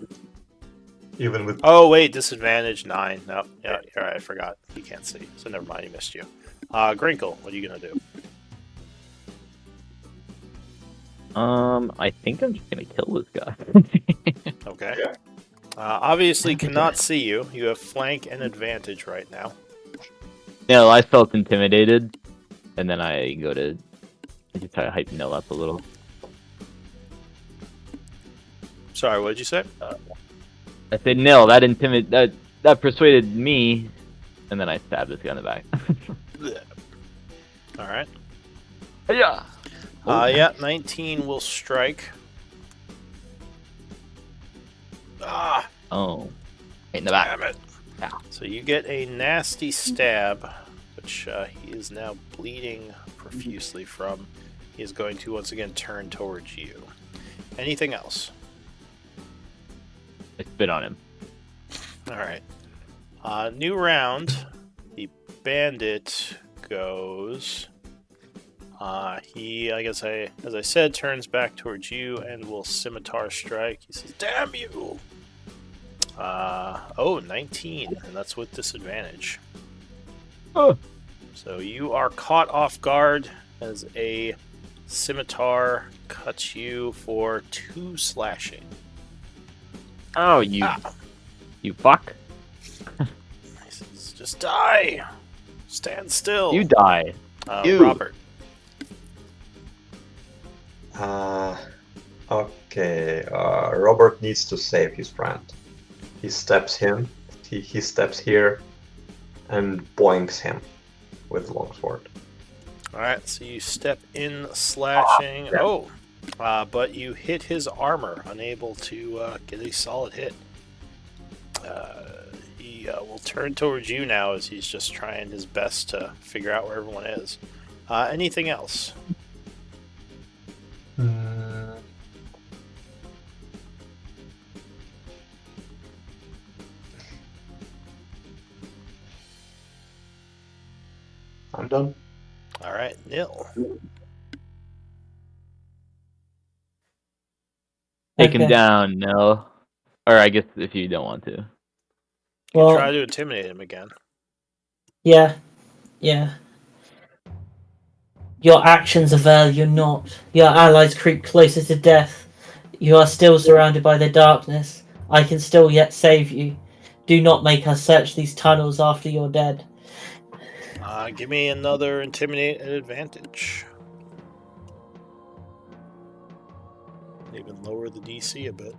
Even with...
Oh, wait, disadvantage 9. No, yeah, all right, I forgot. He can't see, so never mind, he missed you. Grinkle, what are you going to do?
I think I'm just going to kill this guy.
Okay. Obviously cannot see you. You have flank and advantage right now.
No, I felt intimidated, and then I just try to hype Nil up a little.
Sorry, what did you say?
I said Nil, that persuaded me, and then I stabbed this guy in the back.
All right.
Yeah.
19 will strike. Ah!
Oh. Right in the back.
Damn it.
Yeah.
So you get a nasty stab, which he is now bleeding profusely from. He is going to once again turn towards you. Anything else?
I spit on him.
Alright. New round. The bandit goes... he, as I said, turns back towards you and will scimitar strike. He says, "Damn you!" 19, and that's with disadvantage.
Oh.
So you are caught off guard as a scimitar cuts you for 2 slashing.
Oh, you fuck.
He says, "Just die! Stand still!"
You die.
Robert.
Okay. Robert needs to save his friend. He steps in. He steps here, and boinks him with longsword.
All right, so you step in, slashing. But you hit his armor, unable to get a solid hit. He will turn towards you now as he's just trying his best to figure out where everyone is. Anything else?
I'm done.
All right, Nil.
Take him down, Nil. Or I guess if you don't want to.
Well,
try to intimidate him again.
Yeah. Your actions avail you not. Your allies creep closer to death. You are still surrounded by the darkness. I can still yet save you. Do not make us search these tunnels after you're dead.
Give me another intimidate at advantage. Even lower the DC a bit.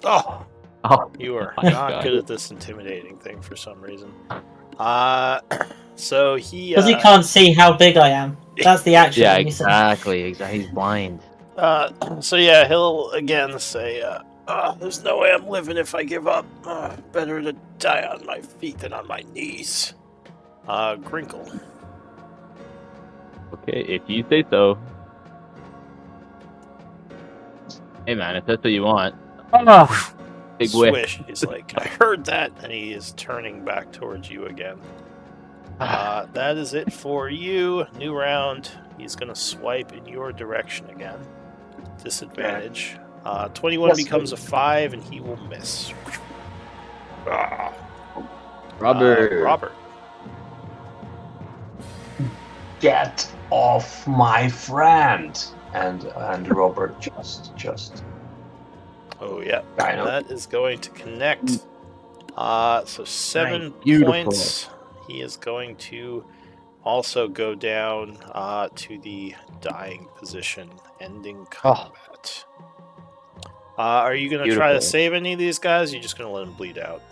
Oh!
Oh,
You are
my
not
God.
good at this intimidating thing for some reason. So he...
Because he can't see how big I am. That's the actual
Yeah,
reason.
exactly. He's blind.
So yeah, he'll again say, there's no way I'm living if I give up. Better to die on my feet than on my knees. Grinkle.
Okay, if you say so. Hey man, if that's what you want. Oh, big whiff.
Swish. He's like, I heard that, and he is turning back towards you again. That is it for you. New round. He's gonna swipe in your direction again. Disadvantage. 21
Yes,
becomes a 5, and he will miss.
Robert.
Robert.
Get off my friend! And Robert just
Oh yeah,
kind of
that is going to connect. So 7
Beautiful.
points. He is going to also go down to the dying position, ending combat. Are you going to try to
Beautiful.
save any of these guys? Or are you just going to let them bleed out?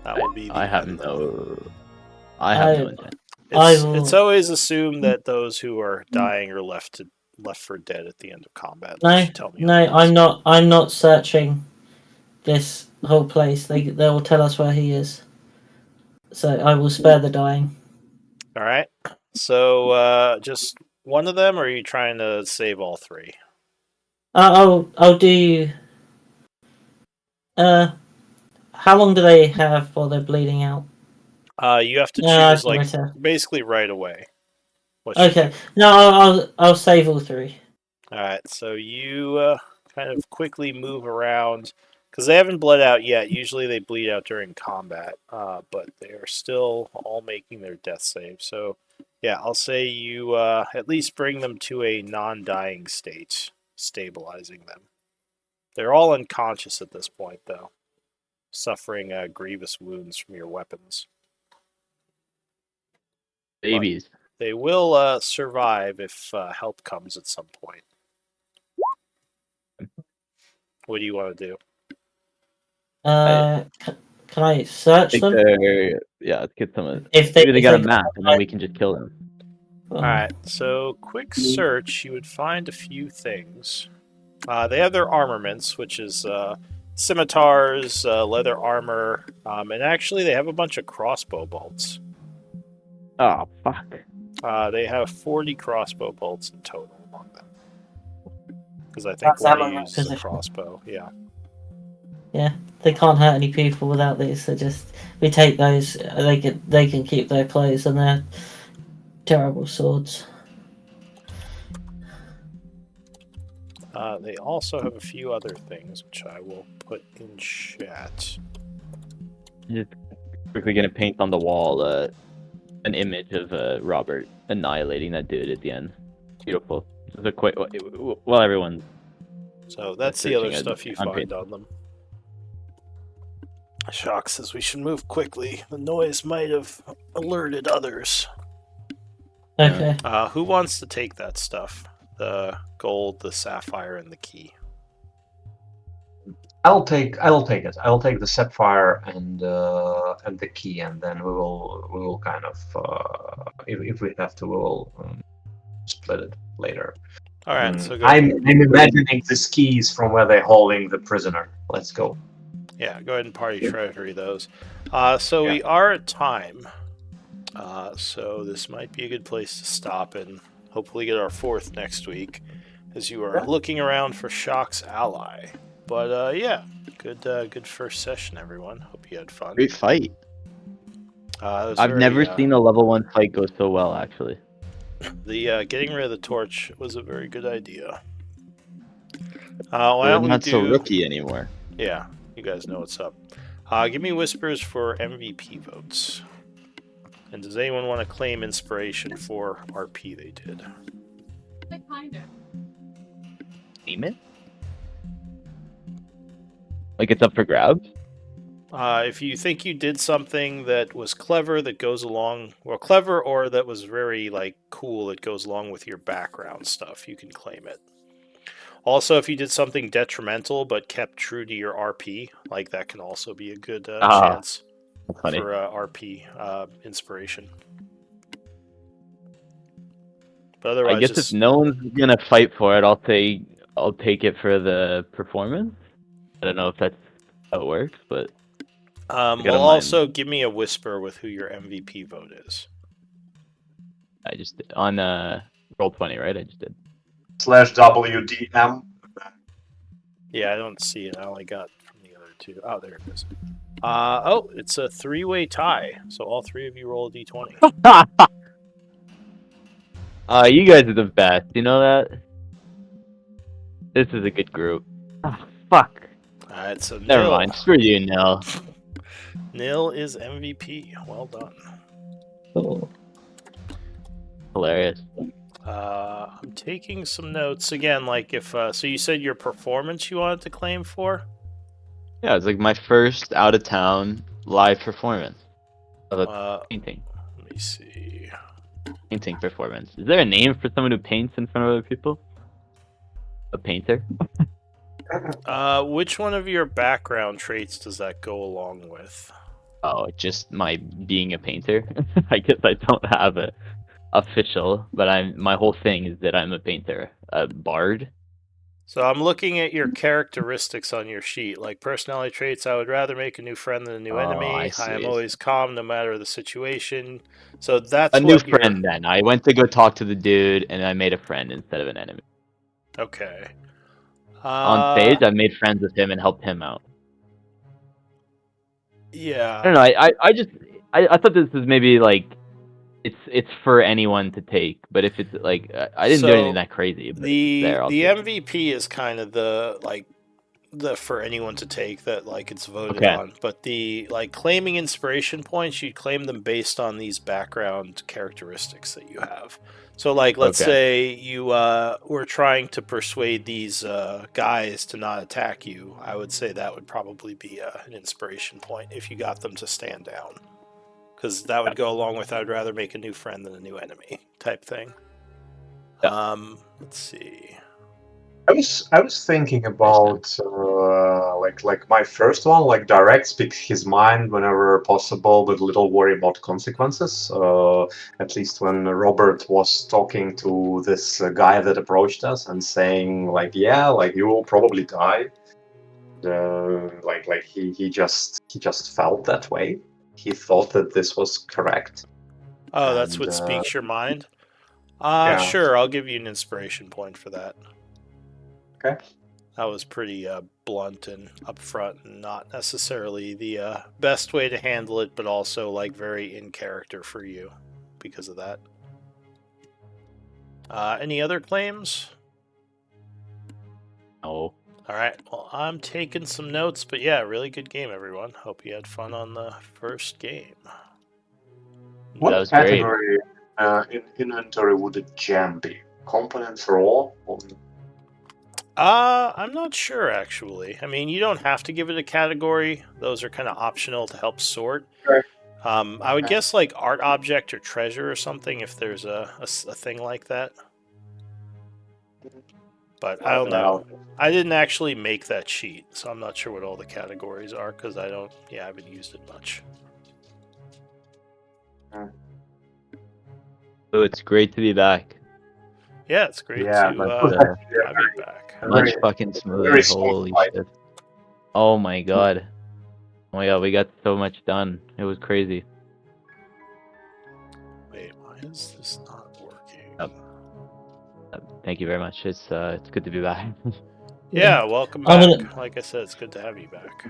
That would be the
I have
end.
no intent.
It's always assumed that those who are dying are left for dead at the end of combat.
No,
Tell me
no,
otherwise.
I'm not searching this whole place. They will tell us where he is. So I will spare the dying.
All right. So just one of them, or are you trying to save all 3?
I'll do. How long do they have while they're bleeding out?
You have to
I
choose
can
like
return.
basically right away. What you
Okay.
do.
No, I'll save all 3.
All right. So you kind of quickly move around because they haven't bled out yet. Usually they bleed out during combat, but they are still all making their death save. So yeah, I'll say you at least bring them to a non-dying state, stabilizing them. They're all unconscious at this point, though, suffering grievous wounds from your weapons.
Babies.
They will survive if help comes at some point. What do you want to do?
Can I search them?
Let's get some of.
If
Maybe they got a
they-
map, and then we can just kill them.
All right. So quick search, you would find a few things. They have their armaments, which is scimitars, leather armor, and actually they have a bunch of crossbow bolts.
Oh fuck.
They have 40 crossbow bolts in total among them. Because I think
That's
one
ammo
of you uses a
position.
crossbow. Yeah.
Yeah, they can't hurt any people without these. So we take those. They can keep their clothes and their terrible swords.
They also have a few other things, which I will put in chat.
Just quickly gonna paint on the wall an image of Robert annihilating that dude at the end. Beautiful. Just a quick while everyone.
So that's the other
searching
stuff you
on
find
paint.
on them. Shock says we should move quickly. The noise might have alerted others.
Okay.
Who wants to take that stuff? The gold, the sapphire, and the key.
I'll take it. I'll take the sapphire and the key, and then we will kind of if we have to, we will split it later.
All right. So go
I'm
ahead.
imagining this key is from where they're holding the prisoner. Let's go.
Yeah, go ahead and party treasury those. So we are at time. So this might be a good place to stop and hopefully get our 4th next week, as you are looking around for Shock's ally. But yeah, good first session, everyone. Hope you had fun.
Great fight.
I've
Never seen a level 1 fight go so well, actually.
The getting rid of the torch was a very good idea. Why
We're
don't we
not so
do?
rookie anymore.
Yeah, you guys know what's up. Give me whispers for MVP votes. And does anyone want to claim inspiration for RP they did?
Demon? Like it's up for grabs?
If you think you did something that was clever that goes along, well, clever or that was very like cool that goes along with your background stuff, you can claim it. Also, if you did something detrimental but kept true to your RP, like that can also be a good chance
funny.
for RP inspiration. But otherwise,
I guess if no one's gonna fight for it, I'll take it for the performance. I don't know if that's how it works, but
well, also give me a whisper with who your MVP vote is.
I just did. On Roll20, right? I just did.
/WDM.
Yeah, I don't see it. I only got from the other two. Oh, there it is. Oh, it's a 3-way tie. So all three of you roll a d20.
You guys are the best. You know that? This is a good group. Oh, fuck.
Alright, so
Never mind. Screw you, Nil.
Nil is MVP. Well done.
Cool.
Hilarious.
I'm taking some notes again. Like if so, you said your performance you wanted to claim for.
Yeah, it's like my first out of town live performance of a painting.
Let me see.
Painting performance.
Is there a name for someone who paints in front of other people? A painter?
Which one of your background traits does that go along with?
Oh, just my being a painter. I guess I don't have a official, but my whole thing is that I'm a painter, a bard.
So I'm looking at your characteristics on your sheet, like personality traits. I would rather make a new friend than a new enemy. I am always calm no matter the situation. So that's
a new friend. Then I went to go talk to the dude, and I made a friend instead of an enemy.
Okay.
On stage, I made friends with him and helped him out.
Yeah.
I don't know. I thought this was maybe like it's for anyone to take, but if it's like I didn't do anything that crazy. But
the MVP is kind of the for anyone to take that like it's voted on, but the like claiming inspiration points, you claim them based on these background characteristics that you have. So like let's say you were trying to persuade these guys to not attack you. I would say that would probably be an inspiration point if you got them to stand down. Because that would go along with I'd rather make a new friend than a new enemy type thing.
Yeah.
Let's see.
I was thinking about like my first one, like direct speaks his mind whenever possible, with little worry about consequences. At least when Robert was talking to this guy that approached us and saying like, yeah, like you will probably die. Like he just felt that way. He thought that this was correct.
Oh, that's what speaks your mind? Sure, I'll give you an inspiration point for that.
Okay.
That was pretty blunt and upfront, and not necessarily the best way to handle it, but also like very in character for you because of that. Any other claims?
No.
All right. Well, I'm taking some notes, but yeah, really good game, everyone. Hope you had fun on the first game.
What category in inventory would a gem be? Components raw?
I'm not sure, actually. I mean, you don't have to give it a category. Those are kind of optional to help sort.
Sure.
I would guess like art object or treasure or something if there's a thing like that. But I don't know. I didn't actually make that sheet, so I'm not sure what all the categories are because I haven't used it much.
So it's great to be back.
Yeah, it's great to have you back.
Much fucking smooth. Holy shit. Oh my god. Oh my god, we got so much done. It was crazy.
Wait, why is this not working?
Thank you very much. It's good to be back.
Yeah, welcome back. Like I said, it's good to have you back.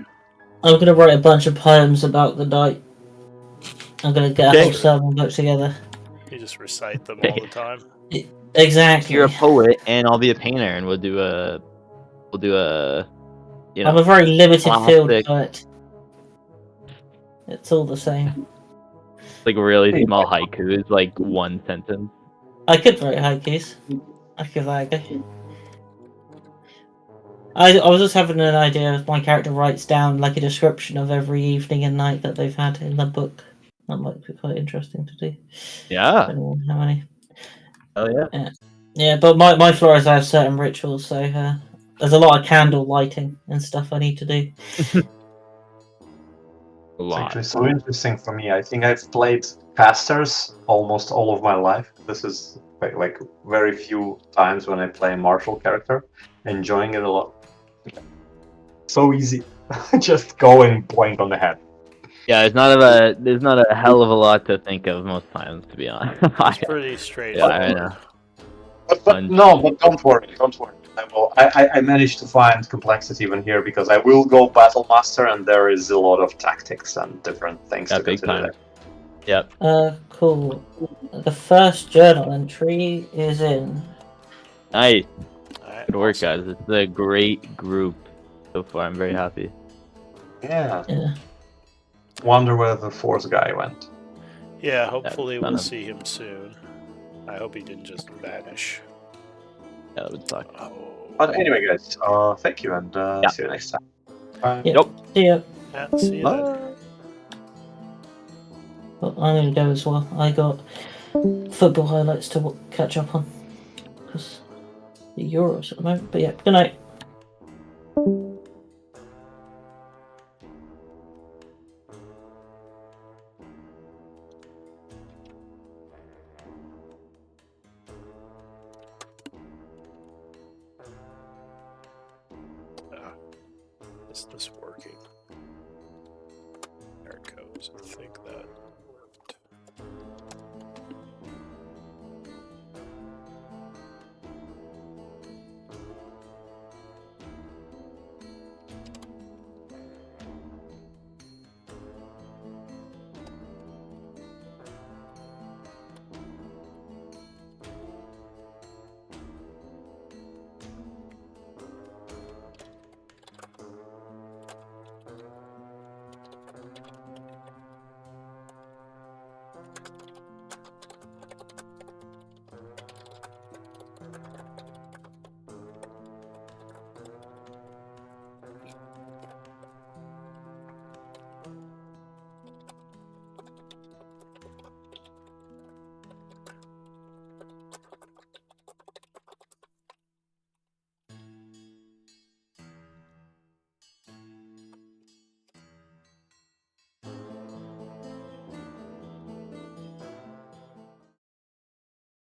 I'm gonna write a bunch of poems about the night. I'm gonna get a whole sermon book together.
You just recite them all the time.
Exactly.
You're a poet, and I'll be a painter, and we'll do a. You know,
I'm a very limited field poet. It's all the same.
Like really small haikus, like one sentence.
I could write haikus. I could write. I was just having an idea if my character writes down like a description of every evening and night that they've had in the book. That might be quite interesting to do.
Yeah.
Depending on how many.
Oh yeah.
Yeah, but my floor is I have certain rituals, so there's a lot of candle lighting and stuff I need to do.
A
It's actually
lot.
so interesting for me. I think I've played casters almost all of my life. This is like very few times when I play a martial character, enjoying it a lot. So easy, just go and point on the head.
Yeah, there's not a hell of a lot to think of most times, to be honest.
It's pretty
Yeah,
straightforward.
I know.
But don't worry, don't worry. I managed to find complexity even here because I will go battle master, and there is a lot of tactics and different things
Yeah,
to
big
consider
time.
there.
Yep.
Cool. The first journal entry is in.
Nice.
Alright,
Good work,
awesome.
guys. It's a great group so far. I'm very happy.
Yeah.
Yeah.
Wonder where the fourth guy went.
Yeah, hopefully
son
we'll
of-
see him soon. I hope he didn't just vanish.
Yeah, that would suck.
Oh.
But anyway, guys, thank you, and
Yeah.
see you next time. Bye.
Yeah.
Yep.
See ya.
Yeah, see you then.
Bye.
But I'm gonna go as well. I got football highlights to catch up on because the Euros at the moment. But yeah, good night.
Is this working? There it goes. I think that